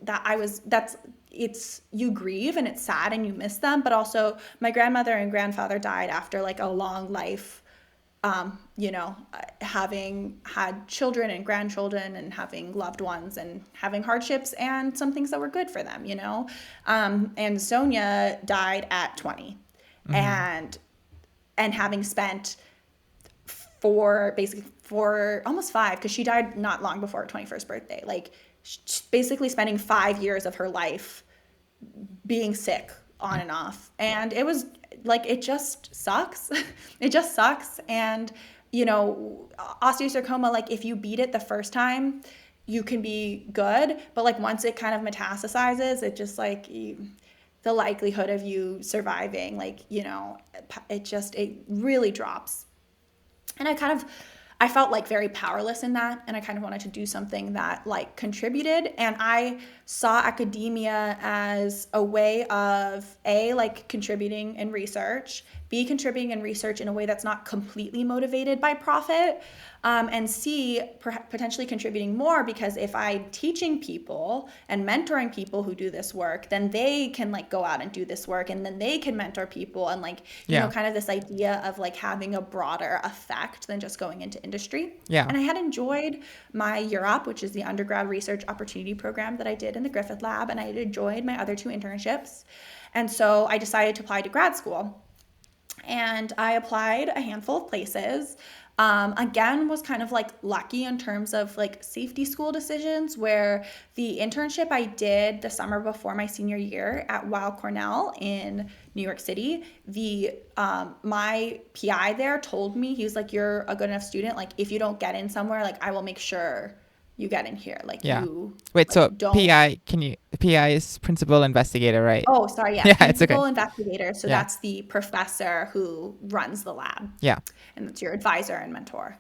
[SPEAKER 1] that's it's you grieve and it's sad and you miss them, but also my grandmother and grandfather died after like a long life, having had children and grandchildren and having loved ones and having hardships and some things that were good for them, and Sonia died at 20,
[SPEAKER 2] Mm-hmm.
[SPEAKER 1] and having spent for almost 5, because she died not long before her 21st birthday, like basically spending 5 years of her life being sick on and off. And it was like, it just sucks. It just sucks. And, osteosarcoma, like if you beat it the first time, you can be good. But like once it kind of metastasizes, it just like the likelihood of you surviving, like, it really drops. And I felt like very powerless in that, and I kind of wanted to do something that like contributed, and I saw academia as a way of A, like contributing in research, B, contributing in research in a way that's not completely motivated by profit, and C, potentially contributing more, because if I'm teaching people and mentoring people who do this work, then they can like go out and do this work, and then they can mentor people, and like,
[SPEAKER 2] Yeah.
[SPEAKER 1] kind of this idea of like having a broader effect than just going into industry.
[SPEAKER 2] Yeah.
[SPEAKER 1] And I had enjoyed my UROP, which is the undergrad research opportunity program that I did in the Griffith Lab, and I had enjoyed my other 2 internships. And so I decided to apply to grad school. And I applied a handful of places. Again, was kind of like lucky in terms of like safety school decisions, where the internship I did the summer before my senior year at Weill Cornell in New York City, my PI there told me, he was like, you're a good enough student, like if you don't get in somewhere, like I will make sure you get in here. Like
[SPEAKER 2] Yeah.
[SPEAKER 1] you
[SPEAKER 2] Wait, so
[SPEAKER 1] like don't.
[SPEAKER 2] PI, PI is principal investigator, right?
[SPEAKER 1] Oh, sorry. Yeah,
[SPEAKER 2] Yeah, it's okay.
[SPEAKER 1] principal investigator. So
[SPEAKER 2] Yeah.
[SPEAKER 1] that's the professor who runs the lab,
[SPEAKER 2] Yeah.
[SPEAKER 1] and that's your advisor and mentor.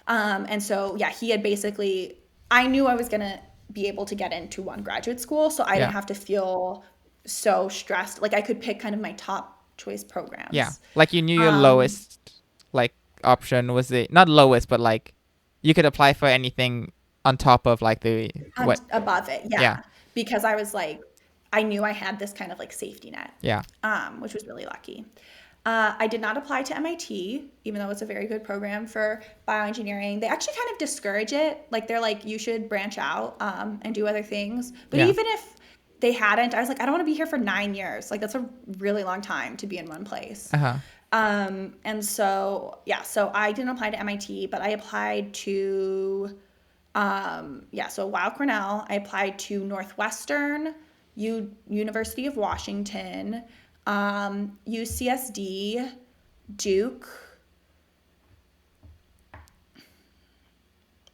[SPEAKER 1] And so, yeah, he had basically, I knew I was going to be able to get into one graduate school. So I
[SPEAKER 2] Yeah.
[SPEAKER 1] didn't have to feel so stressed. Like I could pick kind of my top choice
[SPEAKER 2] Yeah.
[SPEAKER 1] programs.
[SPEAKER 2] Like you knew your
[SPEAKER 1] Um,
[SPEAKER 2] lowest like option was the not lowest, but like you could apply for anything on top of like the what?
[SPEAKER 1] Above it.
[SPEAKER 2] Yeah.
[SPEAKER 1] Yeah. Because I was like, I knew I had this kind of like safety net,
[SPEAKER 2] Yeah.
[SPEAKER 1] which was really lucky. I did not apply to MIT, even though it's a very good program for bioengineering. They actually kind of discourage it. Like they're like, you should branch out and do other things. But
[SPEAKER 2] Yeah.
[SPEAKER 1] even if they hadn't, I was like, I don't want to be here for 9 years. Like that's a really long time to be in one place.
[SPEAKER 2] Uh-huh.
[SPEAKER 1] And so, yeah, so I didn't apply to MIT, but I applied to, so Weill Cornell. I applied to Northwestern, University of Washington, UCSD, Duke,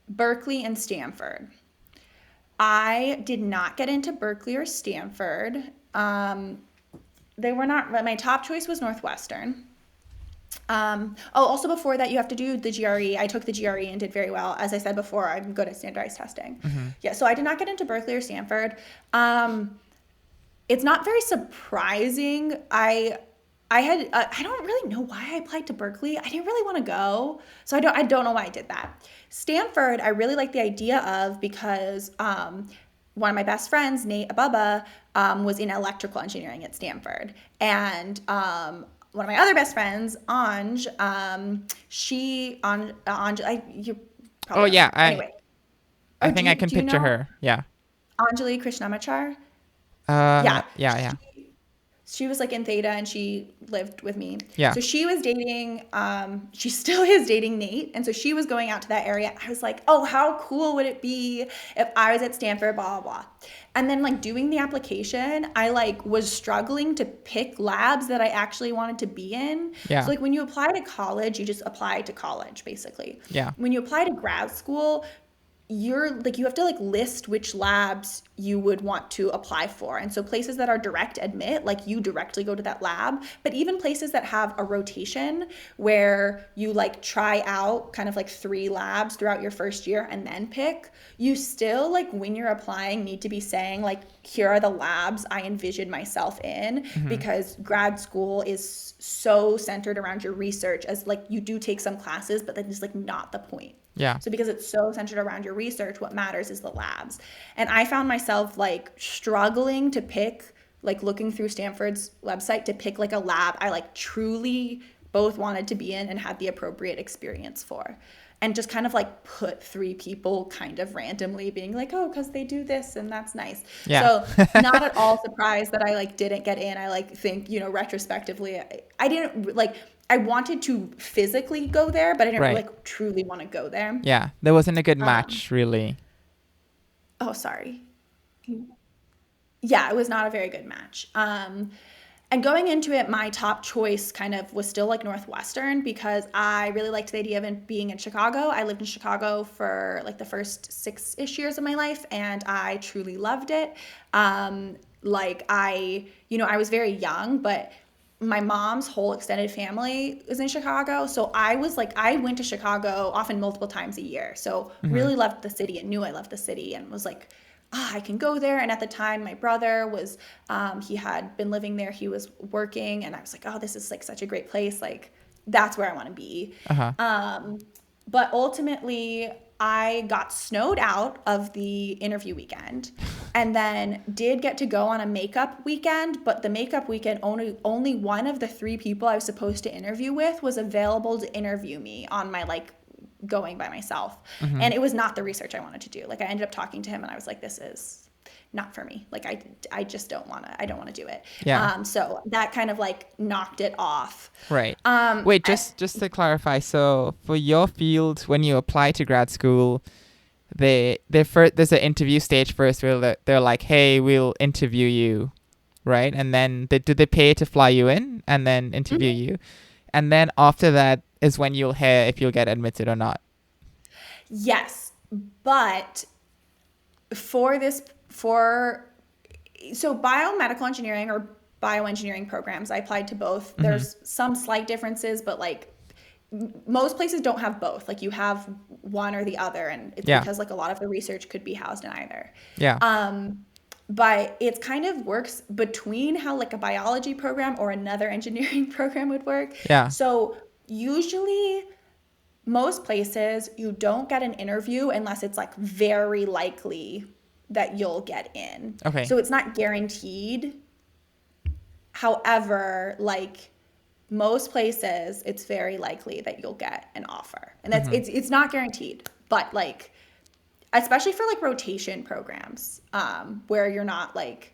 [SPEAKER 1] Berkeley, and Stanford. I did not get into Berkeley or Stanford. They were not, my top choice was Northwestern. Also before that, you have to do the GRE. I took the GRE and did very well. As I said before, I'm good at standardized testing.
[SPEAKER 2] Mm-hmm.
[SPEAKER 1] Yeah, so I did not get into Berkeley or Stanford. It's not very surprising. I don't really know why I applied to Berkeley. I didn't really want to go, so I don't know why I did that. Stanford, I really like the idea of because one of my best friends, Nate Ababa, was in electrical engineering at Stanford, and one of my other best friends, Anj, you
[SPEAKER 2] Oh
[SPEAKER 1] probably don't
[SPEAKER 2] yeah,
[SPEAKER 1] know. Anyway,
[SPEAKER 2] I think I can
[SPEAKER 1] do you
[SPEAKER 2] picture
[SPEAKER 1] know
[SPEAKER 2] her. Yeah.
[SPEAKER 1] Anjali Krishnamachar? Yeah,
[SPEAKER 2] Yeah.
[SPEAKER 1] she was like in Theta and she lived with me.
[SPEAKER 2] Yeah.
[SPEAKER 1] So she was dating, she still is dating Nate. And so she was going out to that area. I was like, oh, how cool would it be if I was at Stanford, blah, blah, blah. And then like doing the application, I like was struggling to pick labs that I actually wanted to be in.
[SPEAKER 2] Yeah.
[SPEAKER 1] So like when you apply to college, you just apply to college basically.
[SPEAKER 2] Yeah.
[SPEAKER 1] When you apply to grad school, you're like you have to like list which labs you would want to apply for, and so places that are direct admit, like you directly go to that lab, but even places that have a rotation where you like try out kind of like 3 labs throughout your first year and then pick, you still like when you're applying need to be saying like here are the labs I envision myself in,
[SPEAKER 2] Mm-hmm.
[SPEAKER 1] because grad school is so centered around your research, as like you do take some classes but that is like not the point.
[SPEAKER 2] Yeah.
[SPEAKER 1] So because it's so centered around your research, what matters is the labs. And I found myself like struggling to pick, like looking through Stanford's website to pick like a lab I like truly both wanted to be in and had the appropriate experience for. And just kind of like put 3 people kind of randomly being like, oh, because they do this and that's nice.
[SPEAKER 2] Yeah.
[SPEAKER 1] So not at all surprised that I like didn't get in. I like think, retrospectively, I didn't like, I wanted to physically go there, but I didn't
[SPEAKER 2] Right.
[SPEAKER 1] like truly want to go there.
[SPEAKER 2] Yeah. There wasn't a good match, really.
[SPEAKER 1] Oh, sorry. Yeah, it was not a very good match. And going into it, my top choice kind of was still like Northwestern, because I really liked the idea of being in Chicago. I lived in Chicago for like the first 6-ish years of my life, and I truly loved it. I was very young, but my mom's whole extended family is in Chicago. So I went to Chicago often multiple times a year. So really loved the city and knew I loved the city and was like, I can go there. And at the time, my brother was, he had been living there. He was working. And I was like, oh, this is like such a great place. Like, that's where I want to be.
[SPEAKER 2] Uh-huh.
[SPEAKER 1] But ultimately, I got snowed out of the interview weekend and then did get to go on a makeup weekend. But the makeup weekend, only one of the 3 people I was supposed to interview with was available to interview me on my like going by myself.
[SPEAKER 2] Mm-hmm.
[SPEAKER 1] And it was not the research I wanted to do. Like I ended up talking to him and I was like, this is not for me. Like I just don't want to do it.
[SPEAKER 2] Yeah.
[SPEAKER 1] So that kind of like knocked it off.
[SPEAKER 2] Right. Wait, just to clarify. So for your field, when you apply to grad school, there's an interview stage first where they're like, hey, we'll interview you, right? And then do they pay to fly you in and then interview you? And then after that is when you'll hear if you'll get admitted or not.
[SPEAKER 1] Yes, but for this, so biomedical engineering or bioengineering programs, I applied to both. There's some slight differences, but like most places don't have both. Like you have one or the other, and it's because like a lot of the research could be housed in either. But it's kind of works between how like a biology program or another engineering program would work. So usually most places you don't get an interview unless it's like very likely that you'll get in. So it's not guaranteed. However, like most places, it's very likely that you'll get an offer. And that's it's not guaranteed, but like especially for like rotation programs, where you're not like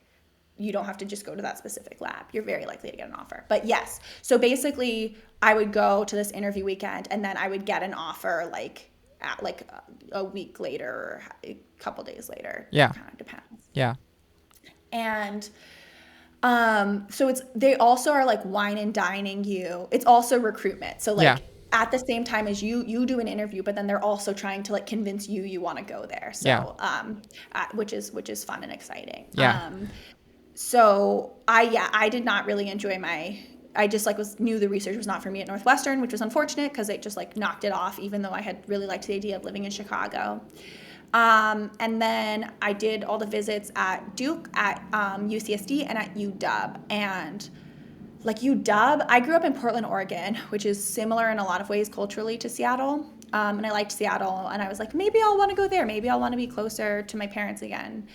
[SPEAKER 1] you don't have to just go to that specific lab. You're very likely to get an offer. But yes, so basically I would go to this interview weekend and then I would get an offer like at like a week later or a couple days later. It kind of depends. And so they also are like wine and dining you. It's also recruitment. So like at the same time as you do an interview, but then they're also trying to like convince you want to go there. So which is fun and exciting. So I did not really enjoy I just like knew the research was not for me at Northwestern, which was unfortunate because it just like knocked it off, even though I had really liked the idea of living in Chicago. And then I did all the visits at Duke, at UCSD, and at UW. And like UW, I grew up in Portland, Oregon, which is similar in a lot of ways culturally to Seattle. And I liked Seattle, and I was like, maybe I'll want to go there. Maybe I'll want to be closer to my parents again.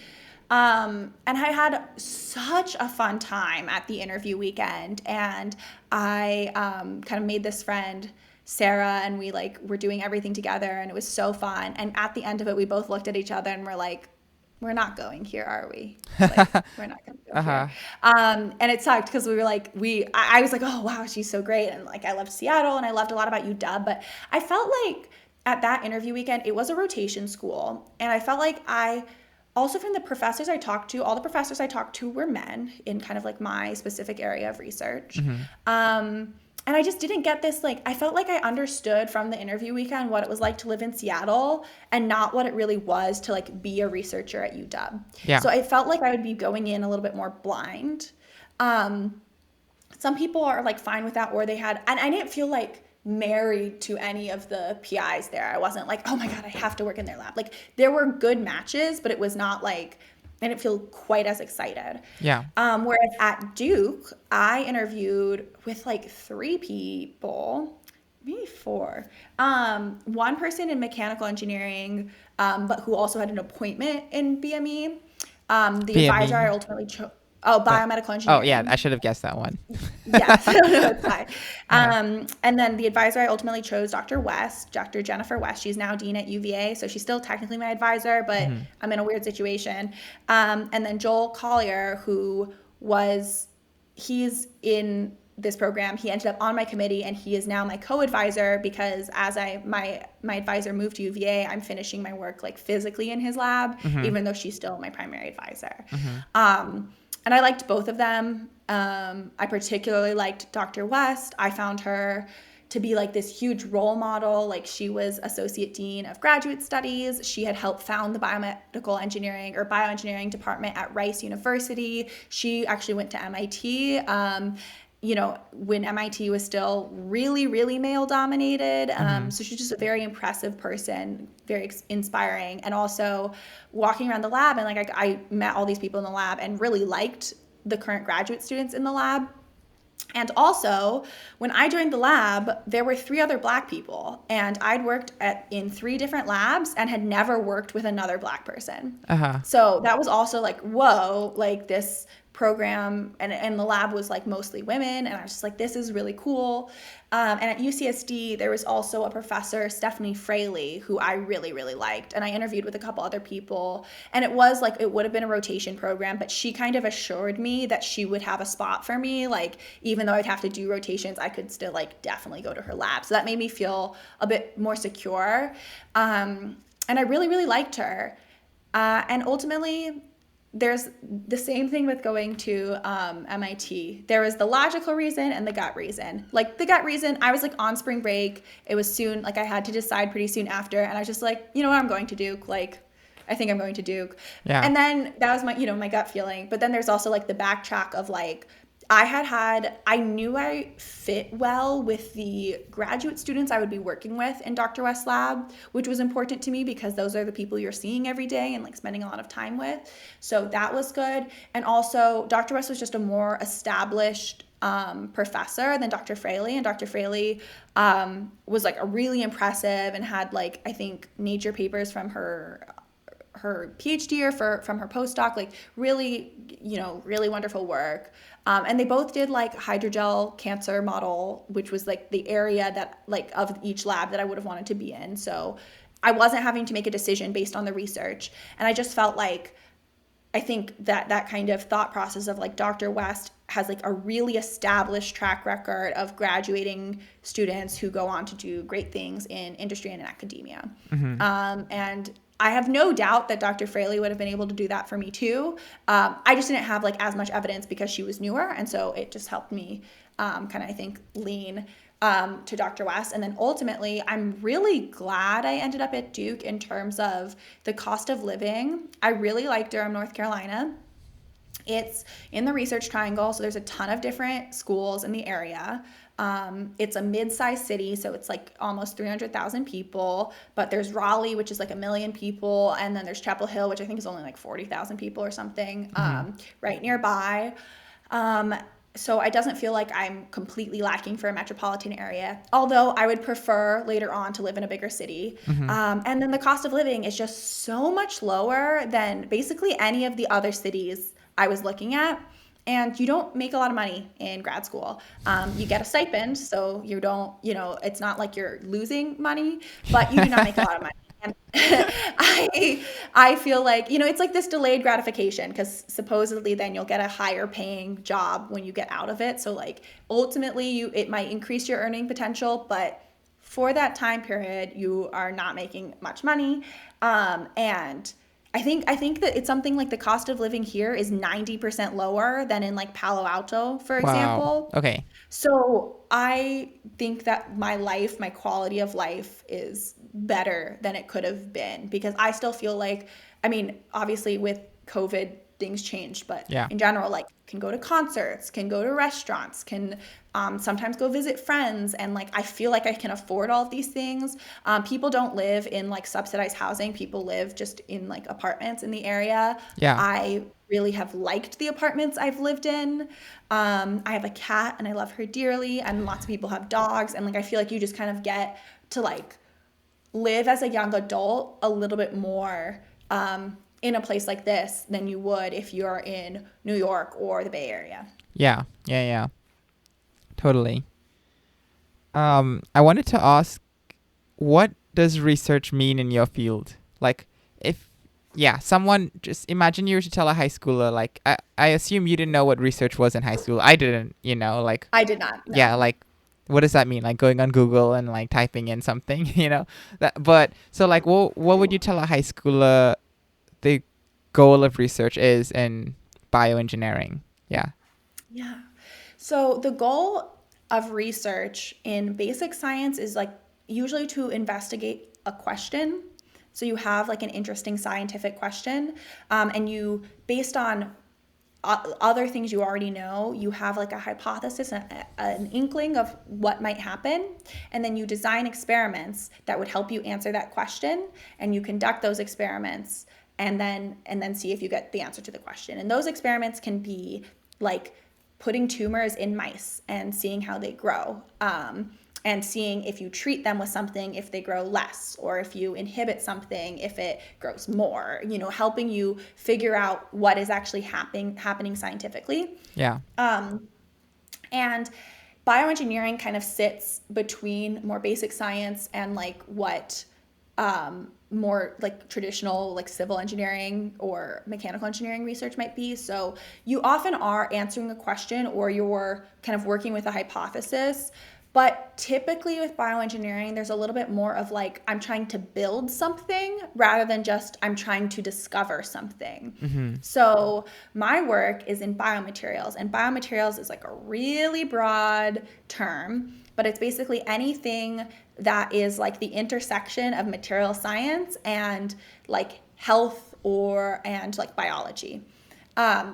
[SPEAKER 1] And I had such a fun time at the interview weekend, and I kind of made this friend, Sarah, and we like were doing everything together, and it was so fun. And at the end of it, we both looked at each other and we're like, we're not going here, are we? Like, we're not going to go here. And it sucked because we were like, I was like, oh wow, she's so great. And like, I loved Seattle and I loved a lot about UW, but I felt like at that interview weekend, it was a rotation school. And I felt like also from the professors I talked to, all the professors I talked to were men in kind of like my specific area of research. And I just didn't get this, like, I felt like I understood from the interview weekend what it was like to live in Seattle and not what it really was to, like, be a researcher at UW. So I felt like I would be going in a little bit more blind. Some people are, like, fine with that, or and I didn't feel, like, married to any of the PIs there. I wasn't like, oh, my God, I have to work in their lab. Like, there were good matches, but it was not, like, I didn't feel quite as excited. Whereas at Duke, I interviewed with like 3 people, maybe 4. One person in mechanical engineering, but who also had an appointment in BME. The advisor I ultimately chose. Oh, biomedical engineering.
[SPEAKER 2] Oh, yeah, I should have guessed that one.
[SPEAKER 1] Yes, that's fine. And then the advisor I ultimately chose, Dr. West, Dr. Jennifer West. She's now dean at UVA, so she's still technically my advisor, but I'm in a weird situation. And then Joel Collier, he's in this program. He ended up on my committee, and he is now my co-advisor because as my advisor moved to UVA, I'm finishing my work like physically in his lab, even though she's still my primary advisor. And I liked both of them. I particularly liked Dr. West. I found her to be like this huge role model. Like she was associate dean of graduate studies. She had helped found the biomedical engineering or bioengineering department at Rice University. She actually went to MIT. When MIT was still really, really male dominated. So she's just a very impressive person, very inspiring. And also walking around the lab and like I met all these people in the lab and really liked the current graduate students in the lab. And also, when I joined the lab, there were 3 other Black people, and I'd worked in 3 different labs and had never worked with another Black person. So that was also like, whoa, like this program, and the lab was like mostly women, and I was just like, this is really cool. And at UCSD, there was also a professor, Stephanie Fraley, who I really, really liked, and I interviewed with a couple other people, and it was like, it would have been a rotation program, but she kind of assured me that she would have a spot for me, like, even though I'd have to do rotations, I could still like definitely go to her lab, so that made me feel a bit more secure, and I really, really liked her, and ultimately, there's the same thing with going to MIT. There was the logical reason and the gut reason. Like the gut reason, I was like on spring break. It was soon, like I had to decide pretty soon after. And I was just like, you know what, I'm going to Duke. Like I think I'm going to Duke.
[SPEAKER 2] Yeah.
[SPEAKER 1] And then that was my, my gut feeling. But then there's also like the backtrack of like, I knew I fit well with the graduate students I would be working with in Dr. West's lab, which was important to me because those are the people you're seeing every day and like spending a lot of time with. So that was good. And also, Dr. West was just a more established professor than Dr. Fraley. And Dr. Fraley was like a really impressive and had like, I think, Nature papers from her PhD or from her postdoc, like really, really wonderful work. And they both did like hydrogel cancer model, which was like the area that like of each lab that I would have wanted to be in. So I wasn't having to make a decision based on the research. And I just felt like, I think that kind of thought process of like Dr. West has like a really established track record of graduating students who go on to do great things in industry and in academia. And I have no doubt that Dr. Fraley would have been able to do that for me too. I just didn't have like as much evidence because she was newer. And so it just helped me kind of, I think, lean to Dr. West. And then ultimately, I'm really glad I ended up at Duke in terms of the cost of living. I really like Durham, North Carolina. It's in the Research Triangle, so there's a ton of different schools in the area. It's a mid-sized city, so it's like almost 300,000 people, but there's Raleigh, which is like 1 million people, and then there's Chapel Hill, which I think is only like 40,000 people or something, right nearby. So it doesn't feel like I'm completely lacking for a metropolitan area, although I would prefer later on to live in a bigger city. And then the cost of living is just so much lower than basically any of the other cities I was looking at. And you don't make a lot of money in grad school. You get a stipend, so you don't, it's not like you're losing money, but you do not make a lot of money. And I feel like, it's like this delayed gratification because supposedly then you'll get a higher paying job when you get out of it. So like ultimately it might increase your earning potential, but for that time period, you are not making much money. And I think that it's something like the cost of living here is 90% lower than in like Palo Alto, for
[SPEAKER 2] Wow.
[SPEAKER 1] example.
[SPEAKER 2] Okay.
[SPEAKER 1] So I think that my quality of life is better than it could have been because I still feel like, I mean, obviously with COVID, things changed, but
[SPEAKER 2] Yeah.
[SPEAKER 1] in general, like can go to concerts, can go to restaurants, can sometimes go visit friends. And like, I feel like I can afford all of these things. People don't live in like subsidized housing. People live just in like apartments in the area.
[SPEAKER 2] Yeah.
[SPEAKER 1] I really have liked the apartments I've lived in. I have a cat and I love her dearly, and lots of people have dogs. And like, I feel like you just kind of get to like live as a young adult a little bit more in a place like this than you would if you're in New York or the Bay Area.
[SPEAKER 2] Yeah. Yeah. Yeah. Totally. I wanted to ask, what does research mean in your field? Like, someone, just imagine you were to tell a high schooler, like, I assume you didn't know what research was in high school. I didn't, like,
[SPEAKER 1] I did not. No.
[SPEAKER 2] yeah, like, what does that mean? Like going on Google and like typing in something, but so like, what would you tell a high schooler the goal of research is in bioengineering? Yeah.
[SPEAKER 1] Yeah. So the goal of research in basic science is like usually to investigate a question. So you have like an interesting scientific question, and you, based on other things you already know, you have like a hypothesis, an inkling of what might happen, and then you design experiments that would help you answer that question, and you conduct those experiments and then see if you get the answer to the question. And those experiments can be like putting tumors in mice and seeing how they grow, and seeing if you treat them with something, if they grow less, or if you inhibit something, if it grows more, helping you figure out what is actually happening scientifically.
[SPEAKER 2] Yeah.
[SPEAKER 1] And bioengineering kind of sits between more basic science and like what more like traditional like civil engineering or mechanical engineering research might be. So you often are answering a question or you're kind of working with a hypothesis. But typically with bioengineering, there's a little bit more of like, I'm trying to build something rather than just I'm trying to discover something. So my work is in biomaterials, and biomaterials is like a really broad term, but it's basically anything that is like the intersection of material science and like health and like biology.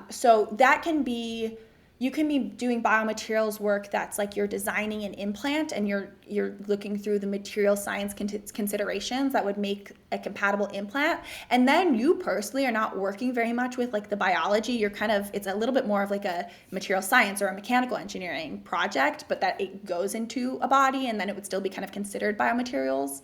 [SPEAKER 1] So that can be, you can be doing biomaterials work that's like you're designing an implant and you're looking through the material science considerations that would make a compatible implant. And then you personally are not working very much with like the biology. You're kind of, it's a little bit more of like a material science or a mechanical engineering project, but that it goes into a body and then it would still be kind of considered biomaterials.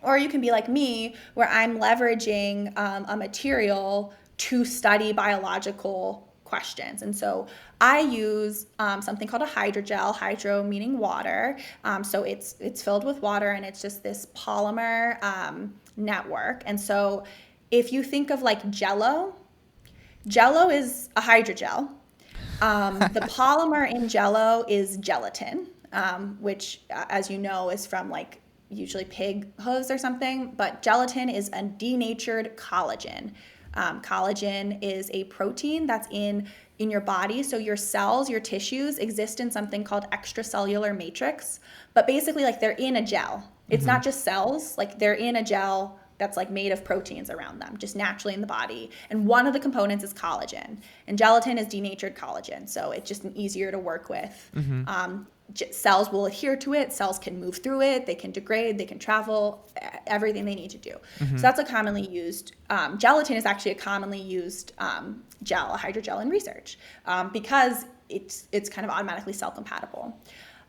[SPEAKER 1] Or you can be like me, where I'm leveraging a material to study biological questions. And so I use something called a hydrogel, hydro meaning water. So it's filled with water and it's just this polymer network. And so if you think of like Jello is a hydrogel. The polymer in Jello is gelatin, which, as you know, is from like usually pig hooves or something, but gelatin is a denatured collagen. Collagen is a protein that's in your body. So your cells, your tissues exist in something called extracellular matrix, but basically like they're in a gel. It's not just cells, like they're in a gel that's like made of proteins around them, just naturally in the body. And one of the components is collagen, and gelatin is denatured collagen. So it's just easier to work with. Cells will adhere to it. Cells can move through it. They can degrade. They can travel. Everything they need to do. So that's a commonly used. Gelatin is actually a commonly used gel, a hydrogel in research, because it's kind of automatically cell compatible.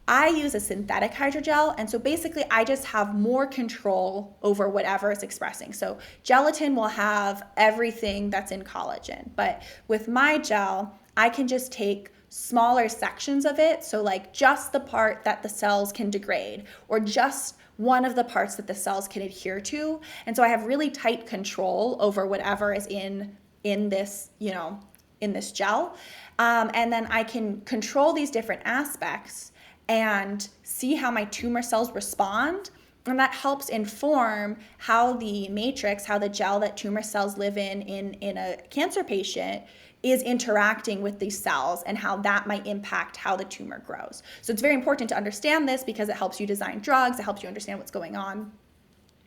[SPEAKER 1] I use a synthetic hydrogel, and so basically I just have more control over whatever it's expressing. So gelatin will have everything that's in collagen, but with my gel, I can just take smaller sections of it, so like just the part that the cells can degrade or just one of the parts that the cells can adhere to. And so I have really tight control over whatever is in this, in this gel. And then I can control these different aspects and see how my tumor cells respond. And that helps inform how the matrix, how the gel that tumor cells live in a cancer patient is interacting with these cells and how that might impact how the tumor grows. So it's very important to understand this because it helps you design drugs, it helps you understand what's going on.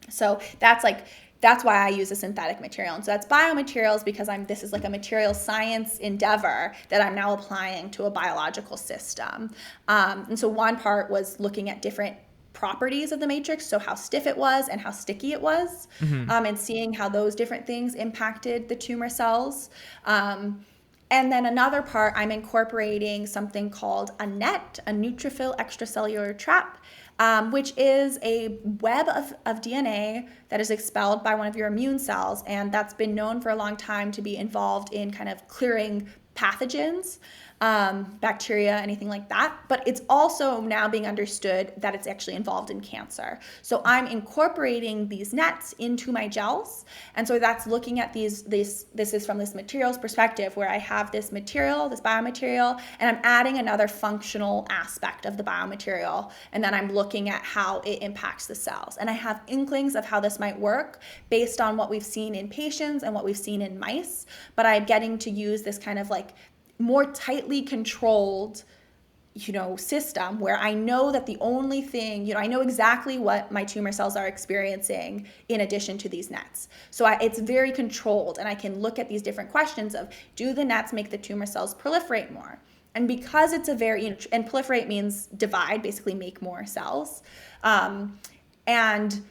[SPEAKER 1] So that's why I use a synthetic material. And so that's biomaterials because this is like a material science endeavor that I'm now applying to a biological system. And so one part was looking at different properties of the matrix, so how stiff it was and how sticky it was, and seeing how those different things impacted the tumor cells. And then another part, I'm incorporating something called a NET, a neutrophil extracellular trap, which is a web of DNA that is expelled by one of your immune cells, and that's been known for a long time to be involved in kind of clearing pathogens, bacteria, anything like that. But it's also now being understood that it's actually involved in cancer. So I'm incorporating these nets into my gels. And so that's looking at this is from this materials perspective where I have this material, this biomaterial, and I'm adding another functional aspect of the biomaterial. And then I'm looking at how it impacts the cells. And I have inklings of how this might work based on what we've seen in patients and what we've seen in mice. But I'm getting to use this kind of like more tightly controlled, system where I know that the only thing, I know exactly what my tumor cells are experiencing in addition to these nets. So it's very controlled, and I can look at these different questions of, do the nets make the tumor cells proliferate more? And because it's and proliferate means divide, basically make more cells. And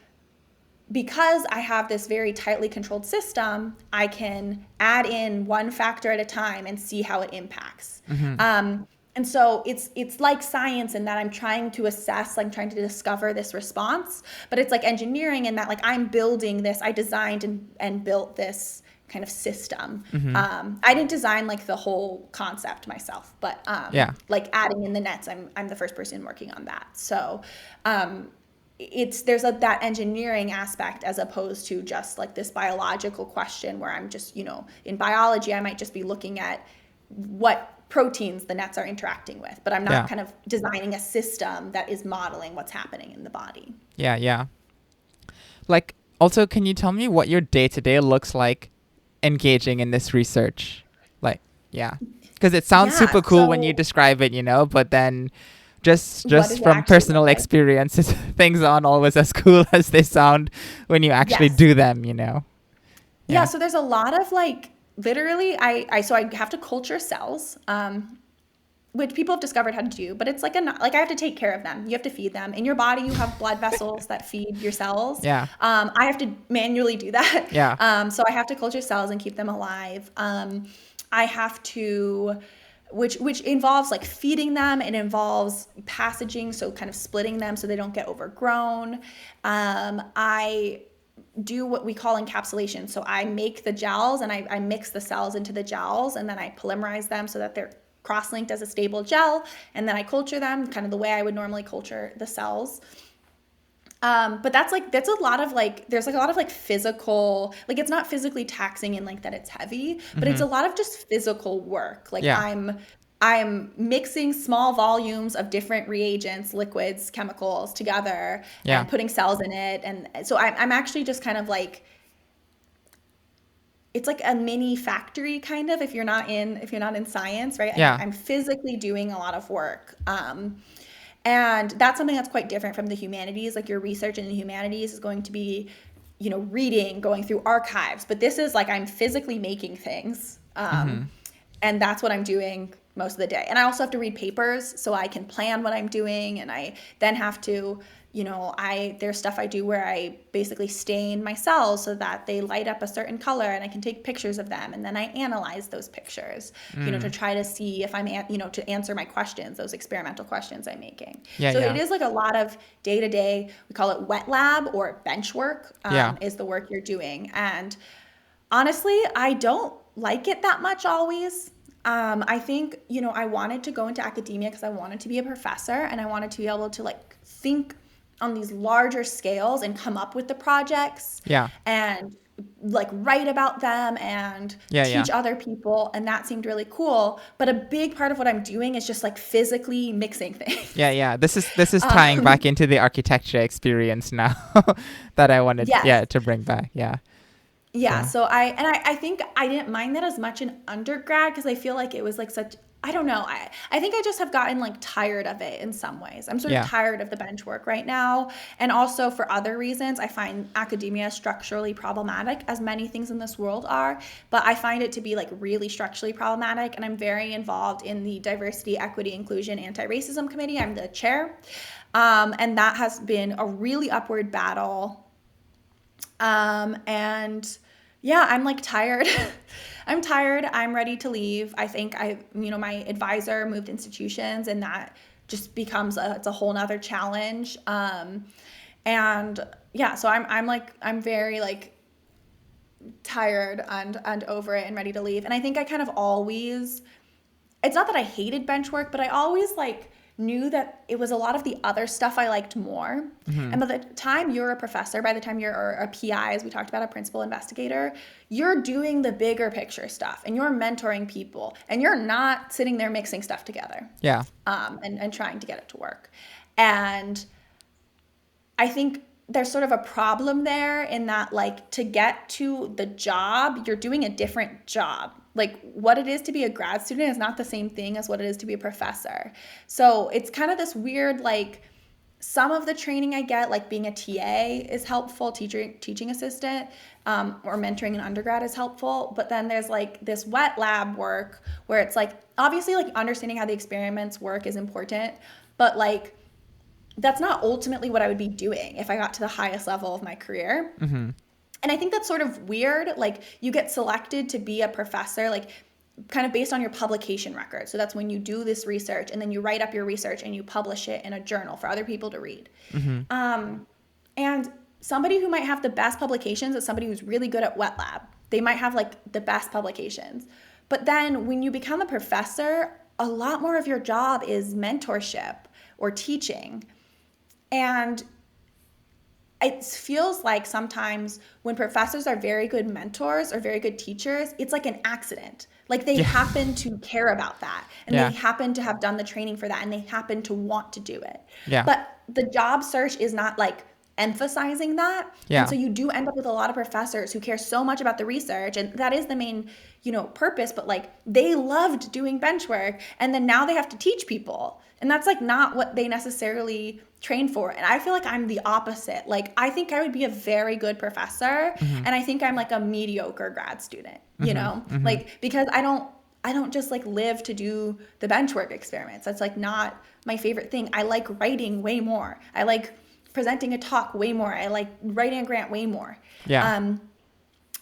[SPEAKER 1] because I have this very tightly controlled system, I can add in one factor at a time and see how it impacts. And so it's like science in that I'm trying to assess, I'm trying to discover this response, but it's like engineering in that like I'm building this, I designed and built this kind of system. I didn't design like the whole concept myself, but like adding in the nets, I'm the first person working on that. So there's that engineering aspect as opposed to just like this biological question where I'm just, in biology, I might just be looking at what proteins the nets are interacting with, but I'm not kind of designing a system that is modeling what's happening in the body.
[SPEAKER 2] Yeah. Like, also, can you tell me what your day-to-day looks like engaging in this research? Like, because it sounds super cool when you describe it, but then
[SPEAKER 1] What
[SPEAKER 2] Just
[SPEAKER 1] does it
[SPEAKER 2] from
[SPEAKER 1] actually look
[SPEAKER 2] personal
[SPEAKER 1] like?
[SPEAKER 2] experiences, things aren't always as cool as they sound when you actually
[SPEAKER 1] Yes.
[SPEAKER 2] do them, you know?
[SPEAKER 1] Yeah,
[SPEAKER 2] Yeah.
[SPEAKER 1] so there's a lot of like literally I have to culture cells. Which people have discovered how to do, but it's like like I have to take care of them. You have to feed them. In your body, you have blood vessels that feed your cells.
[SPEAKER 2] Yeah.
[SPEAKER 1] I have to manually do that.
[SPEAKER 2] Yeah.
[SPEAKER 1] So I have to culture cells and keep them alive. I have to, which involves like feeding them. It involves passaging, so kind of splitting them so they don't get overgrown. I do what we call encapsulation. So I make the gels and I mix the cells into the gels and then I polymerize them so that they're cross-linked as a stable gel. And then I culture them kind of the way I would normally culture the cells. But that's a lot of like, there's like a lot of like physical, like it's not physically taxing in like that it's heavy, but it's
[SPEAKER 2] Mm-hmm.
[SPEAKER 1] a lot of just physical work. Like
[SPEAKER 2] Yeah.
[SPEAKER 1] I'm mixing small volumes of different reagents, liquids, chemicals together
[SPEAKER 2] Yeah.
[SPEAKER 1] and putting cells in it. And so I'm actually just kind of like, it's like a mini factory kind of if you're not in science, right?
[SPEAKER 2] Yeah.
[SPEAKER 1] I'm physically doing a lot of work. And that's something that's quite different from the humanities. Like your research in the humanities is going to be, reading, going through archives. But this is like I'm physically making things.
[SPEAKER 2] Mm-hmm.
[SPEAKER 1] And that's what I'm doing most of the day. And I also have to read papers so I can plan what I'm doing. And I then have to, there's stuff I do where I basically stain my cells so that they light up a certain color and I can take pictures of them. And then I analyze those pictures, to try to see if to answer my questions, those experimental questions I'm making.
[SPEAKER 2] Yeah.
[SPEAKER 1] So
[SPEAKER 2] Yeah.
[SPEAKER 1] it is like a lot of day to day, we call it wet lab or bench work,
[SPEAKER 2] Yeah.
[SPEAKER 1] is the work you're doing. And honestly, I don't like it that much always. I think, I wanted to go into academia because I wanted to be a professor and I wanted to be able to like think on these larger scales and come up with the projects
[SPEAKER 2] Yeah.
[SPEAKER 1] and like write about them and
[SPEAKER 2] Yeah. Yeah.
[SPEAKER 1] teach other people. And that seemed really cool. But a big part of what I'm doing is just like physically mixing things.
[SPEAKER 2] Yeah, yeah. This is tying back
[SPEAKER 1] Um,
[SPEAKER 2] into the architecture experience now that I wanted,
[SPEAKER 1] yes.
[SPEAKER 2] to bring back. Yeah.
[SPEAKER 1] Yeah,
[SPEAKER 2] So,
[SPEAKER 1] so I think I didn't mind that as much in undergrad because I feel like it was like such I don't know. I think I just have gotten like tired of it in some ways. I'm sort of
[SPEAKER 2] yeah.
[SPEAKER 1] tired of the bench work right now. And also for other reasons, I find academia structurally problematic, as many things in this world are. But I find it to be like really structurally problematic. And I'm very involved in the Diversity, Equity, Inclusion, Anti-Racism Committee. I'm the chair. And that has been a really upward battle. And yeah, I'm like tired. I'm tired. I'm ready to leave. I think my advisor moved institutions and that just becomes it's a whole nother challenge. And yeah, so I'm very like tired and over it and ready to leave. And I think I kind of always, it's not that I hated bench work, but I always like knew that it was a lot of the other stuff I liked more.
[SPEAKER 2] Mm-hmm.
[SPEAKER 1] And by the time you're a professor, by the time you're a PI, as we talked about, a principal investigator, you're doing the bigger picture stuff and you're mentoring people and you're not sitting there mixing stuff together,
[SPEAKER 2] Yeah.
[SPEAKER 1] and trying to get it to work. And I think there's sort of a problem there in that, like, to get to the job, you're doing a different job. Like, what it is to be a grad student is not the same thing as what it is to be a professor. So it's kind of this weird, like, some of the training I get, like being a TA is helpful, teaching assistant, or mentoring an undergrad is helpful. But then there's like this wet lab work where it's like, obviously, like understanding how the experiments work is important, but like, that's not ultimately what I would be doing if I got to the highest level of my career.
[SPEAKER 2] Mm-hmm.
[SPEAKER 1] And I think that's sort of weird. Like, you get selected to be a professor, like kind of based on your publication record. So that's when you do this research and then you write up your research and you publish it in a journal for other people to read.
[SPEAKER 2] Mm-hmm.
[SPEAKER 1] And somebody who might have the best publications is somebody who's really good at wet lab. They might have like the best publications. But then when you become a professor, a lot more of your job is mentorship or teaching. And it feels like sometimes when professors are very good mentors or very good teachers, it's like an accident. Like they
[SPEAKER 2] Yeah.
[SPEAKER 1] happen to care about that and
[SPEAKER 2] Yeah.
[SPEAKER 1] they happen to have done the training for that and they happen to want to do it.
[SPEAKER 2] Yeah.
[SPEAKER 1] But the job search is not like emphasizing that. And
[SPEAKER 2] Yeah.
[SPEAKER 1] so you do end up with a lot of professors who care so much about the research, and that is the main, purpose, but like they loved doing bench work, and then now they have to teach people. And that's like not what they necessarily trained for. And I feel like I'm the opposite. Like I think I would be a very good professor,
[SPEAKER 2] Mm-hmm.
[SPEAKER 1] and I think I'm like a mediocre grad student,
[SPEAKER 2] Mm-hmm. Mm-hmm.
[SPEAKER 1] Like because I don't just like live to do the bench work experiments. That's like not my favorite thing. I like writing way more. I like presenting a talk way more. I like writing a grant way more.
[SPEAKER 2] Yeah.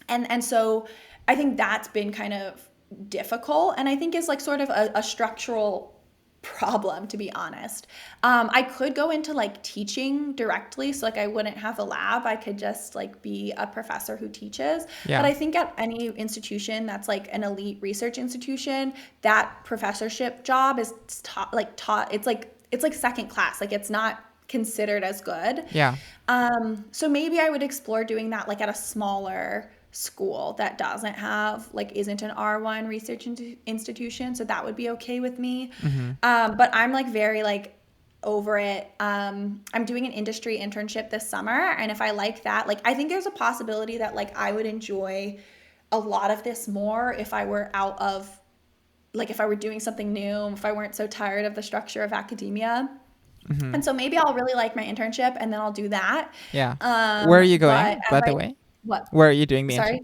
[SPEAKER 1] And so I think that's been kind of difficult, and I think is like sort of a structural problem, to be honest. I could go into like teaching directly, so like I wouldn't have a lab. I could just like be a professor who teaches.
[SPEAKER 2] Yeah.
[SPEAKER 1] But I think at any institution that's like an elite research institution, that professorship job is taught. It's like second class. Like it's not considered as good.
[SPEAKER 2] Yeah.
[SPEAKER 1] So maybe I would explore doing that like at a smaller school that doesn't have like isn't an R1 research institution, so that would be okay with me.
[SPEAKER 2] Mm-hmm.
[SPEAKER 1] But I'm like very like over it. I'm doing an industry internship this summer, and if I like that, like I think there's a possibility that like I would enjoy a lot of this more if I were out of like if I were doing something new, if I weren't so tired of the structure of academia.
[SPEAKER 2] Mm-hmm.
[SPEAKER 1] And so maybe I'll really like my internship, and then I'll do that.
[SPEAKER 2] Yeah. Where are you going,
[SPEAKER 1] But
[SPEAKER 2] by
[SPEAKER 1] as
[SPEAKER 2] the way?
[SPEAKER 1] what?
[SPEAKER 2] Where are you doing the
[SPEAKER 1] Sorry.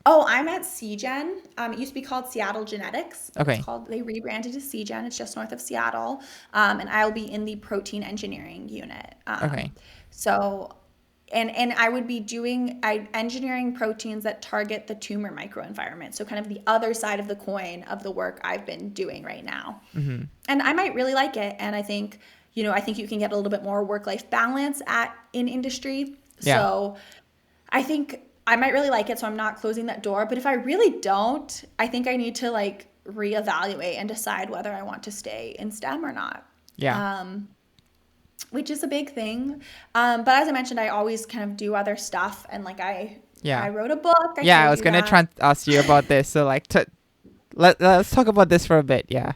[SPEAKER 1] Oh, I'm at CGen. It used to be called Seattle Genetics.
[SPEAKER 2] Okay.
[SPEAKER 1] They rebranded to CGen. It's just north of Seattle. And I'll be in the protein engineering unit.
[SPEAKER 2] Okay.
[SPEAKER 1] So, and I would be doing engineering proteins that target the tumor microenvironment. So kind of the other side of the coin of the work I've been doing right now.
[SPEAKER 2] Mm-hmm.
[SPEAKER 1] And I might really like it. And I think you can get a little bit more work-life balance in industry.
[SPEAKER 2] Yeah.
[SPEAKER 1] So I think I might really like it, so I'm not closing that door. But if I really don't, I think I need to like reevaluate and decide whether I want to stay in STEM or not.
[SPEAKER 2] Yeah.
[SPEAKER 1] Which is a big thing. But as I mentioned, I always kind of do other stuff, and like I wrote a book.
[SPEAKER 2] I was gonna try and ask you about this. So like, let's talk about this for a bit. Yeah.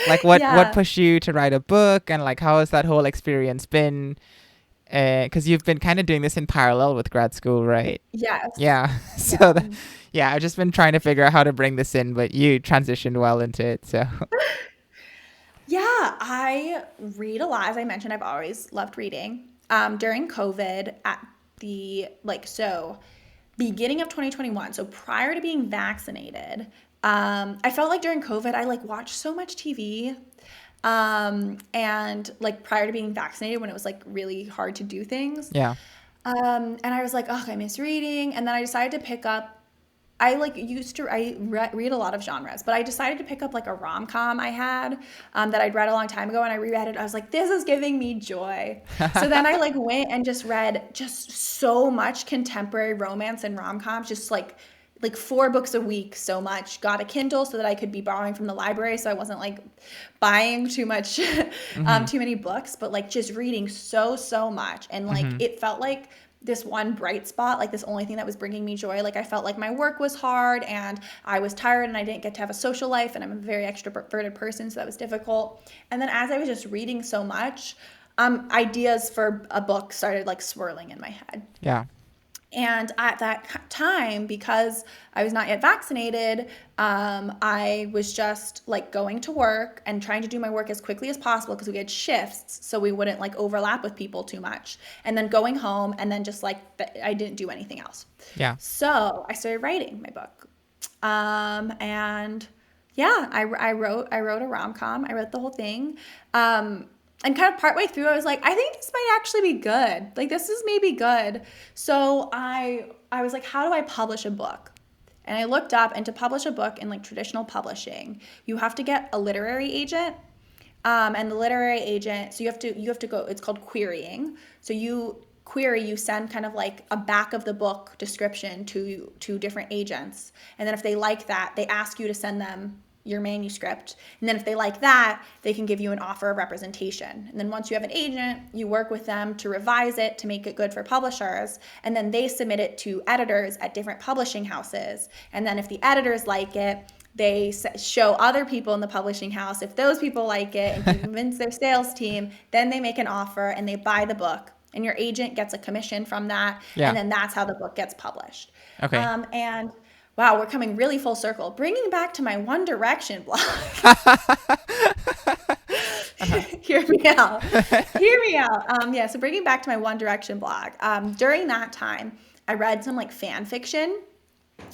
[SPEAKER 2] Like what pushed you to write a book, and like how has that whole experience been? Because you've been kind of doing this in parallel with grad school, right?
[SPEAKER 1] Yes.
[SPEAKER 2] Yeah. So I've just been trying to figure out how to bring this in, but you transitioned well into it. So
[SPEAKER 1] Yeah, I read a lot. As I mentioned, I've always loved reading. During COVID, at the beginning of 2021, so prior to being vaccinated, I felt like during COVID, I like watched so much TV. And like prior to being vaccinated, when it was like really hard to do things.
[SPEAKER 2] yeah.
[SPEAKER 1] And I was like, oh, I miss reading. And then I decided to pick up, I read a lot of genres, but I decided to pick up like a rom-com I had, that I'd read a long time ago, and I reread it. I was like, this is giving me joy. So then I like went and just read just so much contemporary romance and rom-coms, just like 4 books a week, so much. Got a Kindle so that I could be borrowing from the library, so I wasn't like buying too much, too many books, but like just reading so much. And like it felt like this one bright spot, like this only thing that was bringing me joy. Like I felt like my work was hard and I was tired and I didn't get to have a social life, and I'm a very extroverted person, so that was difficult. And then as I was just reading so much, ideas for a book started like swirling in my head.
[SPEAKER 2] Yeah.
[SPEAKER 1] And at that time, because I was not yet vaccinated, I was just like going to work and trying to do my work as quickly as possible, because we had shifts, so we wouldn't like overlap with people too much. And then going home, and then just like I didn't do anything else.
[SPEAKER 2] Yeah.
[SPEAKER 1] So I started writing my book, and yeah, I wrote a rom-com. I wrote the whole thing. And kind of partway through, I was like, I think this might actually be good. Like, this is maybe good. So I was like, how do I publish a book? And I looked up, and to publish a book in like traditional publishing, you have to get a literary agent. And the literary agent, so you have to go, it's called querying. So you send kind of like a back of the book description to different agents. And then if they like that, they ask you to send them your manuscript. And then if they like that, they can give you an offer of representation. And then once you have an agent, you work with them to revise it to make it good for publishers. And then they submit it to editors at different publishing houses. And then if the editors like it, They show other people in the publishing house. If those people like it and can convince their sales team, then they make an offer and they buy the book. And your agent gets a commission from that.
[SPEAKER 2] Yeah.
[SPEAKER 1] And then that's how the book gets published.
[SPEAKER 2] Okay.
[SPEAKER 1] And wow, we're coming really full circle. Bringing back to my One Direction blog. Hear me out. Hear me out. Yeah, so bringing back to my One Direction blog. During that time, I read some like fan fiction.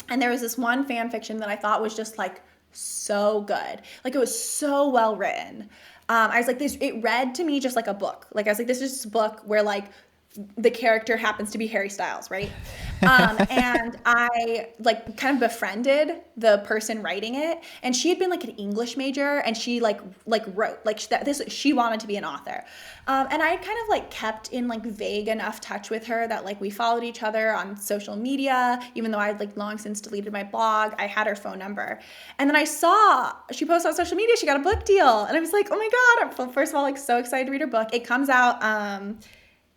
[SPEAKER 1] And there was this one fan fiction that I thought was just like so good. Like it was so well written. I was like, it read to me just like a book. Like I was like, this is just a book where like the character happens to be Harry Styles, right? And I like kind of befriended the person writing it, and she had been like an English major, and she like wrote like she wanted to be an author, and I kind of like kept in like vague enough touch with her that like we followed each other on social media, even though I had like long since deleted my blog. I had her phone number, and then I saw she posted on social media she got a book deal, and I was like, oh my god! I'm first of all like so excited to read her book. It comes out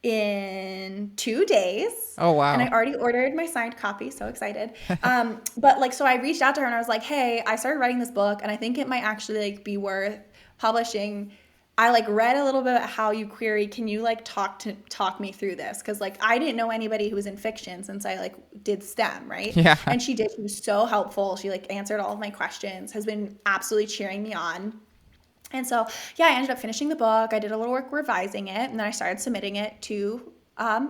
[SPEAKER 1] in 2 days.
[SPEAKER 2] Oh, wow.
[SPEAKER 1] And I already ordered my signed copy. So excited. But like, so I reached out to her and I was like, hey, I started writing this book and I think it might actually like be worth publishing. I like read a little bit about how you query. Can you like talk me through this? Cause like, I didn't know anybody who was in fiction since I like did STEM. Right.
[SPEAKER 2] Yeah.
[SPEAKER 1] And she did. She was so helpful. She like answered all of my questions, has been absolutely cheering me on. And so, yeah, I ended up finishing the book. I did a little work revising it, and then I started submitting it to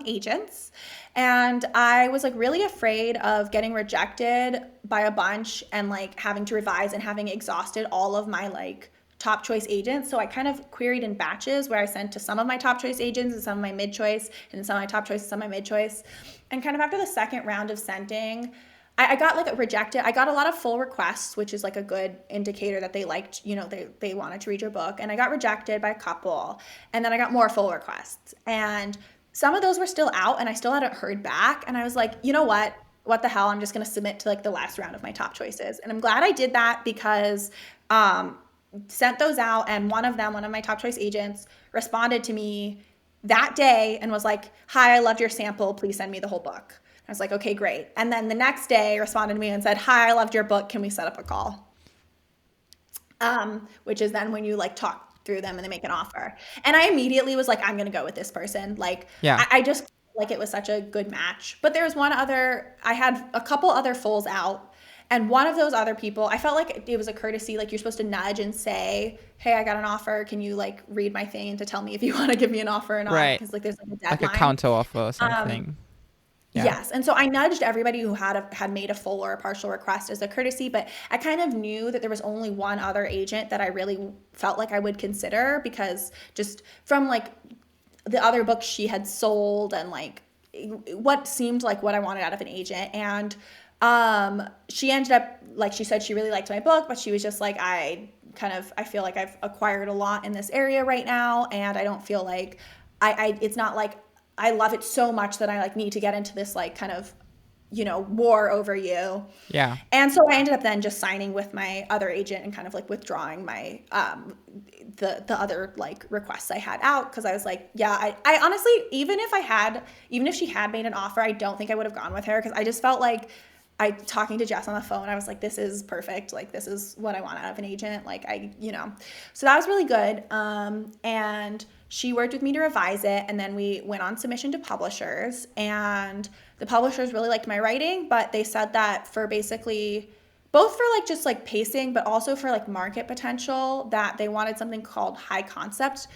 [SPEAKER 1] agents. And I was like really afraid of getting rejected by a bunch and like having to revise and having exhausted all of my like top choice agents. So I kind of queried in batches where I sent to some of my top choice agents and some of my mid choice, and some of my top choice and some of my mid choice. And kind of after the second round of sending, I got like rejected. I got a lot of full requests, which is like a good indicator that they liked, you know, they wanted to read your book. And I got rejected by a couple. And then I got more full requests. And some of those were still out and I still hadn't heard back. And I was like, you know what? What the hell? I'm just going to submit to like the last round of my top choices. And I'm glad I did that because sent those out. And one of my top choice agents, responded to me that day and was like, hi, I loved your sample. Please send me the whole book. I was like, okay, great. And then the next day responded to me and said, hi, I loved your book. Can we set up a call? Which is then when you like talk through them and they make an offer. And I immediately was like, I'm going to go with this person. Like,
[SPEAKER 2] yeah.
[SPEAKER 1] I just like it was such a good match. But there was I had a couple other fulls out. And one of those other people, I felt like it was a courtesy, like you're supposed to nudge and say, hey, I got an offer. Can you like read my thing to tell me if you want to give me an offer or not?
[SPEAKER 2] Right.
[SPEAKER 1] Because like there's like a deadline.
[SPEAKER 2] Like a counter offer or something.
[SPEAKER 1] Yeah. Yes. And so I nudged everybody who had made a full or a partial request as a courtesy, but I kind of knew that there was only one other agent that I really felt like I would consider because just from like the other books she had sold and like what seemed like what I wanted out of an agent. And she ended up, like she said, she really liked my book, but she was just like, I feel like I've acquired a lot in this area right now. And I don't feel like it's not like I love it so much that I like need to get into this like kind of, you know, war over you.
[SPEAKER 2] Yeah.
[SPEAKER 1] And so I ended up then just signing with my other agent and kind of like withdrawing my the other like requests I had out because I was like, yeah, I honestly, even if she had made an offer, I don't think I would have gone with her because I just felt like talking to Jess on the phone, I was like, this is perfect. Like, this is what I want out of an agent. Like, so that was really good. And she worked with me to revise it. And then we went on submission to publishers. And the publishers really liked my writing, but they said that for basically, both for like just like pacing, but also for like market potential, that they wanted something called high concept,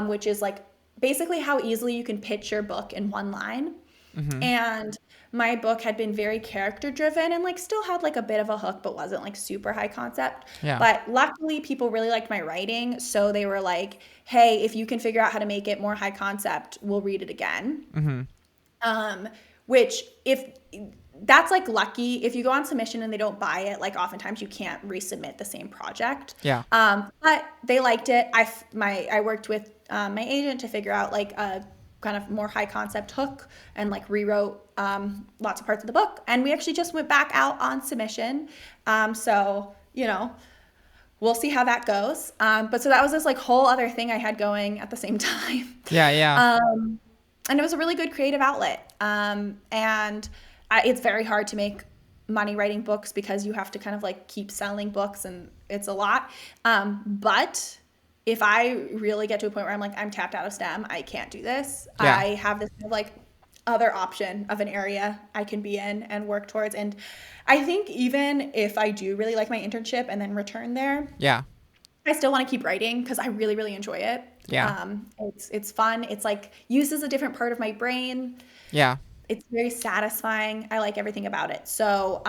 [SPEAKER 1] which is like basically how easily you can pitch your book in one line. Mm-hmm. And my book had been very character driven and like still had like a bit of a hook, but wasn't like super high concept.
[SPEAKER 2] Yeah.
[SPEAKER 1] But luckily people really liked my writing. So they were like, hey, if you can figure out how to make it more high concept, we'll read it again. Mm-hmm. Which that's like lucky. If you go on submission and they don't buy it, like oftentimes you can't resubmit the same project.
[SPEAKER 2] Yeah.
[SPEAKER 1] But they liked it. I worked with my agent to figure out like a kind of more high concept hook and like rewrote lots of parts of the book. And we actually just went back out on submission. So, you know, we'll see how that goes. But so that was this like whole other thing I had going at the same time.
[SPEAKER 2] Yeah. Yeah.
[SPEAKER 1] And it was a really good creative outlet. And it's very hard to make money writing books because you have to kind of like keep selling books and it's a lot. But if I really get to a point where I'm like, I'm tapped out of STEM, I can't do this.
[SPEAKER 2] Yeah.
[SPEAKER 1] I have this kind of like other option of an area I can be in and work towards. And I think even if I do really like my internship and then return there,
[SPEAKER 2] Yeah.
[SPEAKER 1] I still want to keep writing because I really, really enjoy it.
[SPEAKER 2] Yeah.
[SPEAKER 1] It's fun. It's like uses a different part of my brain.
[SPEAKER 2] Yeah.
[SPEAKER 1] It's very satisfying. I like everything about it. So,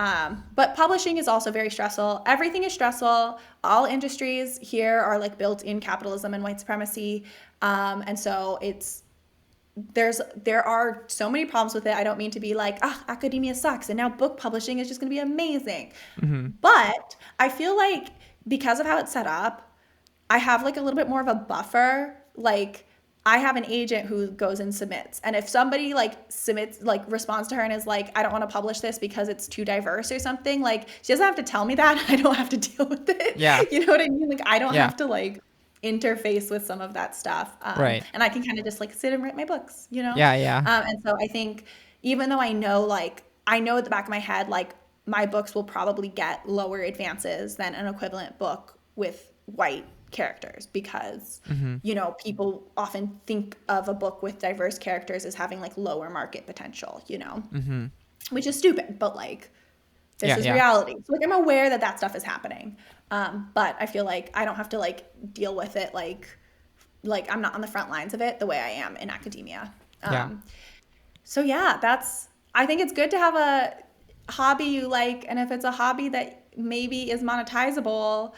[SPEAKER 1] but publishing is also very stressful. Everything is stressful. All industries here are like built in capitalism and white supremacy. And so there are so many problems with it. I don't mean to be like, academia sucks and now book publishing is just going to be amazing. But I feel like because of how it's set up, I have like a little bit more of a buffer. Like I have an agent who goes and submits. And if somebody like submits, like responds to her and is like, I don't want to publish this because it's too diverse or something, like she doesn't have to tell me that. I don't have to deal with it.
[SPEAKER 2] Yeah.
[SPEAKER 1] You know what I mean? Like I don't
[SPEAKER 2] Yeah.
[SPEAKER 1] have to like interface with some of that stuff.
[SPEAKER 2] Right.
[SPEAKER 1] And I can kind of just like sit and write my books, you know?
[SPEAKER 2] Yeah. Yeah.
[SPEAKER 1] And so I think even though I know at the back of my head, like my books will probably get lower advances than an equivalent book with white characters because you know, people often think of a book with diverse characters as having like lower market potential, you know, which is stupid, but like this is reality. So like I'm aware that that stuff is happening, but I feel like I don't have to like deal with it like I'm not on the front lines of it the way I am in academia. So yeah, I think it's good to have a hobby you like, and if it's a hobby that maybe is monetizable,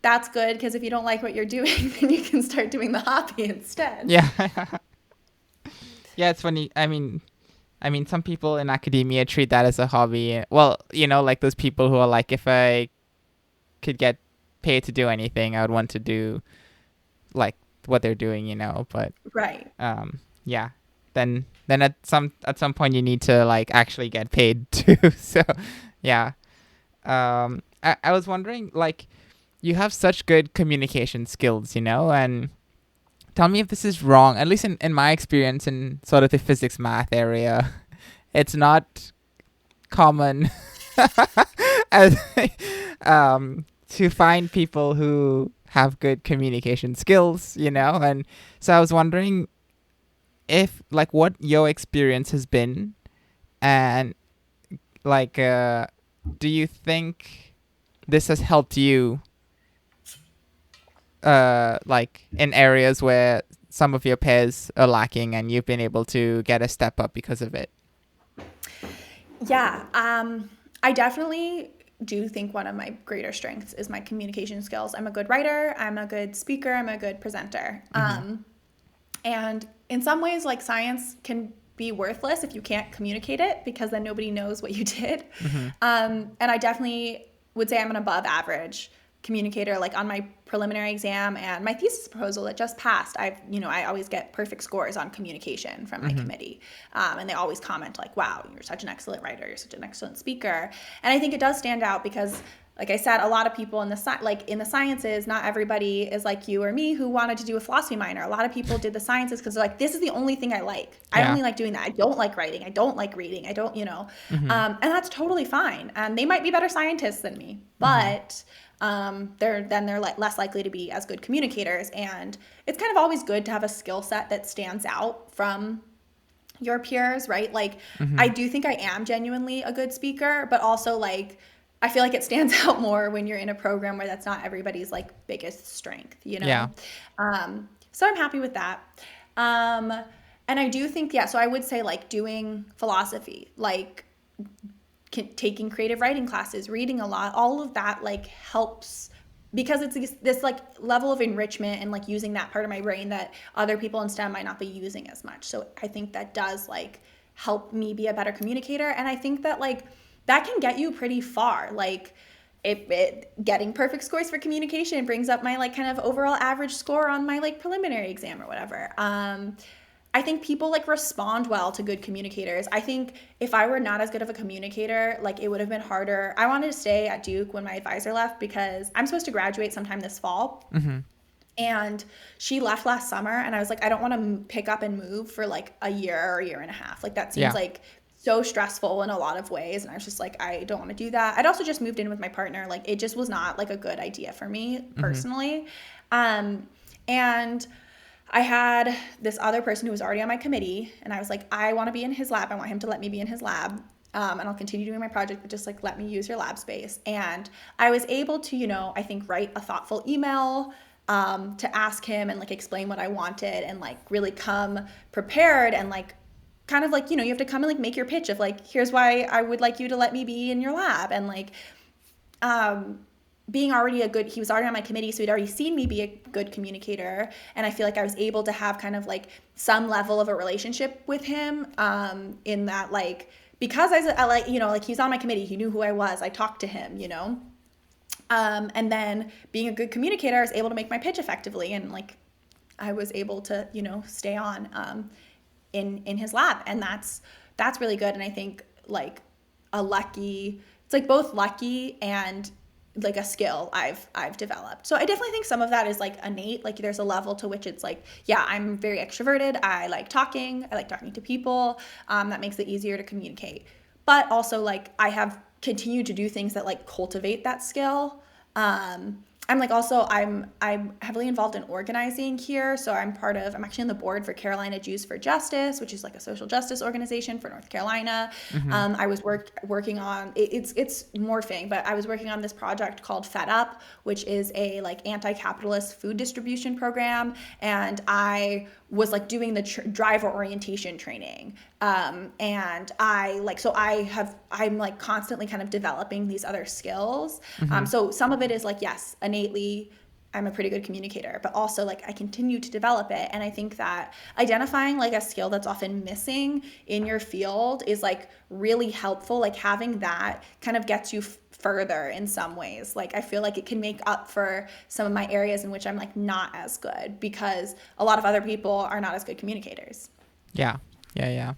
[SPEAKER 1] that's good, because if you don't like what you're doing, then you can start doing the hobby instead.
[SPEAKER 2] Yeah. Yeah, it's funny. I mean, some people in academia treat that as a hobby. Well, you know, like those people who are like, if I could get paid to do anything, I would want to do like what they're doing, you know. But
[SPEAKER 1] right.
[SPEAKER 2] Yeah. Then at some point you need to like actually get paid too. So, yeah. I was wondering, like, you have such good communication skills, you know, and tell me if this is wrong. At least in my experience in sort of the physics math area, it's not common as to find people who have good communication skills, you know. And so I was wondering if like what your experience has been, and like do you think this has helped you like in areas where some of your peers are lacking and you've been able to get a step up because of it?
[SPEAKER 1] Yeah, I definitely do think one of my greater strengths is my communication skills. I'm a good writer, I'm a good speaker, I'm a good presenter. And in some ways, like, science can be worthless if you can't communicate it, because then nobody knows what you did. And I definitely would say I'm an above average communicator. Like on my preliminary exam and my thesis proposal that just passed, I always get perfect scores on communication from my committee. And they always comment like, wow, you're such an excellent writer, you're such an excellent speaker. And I think it does stand out because, like I said, a lot of people in the sciences, not everybody is like you or me who wanted to do a philosophy minor. A lot of people did the sciences because they're like, this is the only thing I like. I only like doing that. I don't like writing. I don't like reading. I don't, and that's totally fine. And they might be better scientists than me, but they're less likely to be as good communicators. And it's kind of always good to have a skill set that stands out from your peers, right? Like, I do think I am genuinely a good speaker, but also like, I feel like it stands out more when you're in a program where that's not everybody's like biggest strength, you know?
[SPEAKER 2] Yeah.
[SPEAKER 1] So I'm happy with that. And I do think, so I would say like doing philosophy, like taking creative writing classes, reading a lot, all of that like helps, because it's this like level of enrichment and like using that part of my brain that other people in STEM might not be using as much. So I think that does like help me be a better communicator. And I think that like that can get you pretty far. Like getting perfect scores for communication brings up my like kind of overall average score on my like preliminary exam or whatever. I think people like respond well to good communicators. I think if I were not as good of a communicator, like it would have been harder. I wanted to stay at Duke when my advisor left because I'm supposed to graduate sometime this fall. And she left last summer, and I was like, I don't want to pick up and move for like a year or a year and a half. Like that seems like so stressful in a lot of ways, and I was just like, I don't want to do that. I'd also just moved in with my partner. Like, it just was not like a good idea for me
[SPEAKER 2] Mm-hmm.
[SPEAKER 1] personally. And I had this other person who was already on my committee, and I was like, I want to be in his lab. I want him to let me be in his lab. And I'll continue doing my project, but just like let me use your lab space. And I was able to, I think write a thoughtful email to ask him and like explain what I wanted and like really come prepared and like kind of like, you have to come and like make your pitch of like, here's why I would like you to let me be in your lab. And like, being already he was already on my committee, so he'd already seen me be a good communicator. And I feel like I was able to have kind of like some level of a relationship with him, in that like, because I like, like he's on my committee, he knew who I was, I talked to him, and then being a good communicator, I was able to make my pitch effectively. And like, I was able to, stay on, in his lab. And that's really good. And I think like it's like both lucky and like a skill I've developed. So I definitely think some of that is like innate. Like there's a level to which it's like, yeah, I'm very extroverted. I like talking to people. That makes it easier to communicate. But also like I have continued to do things that like cultivate that skill. I'm like also I'm heavily involved in organizing here. So I'm actually on the board for Carolina Jews for Justice, which is like a social justice organization for North Carolina.
[SPEAKER 2] Mm-hmm.
[SPEAKER 1] I was working on it's morphing, but I was working on this project called Fed Up, which is a like anti-capitalist food distribution program, and I was like doing the driver orientation training. And I'm like constantly kind of developing these other skills.
[SPEAKER 2] Mm-hmm.
[SPEAKER 1] So some of it is like, yes, innately I'm a pretty good communicator, but also like I continue to develop it. And I think that identifying like a skill that's often missing in your field is like really helpful. Like having that kind of gets you further in some ways. Like I feel like it can make up for some of my areas in which I'm like not as good, because a lot of other people are not as good communicators.
[SPEAKER 2] Yeah. Yeah. Yeah.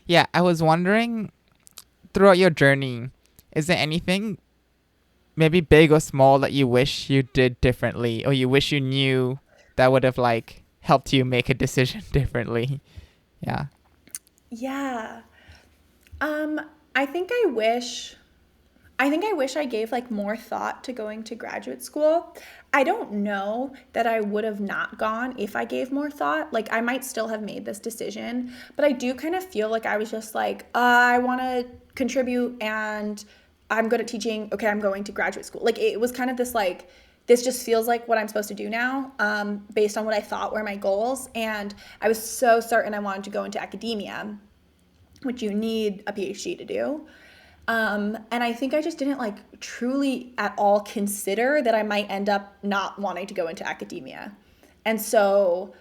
[SPEAKER 2] Yeah. I was wondering, throughout your journey, is there anything maybe big or small that you wish you did differently, or you wish you knew that would have like helped you make a decision differently? Yeah.
[SPEAKER 1] Yeah. Um, I think I wish I gave like more thought to going to graduate school. I don't know that I would have not gone if I gave more thought. Like I might still have made this decision, but I do kind of feel like I was just like, I want to contribute and I'm good at teaching. Okay, I'm going to graduate school. Like it was kind of this like, this just feels like what I'm supposed to do now, based on what I thought were my goals. And I was so certain I wanted to go into academia, which you need a PhD to do. And I think I just didn't like truly at all consider that I might end up not wanting to go into academia. And so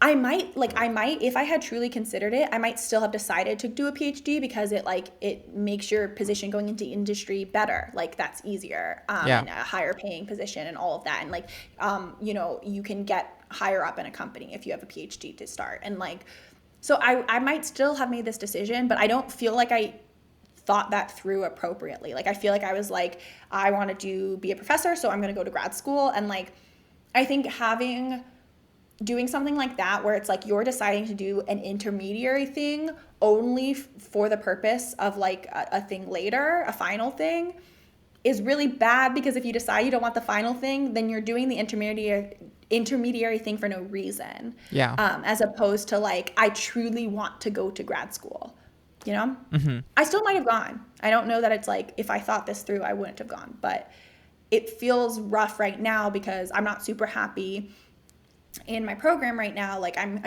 [SPEAKER 1] if I had truly considered it, I might still have decided to do a PhD, because it makes your position going into industry better. Like that's easier,
[SPEAKER 2] Yeah.
[SPEAKER 1] and a higher paying position and all of that. And like, you can get higher up in a company if you have a PhD to start. And like, so I might still have made this decision, but I don't feel like I thought that through appropriately. Like I feel like I was like, I want to be a professor, so I'm going to go to grad school. And like, I think doing something like that, where it's like you're deciding to do an intermediary thing only for the purpose of like a thing later, a final thing, is really bad. Because if you decide you don't want the final thing, then you're doing the intermediary thing for no reason.
[SPEAKER 2] Yeah.
[SPEAKER 1] As opposed to like, I truly want to go to grad school.
[SPEAKER 2] Mm-hmm.
[SPEAKER 1] I still might have gone. I don't know that it's like, if I thought this through, I wouldn't have gone. But it feels rough right now because I'm not super happy in my program right now. Like I'm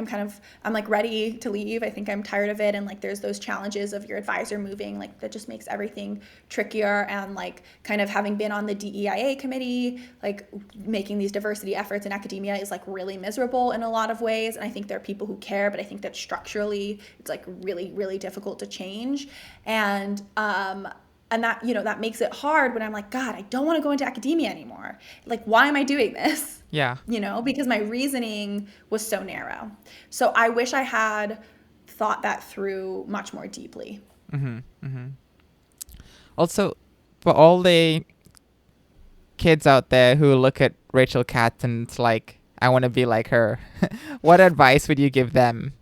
[SPEAKER 1] like ready to leave. I think I'm tired of it. And like there's those challenges of your advisor moving, like that just makes everything trickier. And like kind of having been on the DEIA committee, like making these diversity efforts in academia is like really miserable in a lot of ways. And I think there are people who care, but I think that structurally it's like really, really difficult to change. And that, that makes it hard when I'm like, God, I don't want to go into academia anymore. Like, why am I doing this?
[SPEAKER 2] Yeah.
[SPEAKER 1] Because my reasoning was so narrow. So I wish I had thought that through much more deeply.
[SPEAKER 2] Mm-hmm. Mm-hmm. Also, for all the kids out there who look at Rachel Katz and it's like, I want to be like her, what advice would you give them?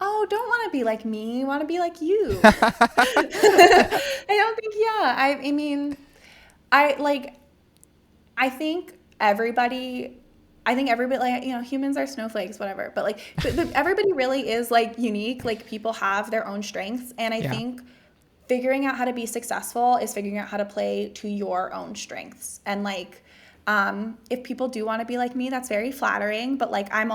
[SPEAKER 1] Oh, don't want to be like me. Want to be like you. I don't think, yeah. I mean, I like, I think everybody, I think everybody, like, humans are snowflakes, whatever. But like, but everybody really is like unique. Like, people have their own strengths. And I
[SPEAKER 2] Yeah.
[SPEAKER 1] think figuring out how to be successful is figuring out how to play to your own strengths. And like, if people do want to be like me, that's very flattering. But like, I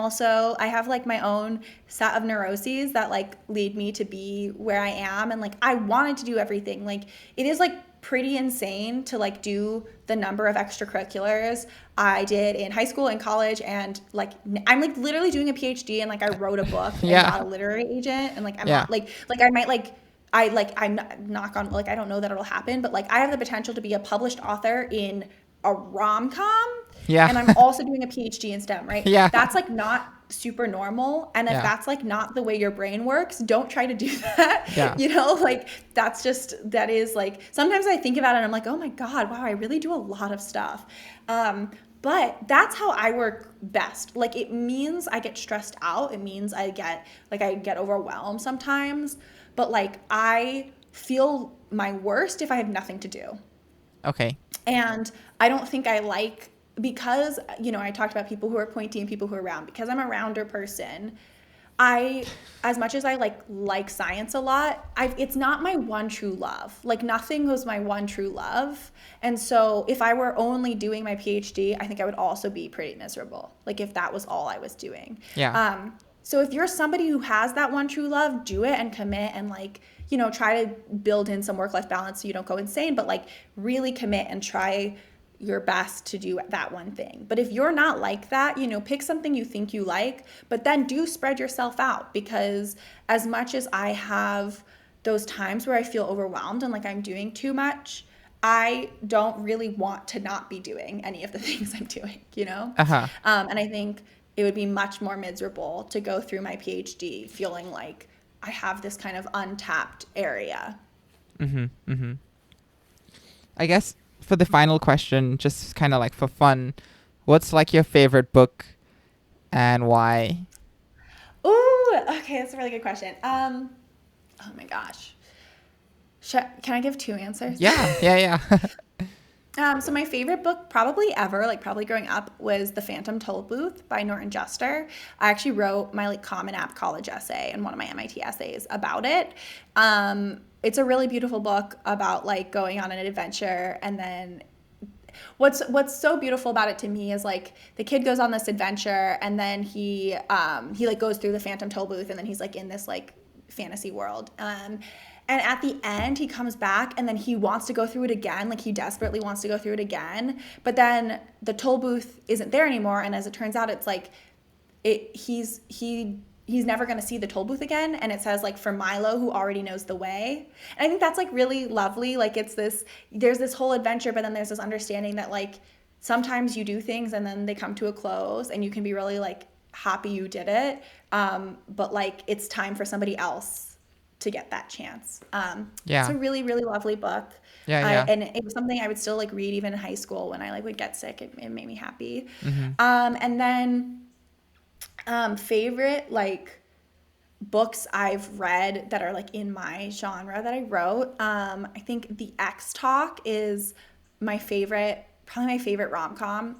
[SPEAKER 1] have like my own set of neuroses that like lead me to be where I am. And like, I wanted to do everything. Like, it is like pretty insane to like do the number of extracurriculars I did in high school and college. And like, I'm like literally doing a PhD, and like, I wrote a book and
[SPEAKER 2] Yeah.
[SPEAKER 1] got a literary agent. And like,
[SPEAKER 2] Yeah.
[SPEAKER 1] I might like, I'm not, knock on, like, I don't know that it'll happen, but like, I have the potential to be a published author in a rom-com,
[SPEAKER 2] Yeah.
[SPEAKER 1] and I'm also doing a PhD in STEM, right?
[SPEAKER 2] Yeah.
[SPEAKER 1] That's like not super normal. And if
[SPEAKER 2] Yeah.
[SPEAKER 1] that's like not the way your brain works, don't try to do that.
[SPEAKER 2] Yeah.
[SPEAKER 1] Like, that is like, sometimes I think about it and I'm like, oh my God, wow, I really do a lot of stuff. But that's how I work best. Like, it means I get stressed out. It means I get overwhelmed sometimes. But like, I feel my worst if I have nothing to do.
[SPEAKER 2] Okay.
[SPEAKER 1] And I don't think I like, because, I talked about people who are pointy and people who are round, because I'm a rounder person. As much as I like science a lot, it's not my one true love. Like, nothing was my one true love. And so if I were only doing my PhD, I think I would also be pretty miserable. Like, if that was all I was doing.
[SPEAKER 2] Yeah.
[SPEAKER 1] So if you're somebody who has that one true love, do it and commit, and like, try to build in some work-life balance so you don't go insane, but like, really commit and try your best to do that one thing. But if you're not like that, pick something you think you like, but then do spread yourself out, because as much as I have those times where I feel overwhelmed and like I'm doing too much, I don't really want to not be doing any of the things I'm doing,
[SPEAKER 2] Uh-huh.
[SPEAKER 1] And I think it would be much more miserable to go through my PhD feeling like I have this kind of untapped area.
[SPEAKER 2] I guess for the final question, just kind of like for fun, what's like your favorite book and why?
[SPEAKER 1] Ooh, okay, that's a really good question. Oh my gosh. Can I give two answers?
[SPEAKER 2] Yeah. Yeah.
[SPEAKER 1] So my favorite book probably ever, like probably growing up, was The Phantom Toll Booth by Norton Juster. I actually wrote my like Common App college essay and one of my MIT essays about it. It's a really beautiful book about like going on an adventure, and then what's so beautiful about it to me is like the kid goes on this adventure, and then he like goes through the Phantom Toll Booth, and then he's like in this like fantasy world. And at the end, he comes back, and then he wants to go through it again. Like, he desperately wants to go through it again. But then the toll booth isn't there anymore. And as it turns out, it's like he's never going to see the toll booth again. And it says, like, for Milo, who already knows the way. And I think that's, like, really lovely. Like, there's this whole adventure, but then there's this understanding that, like, sometimes you do things and then they come to a close, and you can be really, like, happy you did it. But, like, it's time for somebody else to get that chance.
[SPEAKER 2] Yeah.
[SPEAKER 1] It's a really, really lovely book.
[SPEAKER 2] Yeah.
[SPEAKER 1] And it was something I would still like read even in high school when I like would get sick. It made me happy. And then favorite like books I've read that are like in my genre that I wrote. I think The X Talk is probably my favorite rom-com.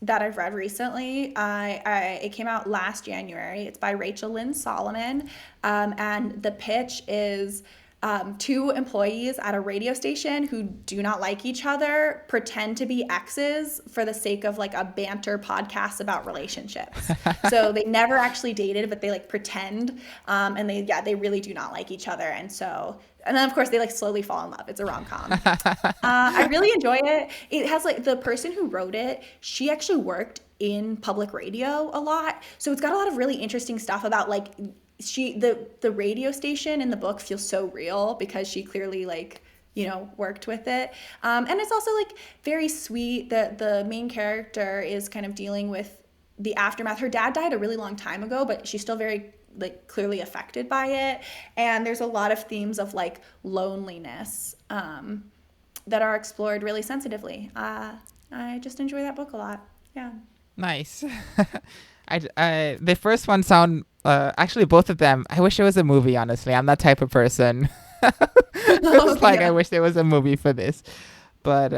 [SPEAKER 1] That I've read recently. It came out last January. It's by Rachel Lynn Solomon, and the pitch is two employees at a radio station who do not like each other pretend to be exes for the sake of like a banter podcast about relationships. So they never actually dated, but they like pretend, and they really do not like each other, and then of course they like slowly fall in love. It's a rom-com. I really enjoy it. It has like the person who wrote it, she actually worked in public radio a lot. So it's got a lot of really interesting stuff about like the radio station in the book feels so real because she clearly like, worked with it. And it's also like very sweet that the main character is kind of dealing with the aftermath. Her dad died a really long time ago, but she's still very like clearly affected by it. And there's a lot of themes of like loneliness that are explored really sensitively. I just enjoy that book a lot. Yeah.
[SPEAKER 2] Nice. The first one sound actually both of them. I wish it was a movie. Honestly, I'm that type of person.
[SPEAKER 1] Oh,
[SPEAKER 2] It's like I
[SPEAKER 1] yeah.
[SPEAKER 2] wish there was a movie for this. But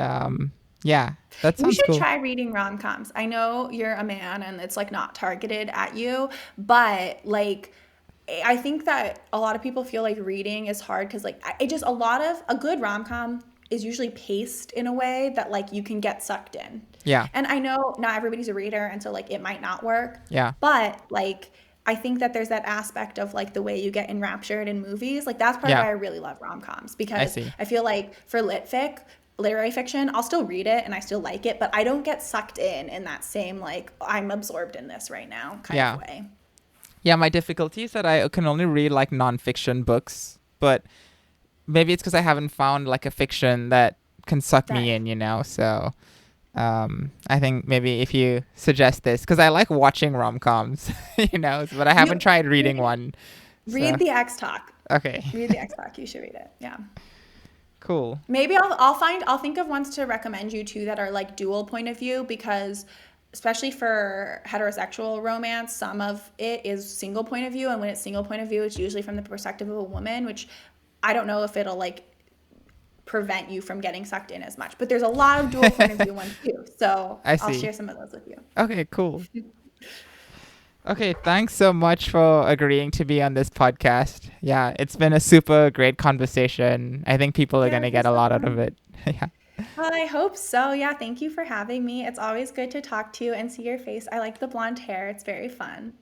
[SPEAKER 2] yeah, that
[SPEAKER 1] You
[SPEAKER 2] sounds
[SPEAKER 1] should
[SPEAKER 2] cool.
[SPEAKER 1] try reading rom-coms. I know you're a man and it's like not targeted at you, but like I think that a lot of people feel like reading is hard because like it just a good rom-com is usually paced in a way that like you can get sucked in.
[SPEAKER 2] Yeah,
[SPEAKER 1] And I know not everybody's a reader and so like it might not work,
[SPEAKER 2] yeah,
[SPEAKER 1] but like I think that there's that aspect of like the way you get enraptured in movies. Like that's part of
[SPEAKER 2] yeah.
[SPEAKER 1] why I really love rom-coms
[SPEAKER 2] I
[SPEAKER 1] because
[SPEAKER 2] see.
[SPEAKER 1] I feel like for literary fiction, I'll still read it and I still like it, but I don't get sucked in that same like I'm absorbed in this right now kind of
[SPEAKER 2] Yeah,
[SPEAKER 1] way.
[SPEAKER 2] yeah. My difficulty is that I can only read like nonfiction books, but maybe it's because I haven't found like a fiction that can suck me
[SPEAKER 1] That
[SPEAKER 2] in. So I think maybe if you suggest this, because I like watching rom coms, but I haven't
[SPEAKER 1] you
[SPEAKER 2] tried reading
[SPEAKER 1] read,
[SPEAKER 2] one. So
[SPEAKER 1] read the X Talk.
[SPEAKER 2] okay,
[SPEAKER 1] Read the X Talk. You should read it. Yeah.
[SPEAKER 2] cool.
[SPEAKER 1] Maybe I'll think of ones to recommend you too that are like dual point of view because especially for heterosexual romance, some of it is single point of view and when it's single point of view, it's usually from the perspective of a woman, which I don't know if it'll like prevent you from getting sucked in as much. But there's a lot of dual point of view ones too. So
[SPEAKER 2] I
[SPEAKER 1] I'll
[SPEAKER 2] see.
[SPEAKER 1] share some of those with you.
[SPEAKER 2] Okay, cool. Okay, thanks so much for agreeing to be on this podcast. Yeah, it's been a super great conversation. I think people are
[SPEAKER 1] Yeah,
[SPEAKER 2] going to
[SPEAKER 1] it
[SPEAKER 2] get
[SPEAKER 1] was
[SPEAKER 2] a
[SPEAKER 1] so
[SPEAKER 2] lot out of
[SPEAKER 1] fun.
[SPEAKER 2] it. Yeah.
[SPEAKER 1] Well, I hope so. Yeah, thank you for having me. It's always good to talk to you and see your face. I like the blonde hair. It's very fun.